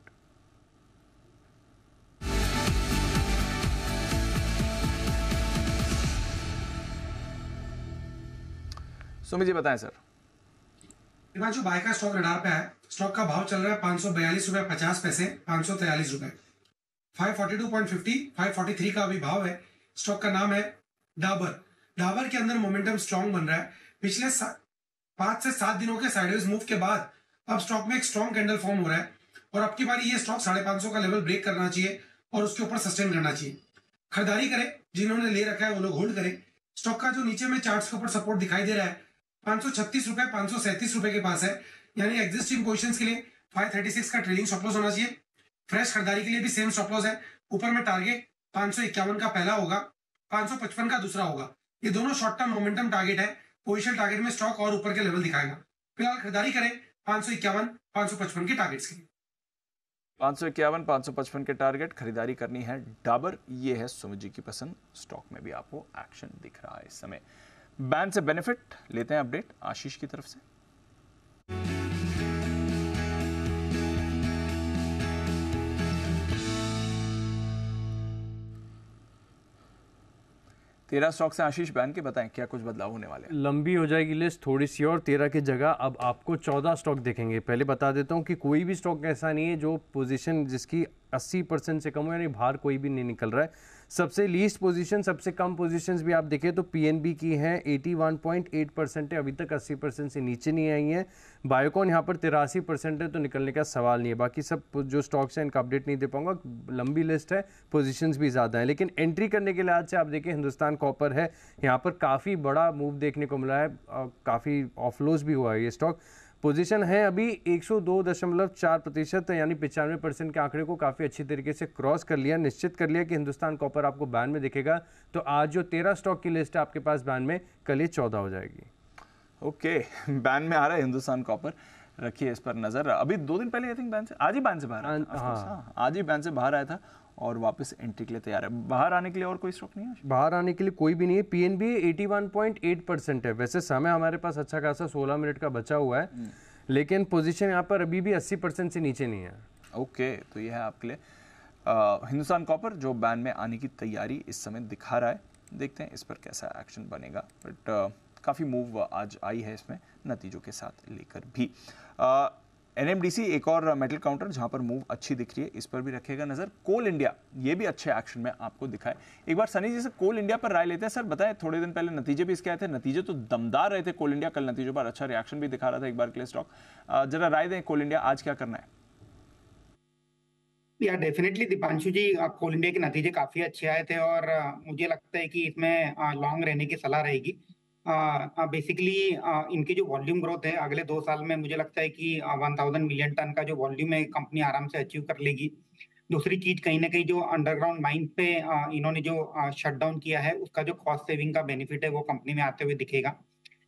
सुमित जी बताएं सर। दिपांशु, बाय का स्टॉक रडार पे है। स्टॉक का भाव चल रहा है 542 रुपए 50 पैसे, 543 रुपए, 542.50, 543 का अभी भाव है। स्टॉक का नाम है डाबर। डाबर के अंदर मोमेंटम स्ट्रॉन्ग बन रहा है। पिछले 5 से 7 दिनों के साइडवेज मूव के बाद अब स्टॉक में एक स्ट्रॉन्ग कैंडल फॉर्म हो रहा है, और अब की बारी ये स्टॉक 550 का लेवल ब्रेक करना चाहिए और उसके ऊपर सस्टेन करना चाहिए। खरीदारी करें, जिन्होंने ले रखा है वो लोग होल्ड करें। स्टॉक का जो नीचे में चार्ट्स के ऊपर सपोर्ट दिखाई दे रहा है 536 रुपए 537 रुपए के पास है, यानी एग्जिस्टिंग पोजीशंस के लिए 536 का ट्रेलिंग स्टॉप लॉस होना चाहिए। फ्रेश खरीदारी के लिए भी सेम स्टॉप लॉस है। ऊपर में टारगेट 551 का पहला होगा, 555 का दूसरा होगा। ये दोनों शॉर्ट टर्म मोमेंटम टारगेट है। पोजीशन टारगेट में स्टॉक और ऊपर के लेवल दिखाएगा। फिलहाल खरीदारी करें 551 555 के टारगेट्स के लिए। 551 555 के टारगेट खरीदारी करनी है डाबर। ये है सुमित जी की पसंद। स्टॉक में भी आपको एक्शन दिख रहा है इस समय। बैन से बेनिफिट लेते हैं अपडेट आशीष की तरफ से। तेरह स्टॉक से आशीष बैन के बताएं क्या कुछ बदलाव होने वाले हैं। लंबी हो जाएगी लिस्ट थोड़ी सी, और 13 की जगह अब आपको 14 स्टॉक देखेंगे। पहले बता देता हूं कि कोई भी स्टॉक ऐसा नहीं है जो पोजीशन जिसकी 80% से कम हो, यानी बाहर कोई भी नहीं निकल रहा है। सबसे लीस्ट पोजीशन, सबसे कम पोजीशंस भी आप देखें तो पीएनबी की हैं 81.8% है, अभी तक 80% से नीचे नहीं आई है। बायोकॉन यहाँ पर 83% है, तो निकलने का सवाल नहीं है। बाकी सब जो स्टॉक्स हैं इनका अपडेट नहीं दे पाऊंगा, लंबी लिस्ट है, पोजीशंस भी ज़्यादा है। लेकिन एंट्री करने के लिहाज से आप देखें हिंदुस्तान कॉपर है, यहाँ पर काफ़ी बड़ा मूव देखने को मिला है, काफ़ी ऑफलोज भी हुआ है ये स्टॉक। पोजीशन है अभी 102.4% यानी 95% के आंकड़े को काफ़ी अच्छी तरीके से क्रॉस कर लिया, निश्चित कर लिया कि हिंदुस्तान कॉपर आपको बैन में दिखेगा। तो आज जो 13 स्टॉक की लिस्ट है आपके पास बैन में, कल ये 14 हो जाएगी। ओके, बैन में आ रहा है हिंदुस्तान कॉपर, रखिए इस पर नजर। अभी 2 दिन पहले आई थिंक बैन से, आज ही बैन से बाहर आया था, आज ही बैन से बाहर आया था और वापस एंट्री के लिए तैयार है। बाहर आने के लिए और कोई स्टॉक नहीं है? बाहर आने के लिए कोई भी नहीं है। पीएनबी 81.8% है। वैसे समय हमारे पास अच्छा खासा 16 मिनट का बचा हुआ है, लेकिन पोजीशन यहाँ पर अभी भी 80% से नीचे नहीं है। ओके, तो ये है आपके लिए हिंदुस्तान कॉपर जो बैन में आने की तैयारी इस समय दिखा रहा है। देखते हैं इस पर कैसा एक्शन बनेगा, बट काफ़ी मूव आज आई है इसमें नतीजों के साथ लेकर भी। एनएमडीसी एक और मेटल काउंटर जहां पर मूव अच्छी दिख रही है, इस पर भी रखिएगा नजर। कोल इंडिया ये भी अच्छे एक्शन में आपको दिखाए। एक बार सनी जी से कोल इंडिया पर राय लेते हैं। सर बताएं, थोड़े दिन पहले नतीजे भी इसके आए थे, नतीजे तो दमदार रहे थे कोल इंडिया, कल नतीजों पर अच्छा रिएक्शन भी दिखा रहा था एक बार के लिए स्टॉक। जरा राय दें कोल इंडिया आज क्या करना है? या डेफिनेटली दीपांशु जी, कोल इंडिया के नतीजे काफी अच्छे आए थे और मुझे लगता है कि इसमें लॉन्ग रहने की सलाह रहेगी। बेसिकली इनकी जो वॉल्यूम ग्रोथ है अगले 2 साल में मुझे लगता है कि 1000 मिलियन टन का जो वॉल्यूम है कंपनी आराम से अचीव कर लेगी। दूसरी चीज, कहीं ना कहीं जो अंडरग्राउंड माइन पे इन्होंने जो शटडाउन किया है उसका जो कॉस्ट सेविंग का बेनिफिट है वो कंपनी में आते हुए दिखेगा।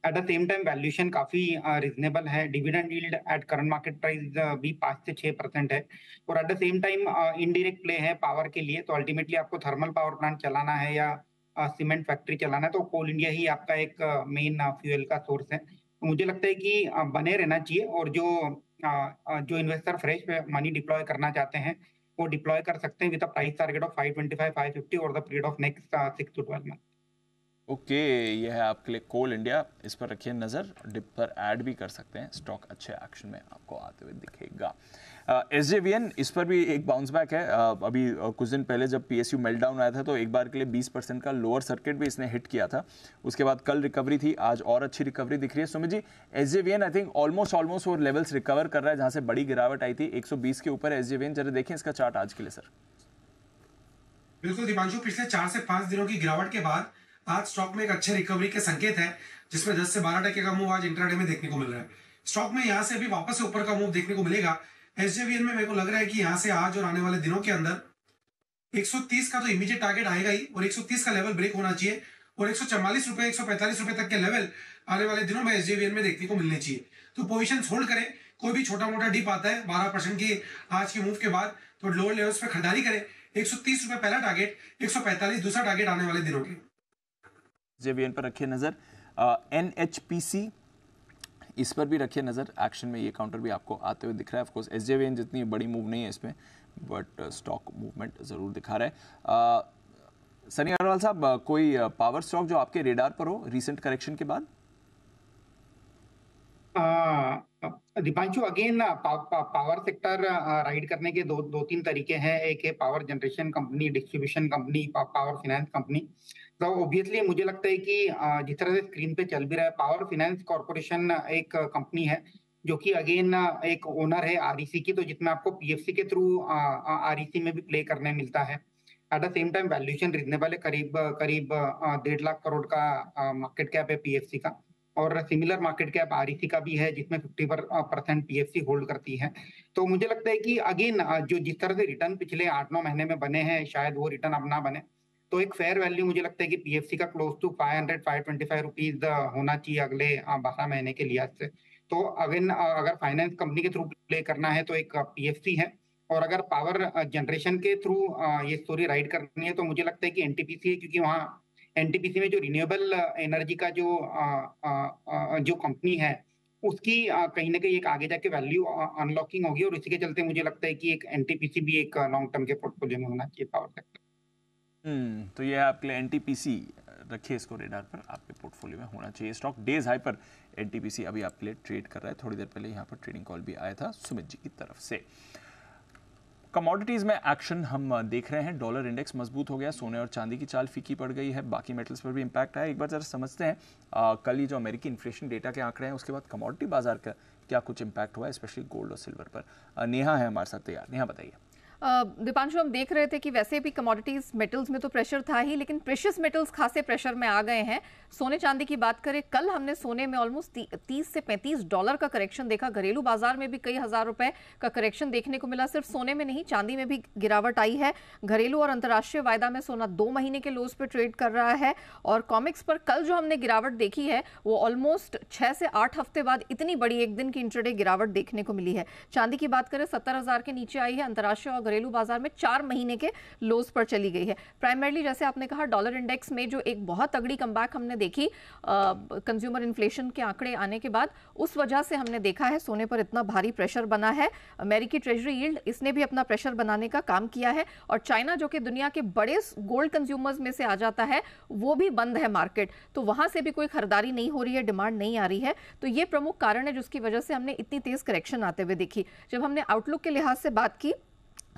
At the same time valuation काफी रिजनेबल है। Dividend yield at current market price भी 5 से 6% है और at the same time indirect play है पावर के लिए। तो अल्टीमेटली आपको थर्मल पावर प्लांट चलाना है या सीमेंट फैक्ट्री चलाना है तो कोल इंडिया ही आपका एक मेन फ्यूल का सोर्स है। तो मुझे लगता है कि बने रहना चाहिए और जो इन्वेस्टर फ्रेश मनी डिप्लॉय करना चाहते हैं वो डिप्लॉय कर सकते हैं with a price target of 525 550 और the period of next 6 to 12 month. Okay, ये है आपके लिए कोल इंडिया, इस पर रखिए नजर। डिप पर ऐड भी कर सकते हैं, स्टॉक अच्छे एक्शन में आपको आते हुए दिखेगा। एसजेवीएन, इस पर भी एक बाउंस बैक है। अभी कुछ दिन पहले जब पीएसयू मेल्टडाउन आया था तो एक बार के लिए 20% का लोअर सर्किट भी इसने हिट किया था। उसके बाद कल रिकवरी थी, आज और अच्छी रिकवरी दिख रही है। Sumit ji, SJVN I think almost वो लेवल्स रिकवर कर रहा है जहां से बड़ी गिरावट आई थी। 120 के ऊपर एसजेवीएन, जरा देखें इसका चार्ट आज के लिए सर। बिल्कुल दीपांशु, पिछले 4 से 5 दिनों की गिरावट के बाद आज स्टॉक में एक अच्छे रिकवरी के संकेत है, जिसमें 10 से 12% का मूव आज इंट्राडे में देखने को मिल रहा है। स्टॉक में यहाँ से अभी वापस से ऊपर का मूव देखने को मिलेगा। एसजेवीएन में मेरे को लग रहा है कि यहाँ से आज और आने वाले दिनों के अंदर 130 का तो इमीडिएट टारगेट आएगा ही और 130 का लेवल ब्रेक होना चाहिए और 144 रुपए 145 रुपए तक के लेवल आने वाले दिनों में एसजेवीएन में देखने को मिलने चाहिए। तो पोजिशन होल्ड करें। कोई भी छोटा मोटा डिप आता है 12% की आज के मूव के बाद तो लोअर लेवल्स पे खरीदारी करें। 130 रुपए पहला टारगेट, 145 दूसरा टारगेट आने वाले दिनों के। एसजेवीएन पर रखिए नजर। एनएचपीसी, इस पर भी रखिए नजर। एक्शन में ये काउंटर भी आपको आते हुए दिख रहा है। ऑफ कोर्स एसजेवीएन जितनी बड़ी मूव नहीं है इसमें, बट स्टॉक मूवमेंट जरूर दिखा रहा है। सनी अग्रवाल साहब, कोई पावर स्टॉक जो आपके रेडार पर हो रिसेंट करेक्शन के बाद? Deepanshu, again power sector ride करने के दो तीन तरीके हैं। एक है power generation company, distribution company, power finance company. तो ऑब्वियसली मुझे लगता है कि जिस तरह से स्क्रीन पे चल भी रहा है, पावर फाइनेंस कॉर्पोरेशन एक कंपनी है जो कि अगेन एक ओनर है आरईसी की, तो जिसमें आपको पीएफसी के थ्रू आरईसी में भी प्ले करने मिलता है। At the same time valuation reasonable है, करीब 1.5 लाख करोड़ का मार्केट कैप है पीएफसी का और सिमिलर मार्केट कैप आरईसी का भी है जिसमें 50% पीएफसी होल्ड करती है। तो मुझे लगता है कि अगेन जो जिस तरह से रिटर्न पिछले 8-9 महीने में बने हैं शायद वो रिटर्न अब ना बने, तो एक फेयर वैल्यू मुझे लगता है कि पीएफसी का क्लोज टू 500-525 रुपीज होना चाहिए अगले 12 महीने के लिहाज से। तो अगेन अगर फाइनेंस कंपनी के थ्रू प्ले करना है तो एक पीएफसी है और अगर पावर जनरेशन के थ्रू ये स्टोरी राइड करनी है तो मुझे लगता है कि एनटीपीसी है, क्योंकि वहाँ एनटीपीसी में जो रिन्यूएबल एनर्जी का जो कंपनी है उसकी कहीं ना कहीं एक आगे जाके वैल्यू अनलॉकिंग होगी और इसी के चलते मुझे लगता है कि एक एनटीपीसी भी एक लॉन्ग टर्म के पोर्टफोलियो में होना चाहिए पावर सेक्टर। तो ये है आपके लिए एनटीपीसी, रखिए इसको रेडार पर, आपके पोर्टफोलियो में होना चाहिए स्टॉक। डेज हाई पर एनटीपीसी अभी आपके लिए ट्रेड कर रहा है। थोड़ी देर पहले यहाँ पर ट्रेडिंग कॉल भी आया था सुमित जी की तरफ से। कमोडिटीज में एक्शन हम देख रहे हैं। डॉलर इंडेक्स मजबूत हो गया, सोने और चांदी की चाल फीकी पड़ गई है, बाकी मेटल्स पर भी इंपैक्ट आया। एक बार जरा समझते हैं कल ये जो अमेरिकी इन्फ्लेशन डेटा के आंकड़े हैं उसके बाद कमोडिटी बाजार का क्या कुछ इंपैक्ट हुआ है, स्पेशली गोल्ड और सिल्वर पर। नेहा है हमारे साथ तैयार। नेहा बताइए। दीपांशु, हम देख रहे थे कि वैसे भी कमोडिटीज मेटल्स में तो प्रेशर था ही, लेकिन प्रेशियस मेटल्स खासे प्रेशर में आ गए हैं। सोने चांदी की बात करें, कल हमने सोने में ऑलमोस्ट 30 से 35 डॉलर का करेक्शन देखा। घरेलू बाजार में भी कई हजार रुपए का करेक्शन देखने को मिला। सिर्फ सोने में नहीं, चांदी में भी गिरावट आई है। घरेलू और अंतर्राष्ट्रीय वायदा में सोना 2 महीने के लोज पे ट्रेड कर रहा है। और कॉमिक्स पर कल जो हमने गिरावट देखी है वो ऑलमोस्ट 6 से 8 हफ्ते बाद इतनी बड़ी एक दिन की इंट्राडे गिरावट देखने को मिली है। चांदी की बात करें 70,000 के नीचे आई है। अंतर्राष्ट्रीय और घरेलू बाजार में 4 महीने के लोज पर चली गई है। प्राइमरीली जैसे आपने कहा, डॉलर इंडेक्स में जो एक बहुत तगड़ी कमबैक हमने देखी कंज्यूमर इन्फ्लेशन के आंकड़े आने के बाद, उस वजह से हमने देखा है सोने पर इतना भारी प्रेशर बना है। अमेरिकी ट्रेजरी यील्ड, इसने भी अपना प्रेशर बनाने का काम किया है। और चाइना जो कि दुनिया के बड़े गोल्ड कंज्यूमर्स में से आ जाता है, वो भी बंद है मार्केट, तो वहां से भी कोई खरीदारी नहीं हो रही है, डिमांड नहीं आ रही है। तो ये प्रमुख कारण है जिसकी वजह से हमने इतनी तेज करेक्शन आते हुए देखी। जब हमने आउटलुक के लिहाज से बात की,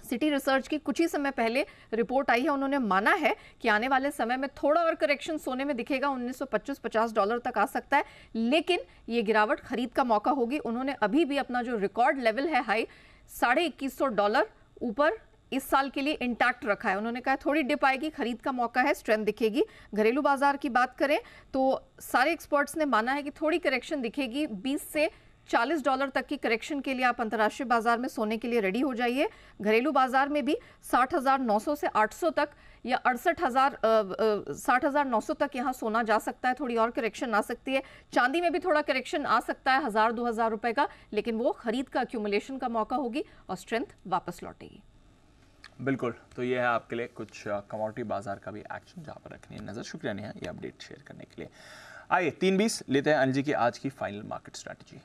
सिटी रिसर्च की कुछ ही समय पहले रिपोर्ट आई है, उन्होंने माना है कि आने वाले समय में थोड़ा और करेक्शन सोने में दिखेगा, 1925-50 डॉलर तक आ सकता है, लेकिन ये गिरावट खरीद का मौका होगी। उन्होंने अभी भी अपना जो रिकॉर्ड लेवल है हाई $2150 ऊपर इस साल के लिए इंटैक्ट रखा है। उन्होंने कहा थोड़ी डिप आएगी, खरीद का मौका है, स्ट्रेंथ दिखेगी। घरेलू बाजार की बात करें तो सारे एक्सपर्ट्स ने माना है कि थोड़ी करेक्शन दिखेगी, 20 से $40 तक की करेक्शन के लिए आप अंतर्राष्ट्रीय बाजार में सोने के लिए रेडी हो जाइए। घरेलू बाजार में भी 60,900 से 800 तक या 60,900 तक यहाँ सोना जा सकता है। थोड़ी और करेक्शन आ सकती है। चांदी में भी थोड़ा करेक्शन आ सकता है, 1,000-2,000 रुपए का, लेकिन वो खरीद का एक्यूमुलेशन का मौका होगी और स्ट्रेंथ वापस लौटेगी। बिल्कुल, तो ये है आपके लिए कुछ कमोडिटी बाजार का भी एक्शन जहाँ पर रखनी है नजर। शुक्रिया नेहा ये अपडेट शेयर करने के लिए। आइए 3:20 लेते हैं अनिल जी की आज की final market strategy.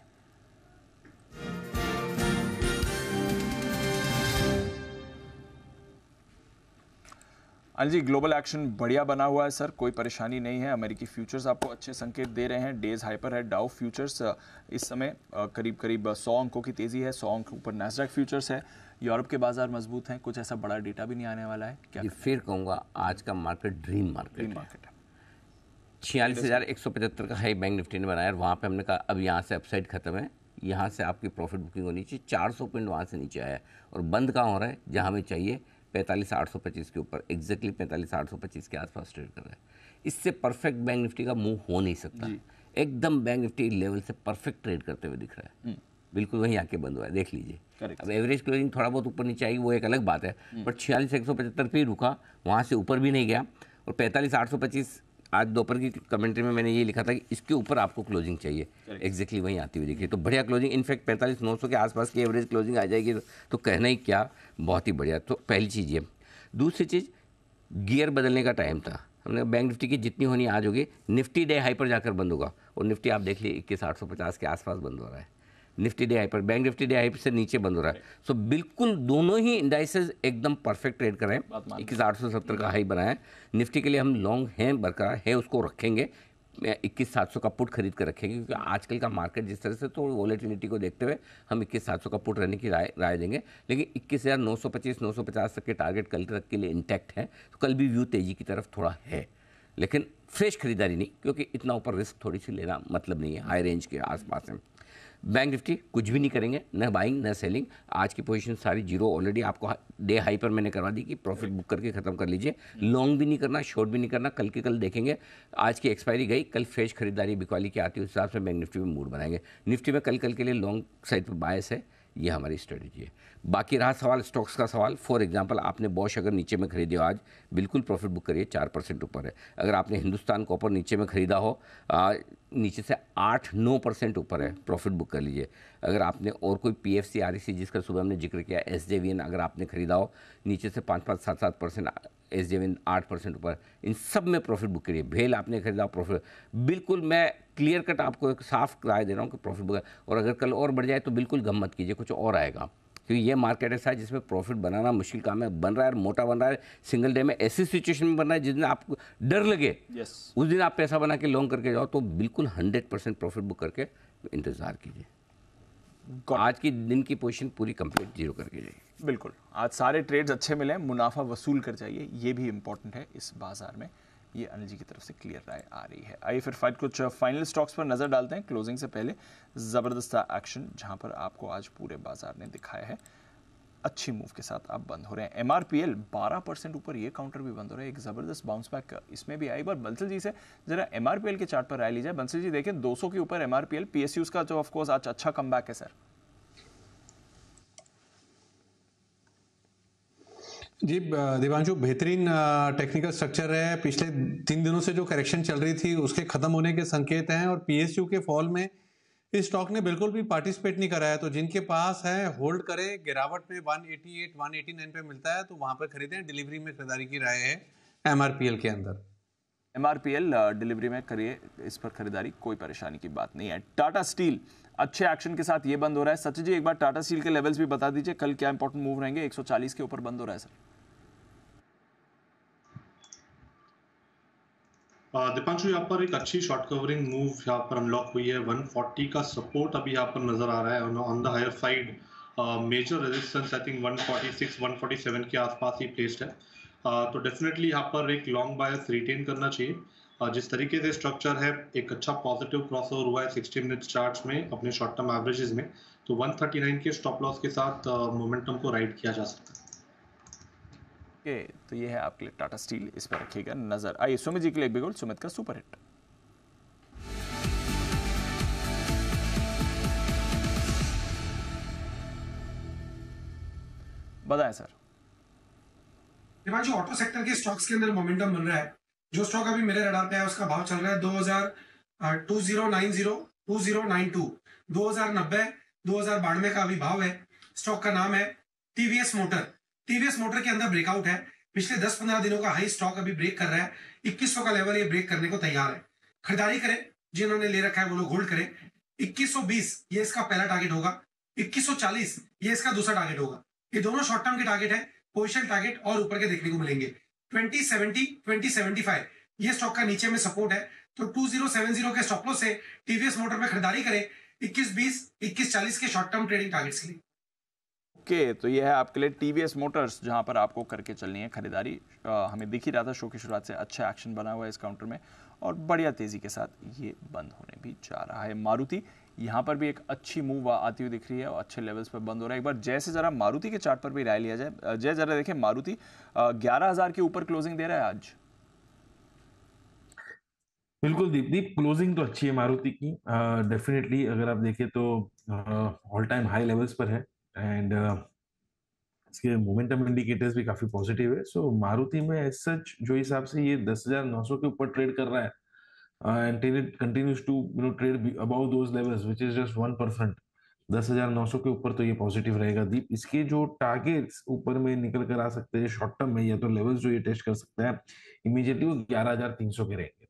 Anil ji, global action बढ़िया बना हुआ है सर, कोई परेशानी नहीं है। अमेरिकी फ्यूचर्स आपको अच्छे संकेत दे रहे हैं, डेज हाइपर है। डाउ फ्यूचर्स इस समय करीब 100 अंकों की तेजी है, 100 अंक ऊपर नैस्डैक फ्यूचर्स है। यूरोप के बाजार मजबूत हैं, कुछ ऐसा बड़ा डेटा भी नहीं आने वाला है क्या? फिर कहूँगा आज का मार्केट ड्रीम मार्केट है। 46,175 का हाई बैंक निफ्टी ने बनाया, और वहाँ पे हमने कहा अब यहाँ से अपसाइड खत्म है, यहाँ से आपकी प्रॉफिट बुकिंग होनी चाहिए। 400 पॉइंट वहाँ से नीचे आया है और बंद कहाँ हो रहा है, जहाँ हमें चाहिए 45,825 के ऊपर, एग्जैक्टली 45,825 के आसपास ट्रेड कर रहा है। इससे परफेक्ट बैंक निफ्टी का मूव हो नहीं सकता। एकदम बैंक निफ्टी लेवल से परफेक्ट ट्रेड करते हुए दिख रहा है, बिल्कुल वहीं आके बंद हुआ है, देख लीजिए। अब एवरेज क्लोजिंग थोड़ा बहुत ऊपर नीचे आएगी वो एक अलग बात है, बट 46,175 पे ही रुका, वहाँ से ऊपर भी नहीं गया। और 45,825 आज दोपहर की कमेंट्री में मैंने ये लिखा था कि इसके ऊपर आपको क्लोजिंग चाहिए, एग्जैक्टली वहीं आती हुई दिखी। तो बढ़िया क्लोजिंग, इनफैक्ट 45,900 के आसपास की एवरेज क्लोजिंग आ जाएगी तो कहना ही क्या, बहुत ही बढ़िया। तो पहली चीज़ ये। दूसरी चीज़, गियर बदलने का टाइम था। हमने बैंक निफ्टी की जितनी होनी आज होगी, निफ्टी डे हाई पर जाकर बंद होगा, और निफ्टी आप देख लीजिए 21,850 के आसपास बंद हो रहा है। निफ्टी डे हाई पर, बैंक निफ्टी डे हाई से नीचे बंद हो रहा है। सो बिल्कुल दोनों ही इंडाइसेस एकदम परफेक्ट ट्रेड कर रहे हैं। 21,870 का हाई बनाया है। निफ्टी के लिए हम लॉन्ग हैं, बरकरार है, उसको रखेंगे। 21,700 का पुट खरीद कर रखेंगे, क्योंकि आजकल का मार्केट जिस तरह से, तो वॉलेटिलिटी को देखते हुए हम 21,700 का पुट रहने की राय देंगे। लेकिन 21,925-950 तक के टारगेट कल तक के लिए इंटैक्ट है। तो कल भी व्यू तेजी की तरफ थोड़ा है, लेकिन फ्रेश खरीदारी नहीं, क्योंकि इतना ऊपर रिस्क थोड़ी सी लेना मतलब नहीं है। हाई रेंज के आसपास है। बैंक निफ्टी कुछ भी नहीं करेंगे, न बाइंग न सेलिंग। आज की पोजीशन सारी जीरो, ऑलरेडी आपको डे हाई पर मैंने करवा दी कि प्रॉफिट बुक करके खत्म कर लीजिए। लॉन्ग भी नहीं करना, शॉर्ट भी नहीं करना, कल के कल देखेंगे। आज की एक्सपायरी गई, कल फ्रेश खरीदारी बिकवाली की आती है, उस हिसाब से बैंक निफ्टी में मूड बनाएंगे। निफ्टी में कल के लिए लॉन्ग साइड पर बायस है, ये हमारी स्ट्रेटजी है। बाकी रहा सवाल स्टॉक्स का सवाल, फॉर एग्जांपल आपने बॉश अगर नीचे में खरीदे हो आज, बिल्कुल प्रॉफिट बुक करिए, 4% ऊपर है। अगर आपने हिंदुस्तान कॉपर नीचे में खरीदा हो, नीचे से 8-9% ऊपर है, प्रॉफिट बुक कर लीजिए। अगर आपने और कोई PFC REC जिसका सुबह हमने जिक्र किया, SJVN अगर आपने खरीदा हो नीचे से 5-7%, SJVN 8% ऊपर, इन सब में प्रॉफिट बुक करिए। भेल आपने खरीदा, प्रॉफिट बिल्कुल, मैं क्लियर कट आपको एक साफ राय दे रहा हूँ कि प्रॉफिट बुक। और अगर कल और बढ़ जाए तो बिल्कुल गम मत कीजिए, कुछ और आएगा, क्योंकि ये मार्केट ऐसा है जिसमें प्रॉफिट बनाना मुश्किल काम है। बन रहा है, मोटा बन रहा है, सिंगल डे में ऐसी सिचुएशन में बन रहा है जिस दिन आपको डर लगे, उस दिन आप पैसा बना के लॉन्ग करके जाओ, तो बिल्कुल 100% प्रॉफिट बुक करके इंतजार कीजिए। आज की दिन की पोजीशन पूरी कंप्लीट जीरो करके जाइए। बिल्कुल, आज सारे ट्रेड्स अच्छे मिले, मुनाफा वसूल कर जाइए, ये भी इंपॉर्टेंट है इस बाजार में। ये अनिल जी की तरफ से क्लियर राय आ रही है। आइए फिर कुछ फाइनल स्टॉक्स पर नजर डालते हैं। क्लोजिंग से पहले जबरदस्त एक्शन जहां पर आपको आज पूरे बाजार ने दिखाया है। अच्छी मूव के साथ आप बंद हो रहे हैं। MRPL 12% ऊपर, ये काउंटर भी बंद हो रहा है, एक जबरदस्त बाउंस बैक इसमें भी आई। एक बार बंसल जी से जरा MRPL के चार्ट पर राय ली जाए। बंसल जी देखें 200 के ऊपर MRPL, PSUs का तो ऑफकोर्स आज अच्छा कमबैक है सर। जी दिवांशु, बेहतरीन टेक्निकल स्ट्रक्चर है। पिछले 3 दिनों से जो करेक्शन चल रही थी उसके खत्म होने के संकेत हैं, और PSU के फॉल में इस स्टॉक ने बिल्कुल भी पार्टिसिपेट नहीं करा है। तो जिनके पास है होल्ड करें, गिरावट में 188 189 पे मिलता है तो वहां पर खरीदें। डिलीवरी में खरीदारी की राय है MRPL के अंदर। MRPL डिलीवरी में करिए, इस पर खरीदारी कोई परेशानी की बात नहीं है। टाटा स्टील अच्छे एक्शन के साथ ये बंद हो रहा है। सचिन जी एक बार टाटा स्टील के लेवल्स भी बता दीजिए, कल क्या इंपॉर्टेंट मूव रहेंगे। 140 के ऊपर बंद हो रहा है सर। दीपांशु, यहाँ पर एक अच्छी शॉर्ट कवरिंग मूव यहाँ पर अनलॉक हुई है। 140 का सपोर्ट अभी यहाँ पर नजर आ रहा है on the higher side. Major resistance I think 146 147 के आसपास ही प्लेस्ड है। तो डेफिनेटली यहाँ पर एक लॉन्ग बायस रिटेन करना चाहिए। जिस तरीके से स्ट्रक्चर है, एक अच्छा पॉजिटिव क्रॉसओवर हुआ है 60 मिनट चार्ट्स में अपने शॉर्ट टर्म एवरेजेस में, तो 139 के स्टॉप लॉस के साथ मोमेंटम को राइड किया जा सकता है। तो ये है आपके लिए टाटा स्टील, इस पर रखिएगा नजर। आइए सुमित जी के लिए बिग गोल, सुमित का सुपर हिट। बताएं सर। दिवांशु, ऑटो सेक्टर के स्टॉक्स के अंदर मोमेंटम बन रहा है। जो स्टॉक अभी मेरे रडार पे है उसका भाव चल रहा है 2090 2092 2090 2092 का अभी भाव है। स्टॉक का नाम है टीवीएस मोटर। टीवीएस मोटर के अंदर ब्रेकआउट है। पिछले 10-15 दिनों का हाई स्टॉक अभी ब्रेक कर रहा है। 2100 का लेवल ये ब्रेक करने को तैयार है। खरीदारी करें, जिन्होंने ले रखा है वो लोग होल्ड करें। 2120 ये इसका पहला टारगेट होगा, 2140 ये इसका दूसरा टारगेट होगा। ये दोनों शॉर्ट टर्म के टारगेट है। पोजिशन टारगेट और ऊपर के देखने को मिलेंगे। 2070 2075 ये स्टॉक का नीचे में सपोर्ट है। तो 2070 के स्टॉप लॉस से टीवीएस मोटर में खरीदारी करें 2120 2140 के शॉर्ट टर्म ट्रेडिंग टारगेट्स के लिए। ओके, तो ये है आपके लिए टीवीएस मोटर्स, जहां पर आपको करके चलनी है खरीदारी। हमें दिख ही रहा था शो की शुरुआत से अच्छा एक्शन बना हुआ है इस काउंटर में, और बढ़िया तेजी के साथ ये बंद होने भी जा रहा है। मारुति यहाँ पर भी एक अच्छी मूव आती हुई दिख रही है और अच्छे लेवल्स पर बंद हो रहा है। एक बार जैसे जरा मारुति के चार्ट पर भी राय लिया जाए। जय जरा देखें, मारुति 11,000 के ऊपर क्लोजिंग दे रहा है आज। बिल्कुल दीप, क्लोजिंग तो अच्छी है मारुति की। डेफिनेटली अगर आप देखें तो ऑल टाइम हाई लेवल्स पर है, एंड इसके मोमेंटम इंडिकेटर्स भी काफी पॉजिटिव है। सो मारुति में एज सच जो हिसाब से ये 10,900 के ऊपर ट्रेड कर रहा है, and it continues to trade above those levels which is just 1%, 10,900 के ऊपर तो ये पॉजिटिव रहेगा दीप। इसके जो टारगेट्स ऊपर में निकल कर आ सकते हैं शॉर्ट टर्म में, या तो लेवल्स जो ये टेस्ट कर सकता है इमीडिएटली, वो 11,300 के रहेंगे।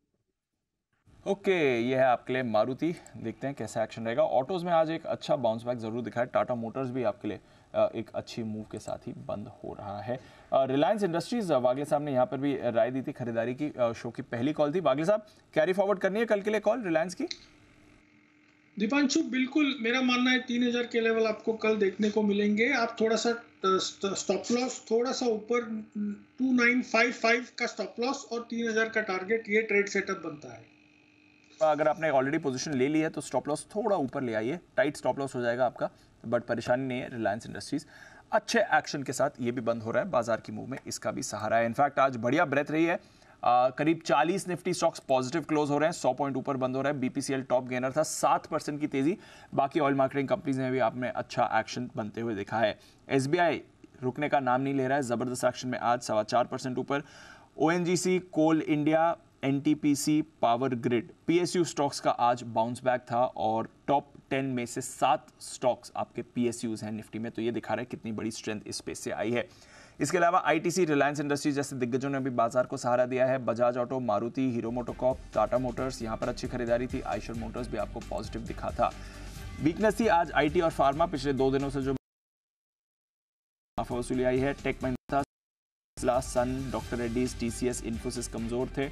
ओके, ये है आपके लिए मारुति। देखते हैं कैसा एक्शन रहेगा। ऑटोज में आज एक अच्छा बाउंस बैक जरूर दिखा है। टाटा मोटर्स भी आपके लिए एक अच्छी मूव के साथ ही बंद हो रहा है। रिलायंस इंडस्ट्रीज, वागले साहब ने यहाँ पर भी राय दी थी खरीदारी की। शो की पहली कॉल थी। वागले साहब, कैरी फॉरवर्ड करनी है कल के लिए कॉल रिलायंस की? दीपांशु, बिल्कुल मेरा मानना है 3,000 के लेवल आपको कल देखने को मिलेंगे। आप थोड़ा सा स्टॉप लॉस थोड़ा सा ऊपर 2,955 का स्टॉप लॉस और 3,000 का टारगेट, ये ट्रेड सेटअप बनता है। अगर आपने ऑलरेडी पोजीशन ले ली है तो स्टॉप लॉस थोड़ा ऊपर ले आइए, टाइट स्टॉप लॉस हो जाएगा आपका, बट परेशानी नहीं है। रिलायंस इंडस्ट्रीज अच्छे एक्शन के साथ ये भी बंद हो रहा है। बाजार की मूव में इसका भी सहारा है। इनफैक्ट आज बढ़िया ब्रेथ रही है। करीब 40 निफ्टी स्टॉक्स पॉजिटिव क्लोज हो रहे हैं, 100 पॉइंट ऊपर बंद हो रहा है। बीपीसीएल टॉप गेनर था, 7% की तेजी। बाकी ऑयल मार्केटिंग कंपनीज में भी आपने अच्छा एक्शन बनते हुए देखा है। एसबीआई रुकने का नाम नहीं ले रहा है, जबरदस्त एक्शन में आज 4.25% ऊपर। ONGC, Coal India, NTPC, Power Grid, PSU stocks का आज बाउंस बैक था, और टॉप 10 में से 7 स्टॉक्स आपके पीएसयूज हैं निफ्टी में। तो ये दिखा रहा है कितनी बड़ी स्ट्रेंथ इस स्पेस से आई है। इसके अलावा आईटीसी, रिलायंस इंडस्ट्रीज जैसे दिग्गजों ने भी बाजार को सहारा दिया है। Bajaj auto, Maruti, hero MotoCorp, Tata Motors, यहाँ पर अच्छी खरीदारी थी। आयशर मोटर्स भी आपको पॉजिटिव दिखा था। वीकनेस थी आज आईटी और फार्मा। पिछले 2 दिनों से जो मुनाफा वसूली आई है, टेक महिंद्रा, सन, डॉक्टर रेड्डीज, टीसीएस, इन्फोसिस कमजोर थे।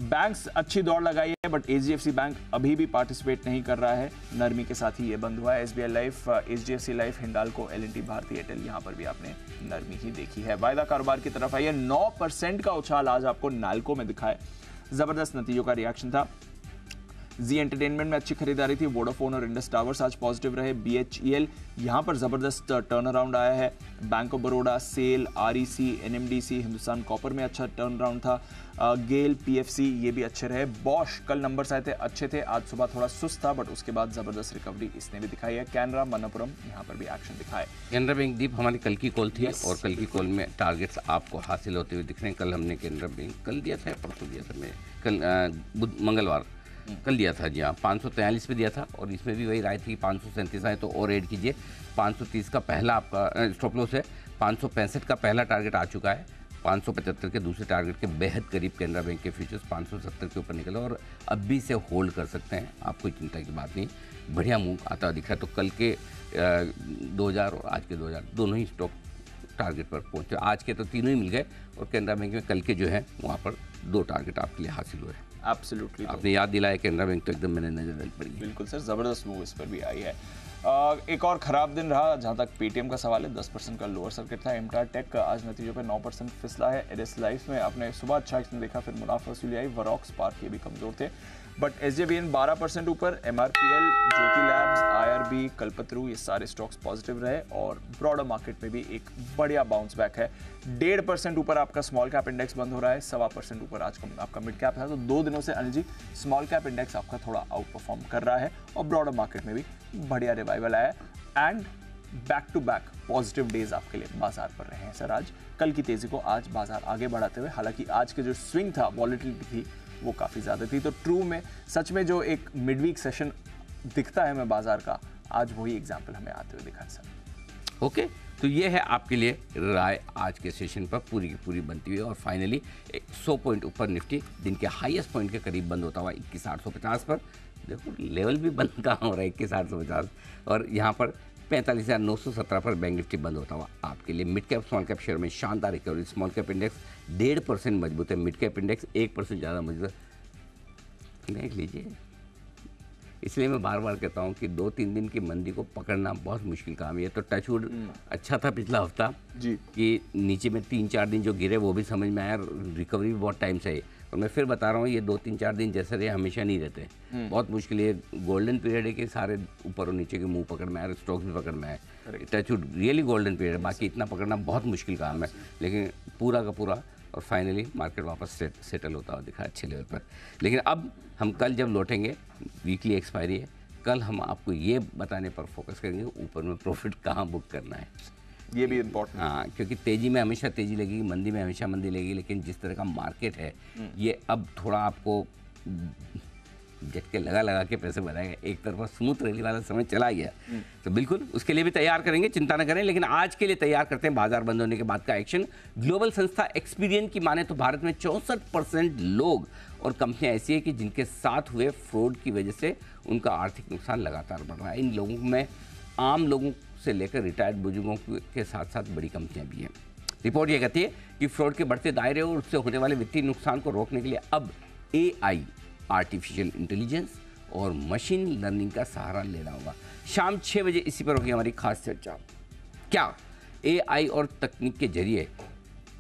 बैंक्स अच्छी दौड़ लगाई है, बट एचडीएफसी बैंक अभी भी पार्टिसिपेट नहीं कर रहा है। नरमी के साथ ही ये बंद हुआ है। SBI life, HDFC life, Hindalco, LNT, Bharti Airtel, यहाँ पर भी आपने नरमी ही देखी है। वायदा कारोबार की तरफ आई है। 9% का उछाल आज आपको नाल्को में दिखा है। जबरदस्त नतीजों का रिएक्शन था। जी एंटरटेनमेंट में अच्छी खरीदारी थी, वोडाफोन और इंडस टावर्स आज पॉजिटिव रहे। BHEL यहाँ पर ज़बरदस्त टर्न अराउंड आया है। Bank of Baroda, SAIL, REC, NMDC, Hindustan Copper में अच्छा टर्न अराउंड था। गेल, PFC ये भी अच्छे रहे। बॉश कल नंबर्स आए थे, अच्छे थे, आज सुबह थोड़ा सुस्त था, बट उसके बाद ज़बरदस्त रिकवरी इसने भी दिखाई है। कैनरा, मनप्पुरम यहाँ पर भी एक्शन दिखाए। कैनरा बैंक दीप हमारी कल की कॉल थी और कल की कॉल में टारगेट्स आपको हासिल होते हुए दिख रहे हैं। कल हमने कैनरा बैंक कल दिया था, परसों दिया था, मैं कल मंगलवार कल दिया था जी हाँ, 543 पे दिया था और इसमें भी वही राय थी 537 आए तो और ऐड कीजिए। 530 का पहला आपका स्टॉप लॉस है, 565 का पहला टारगेट आ चुका है, 575 के दूसरे टारगेट के बेहद करीब कैनरा बैंक के फ्यूचर्स 570 के ऊपर निकले और अब भी इसे होल्ड कर सकते हैं, आप कोई चिंता की बात नहीं, बढ़िया मूव आता हुआ दिख रहा है। तो कल के 2000 और आज के 2000 दोनों ही स्टॉक टारगेट पर पहुंचे, आज के तो तीनों ही मिल गए और कैनरा बैंक में कल के जो है वहाँ पर 2 टारगेट आपके लिए हासिल हुए। एब्सोल्युटली, आपने याद दिलाया कैनरा बैंक तो एकदम मैंने नजर डाल पड़ी। बिल्कुल सर, ज़बरदस्त मूव इस पर भी आई है। एक और ख़राब दिन रहा जहां तक पेटीएम का सवाल है, 10% का लोअर सर्किट था। एमटार टेक आज नतीजों पे 9% फिसला है। एडएस लाइफ में आपने सुबह अच्छा एक्शन देखा, फिर मुनाफा वसूली आई। वरॉक्स, स्पार्क ये भी कमज़ोर थे, बट SJVN 12% ऊपर। MRPL, ज्योति लैब्स, IRB, कल्पतरू ये सारे स्टॉक्स पॉजिटिव रहे और ब्रॉडर मार्केट में भी एक बढ़िया बाउंस बैक है। 1.5% ऊपर आपका स्मॉल कैप इंडेक्स बंद हो रहा है, 1.25% ऊपर आज का आपका मिड कैप है। तो 2 दिनों से Anil ji small cap index आपका थोड़ा आउट परफॉर्म कर रहा है और ब्रॉडर मार्केट में भी बढ़िया रिवाइवल आया है and back to back positive days आपके लिए बाजार पर रहे हैं सर। आज कल की तेजी को आज बाजार आगे बढ़ाते हुए, हालांकि आज के जो स्विंग था, वॉलेटिलिटी थी, वो काफ़ी ज़्यादा थी। तो ट्रू में सच में जो एक मिड वीक सेशन दिखता है हमें बाजार का, आज वही एग्जाम्पल हमें आते हुए दिखा सर। ओके, तो ये है आपके लिए राय आज के सेशन पर पूरी की पूरी बनती हुई और फाइनली 100 पॉइंट ऊपर निफ्टी दिन के हाईएस्ट पॉइंट के करीब बंद होता हुआ 21,850 पर। देखो लेवल भी बंद कहाँ हो रहा है, 21,850 और यहाँ पर 45,917 पर बैंक निफ्टी बंद होता हुआ आपके लिए। Mid cap small cap share में शानदार रिकवरी। स्मॉल कैप इंडेक्स 1.5% मजबूत है, मिड कैप इंडेक्स 1% ज़्यादा मजबूत है। देख लीजिए, इसलिए मैं बार बार कहता हूँ कि 2-3 दिन की मंदी को पकड़ना बहुत मुश्किल काम है। तो टचवुड अच्छा था पिछला हफ्ता जी कि नीचे में 3-4 दिन जो गिरे वो भी समझ में आया, रिकवरी भी बहुत टाइम से है। और मैं फिर बता रहा हूँ, ये 2-3-4 दिन जैसे रहे हमेशा नहीं रहते, बहुत मुश्किल है। गोल्डन पीरियड है कि सारे ऊपर और नीचे के मुंह पकड़ में आए, स्टॉक्स भी पकड़ में आए। टचवुड रियली गोल्डन पीरियड है, बाकी इतना पकड़ना बहुत मुश्किल काम है, लेकिन पूरा का पूरा और फाइनली मार्केट वापस सेटल होता हुआ दिखा अच्छे लेवल पर। लेकिन अब हम कल जब लौटेंगे, वीकली एक्सपायरी है, कल हम आपको ये बताने पर फोकस करेंगे ऊपर में प्रॉफिट कहाँ बुक करना है, ये भी इम्पोर्टेंट। हाँ, क्योंकि तेजी में हमेशा तेजी लगेगी, मंदी में हमेशा मंदी लगेगी, लेकिन जिस तरह का मार्केट है ये अब थोड़ा आपको झटके लगा के पैसे बनाएगा। एक तरफा स्मूथ रैली वाला समय चला गया, तो बिल्कुल उसके लिए भी तैयार करेंगे, चिंता न करें। लेकिन आज के लिए तैयार करते हैं बाजार बंद होने के बाद का एक्शन। ग्लोबल संस्था एक्सपीरियन की माने तो भारत में 64% लोग और कंपनियां ऐसी है कि जिनके साथ हुए फ्रॉड की वजह से उनका आर्थिक नुकसान लगातार बढ़ रहा है। इन लोगों में आम लोगों से लेकर रिटायर्ड बुजुर्गों के साथ साथ बड़ी कंपनियां भी हैं। रिपोर्ट ये कहती है कि फ्रॉड के बढ़ते दायरे और उससे होने वाले वित्तीय नुकसान को रोकने के लिए अब AI आर्टिफिशियल इंटेलिजेंस और मशीन लर्निंग का सहारा लेना होगा। शाम 6 बजे इसी पर होगी हमारी खास चर्चा। क्या AI और तकनीक के जरिए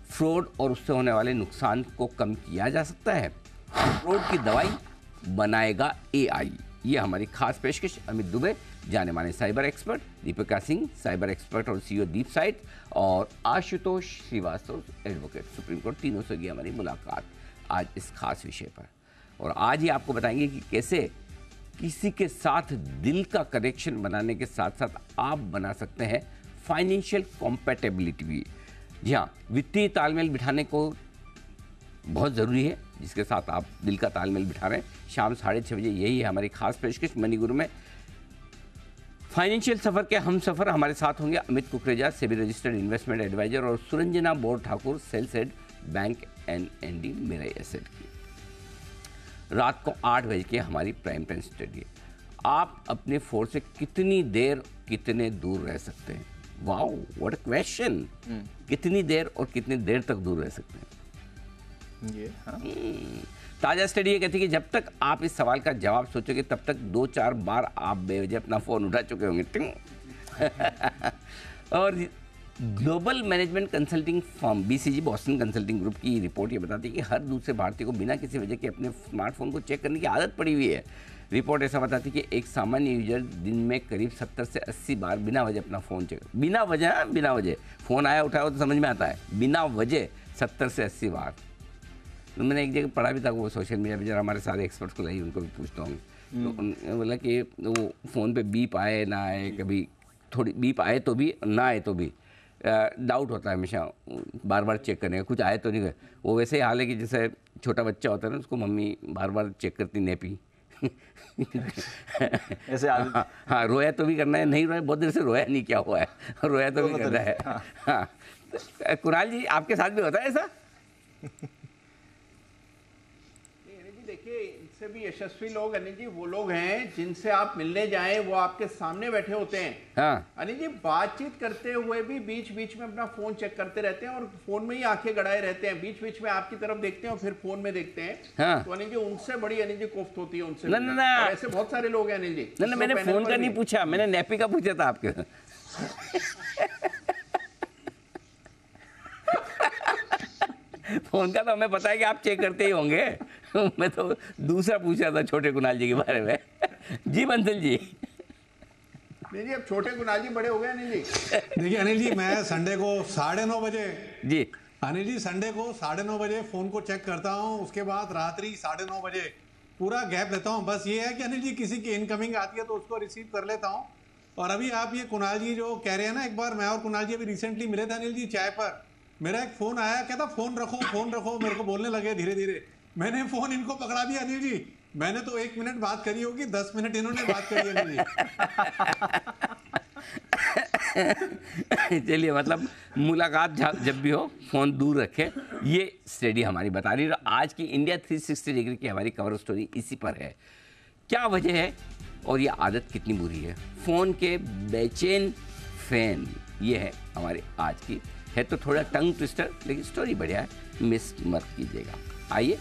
फ्रॉड और उससे होने वाले नुकसान को कम किया जा सकता है? फ्रॉड की दवाई बनाएगा AI, ये हमारी खास पेशकश। अमित दुबे, जाने माने cyber expert, Deepika Singh, cyber expert और CEO डीप साइट, और Ashutosh Srivastava, advocate, Supreme Court, तीनों से होगी हमारी मुलाकात आज इस खास विषय पर। और आज ही आपको बताएंगे कि कैसे किसी के साथ दिल का कनेक्शन बनाने के साथ साथ आप बना सकते हैं फाइनेंशियल कॉम्पैटिबिलिटी भी। जी हाँ, वित्तीय तालमेल बिठाने को बहुत ज़रूरी है, जिसके साथ आप दिल का तालमेल बिठा रहे हैं। शाम 6:30 बजे यही है हमारी खास पेशकश मनी गुरु में। फाइनेंशियल सफ़र के हम सफ़र हमारे साथ होंगे Amit Kukreja, SEBI registered investment advisor, और Suranjana Borthakur, sales head, bank NND Mirae asset की। रात को 8 बजे की हमारी प्राइम टाइम स्टडी है। आप अपने फोन से कितनी देर कितने दूर रह सकते हैं? Wow, what a question. कितनी देर और कितनी देर तक दूर रह सकते हैं? ये हाँ। ताज़ा स्टडी ये कहती है कि जब तक आप इस सवाल का जवाब सोचोगे तब तक 2-4 बार आप बेवजह अपना फ़ोन उठा चुके होंगे। टिंग। और global management consulting firm BCG Boston consulting group की रिपोर्ट ये बताती है कि हर दूसरे भारतीय को बिना किसी वजह के अपने स्मार्टफोन को चेक करने की आदत पड़ी हुई है। रिपोर्ट ऐसा बताती है कि एक सामान्य यूजर दिन में करीब 70 से 80 बार बिना वजह अपना फ़ोन चेक, बिना वजह फ़ोन आया उठाया तो समझ में आता है, बिना वजह 70 से 80 बार। तो मैंने एक जगह पढ़ा भी था, वो सोशल मीडिया पे, जरा हमारे सारे एक्सपर्ट्स को लाई, उनको भी पूछता हूँ। तो उन्होंने बोला कि वो फ़ोन पे बीप आए ना आए, कभी थोड़ी बीप आए तो भी ना आए तो भी डाउट होता है हमेशा, बार बार चेक करने का, कुछ आए तो नहीं गए। वो वैसे ही हाल है कि जैसे छोटा बच्चा होता है ना, उसको मम्मी बार बार चेक करती नेपी ऐसे हाँ, रोया तो भी करना है, नहीं रोया बहुत देर से रोया नहीं, क्या हुआ है, रोया तो भी करना है। हाँ, कुणाल जी आपके साथ भी होता है ऐसा? देखिए, इससे भी यशस्वी लोग अनिल जी वो लोग हैं जिनसे आप मिलने जाएं, वो आपके सामने बैठे होते हैं। हाँ। अनिल जी बातचीत करते हुए भी बीच बीच में अपना फोन चेक करते रहते हैं और फोन में ही आंखें गड़ाए रहते हैं, बीच बीच में आपकी तरफ देखते हैं और फिर फोन में देखते हैं। हाँ। तो अनिल जी उनसे बड़ी अनिल जी कोफ्त होती है उनसे। ना ऐसे बहुत सारे लोग हैं अनिल जी। ना मैंने फोन का नहीं पूछा, मैंने नेपी का पूछा था आपके। फोन का तो हमें पता है कि आप चेक करते ही होंगे, मैं तो दूसरा पूछ रहा था छोटे कुणाल जी के बारे में। जी बंसल जी। नहीं जी, अब छोटे कुणाल जी बड़े हो गए अनिल जी। देखिए अनिल जी, मैं संडे को 9:30 बजे, जी अनिल जी संडे को 9:30 बजे फोन को चेक करता हूँ, उसके बाद रात्रि 9:30 बजे पूरा गैप लेता हूँ। बस ये है कि अनिल जी किसी की इनकमिंग आती है तो उसको रिसीव कर लेता हूँ। और अभी आप ये कुणाल जी जो कह रहे हैं ना, एक बार मैं और कुणाल जी अभी रिसेंटली मिले थे अनिल जी चाय पर, मेरा एक फोन आया, कहता फोन रखो, मेरे को बोलने लगे धीरे धीरे, मैंने फोन इनको पकड़ा दिया अनिल जी, मैंने तो 1 मिनट बात करी होगी, 10 मिनट इन्होंने बात करी अनिल जी। चलिए, मतलब मुलाकात जब भी हो फोन दूर रखें, ये स्टडी हमारी बता रही है। आज की इंडिया 360 डिग्री की हमारी कवर स्टोरी इसी पर है। क्या वजह है और ये आदत कितनी बुरी है, फोन के बेचैन फैन, ये है हमारी आज की, है तो थोड़ा टंग ट्विस्टर लेकिन स्टोरी बढ़िया है, मिस मत कीजिएगा। आइए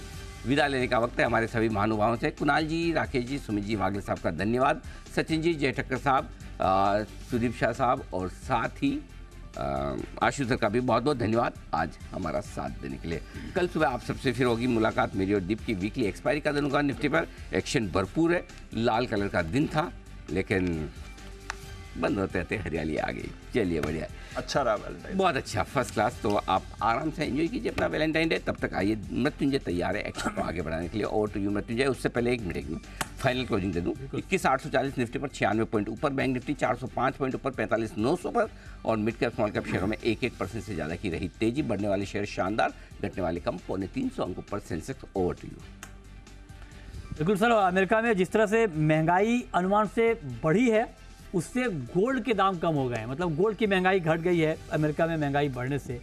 विदा लेने का वक्त है हमारे सभी महानुभावों से। कुणाल जी, राकेश जी, सुमित जी वागले साहब का धन्यवाद, सचिन जी, जय ठक्कर साहब, सुदीप शाह साहब और साथ ही आशु सर का भी बहुत बहुत धन्यवाद आज हमारा साथ देने के लिए। कल सुबह आप सबसे फिर होगी मुलाकात मेरी और दीप की। वीकली एक्सपायरी का दिन होगा निफ्टी पर, एक्शन भरपूर है, लाल कलर का दिन था लेकिन बंद होते रहते हरियाली आ गई। चलिए बढ़िया, अच्छा रहा वैलेंटाइन, बहुत अच्छा, फर्स्ट क्लास। तो आप आराम से एंजॉय कीजिए अपना वैलेंटाइन डे। तब तक आइए, मृत्युंजय तैयार है एक्शन को आगे बढ़ाने के लिए। Over to you Mrityunjay. उससे पहले एक मिनट फाइनल क्लोजिंग दे दूं। 21,840 निफ्टी पर 96 पॉइंट ऊपर, बैंक निफ्टी 405 पॉइंट ऊपर 45,900 पर, और मिड कैप स्मॉल कैप शेयरों में 1% से ज़्यादा की रही तेजी। बढ़ने वाले शेयर शानदार, घटने वाले कम, 350 अंकों पर सेंसेक्स। Over to you. बिल्कुल सर, अमेरिका में जिस तरह से महंगाई अनुमान से बढ़ी है, उससे गोल्ड के दाम कम हो गए हैं। मतलब गोल्ड की महंगाई घट गई है अमेरिका में महंगाई बढ़ने से।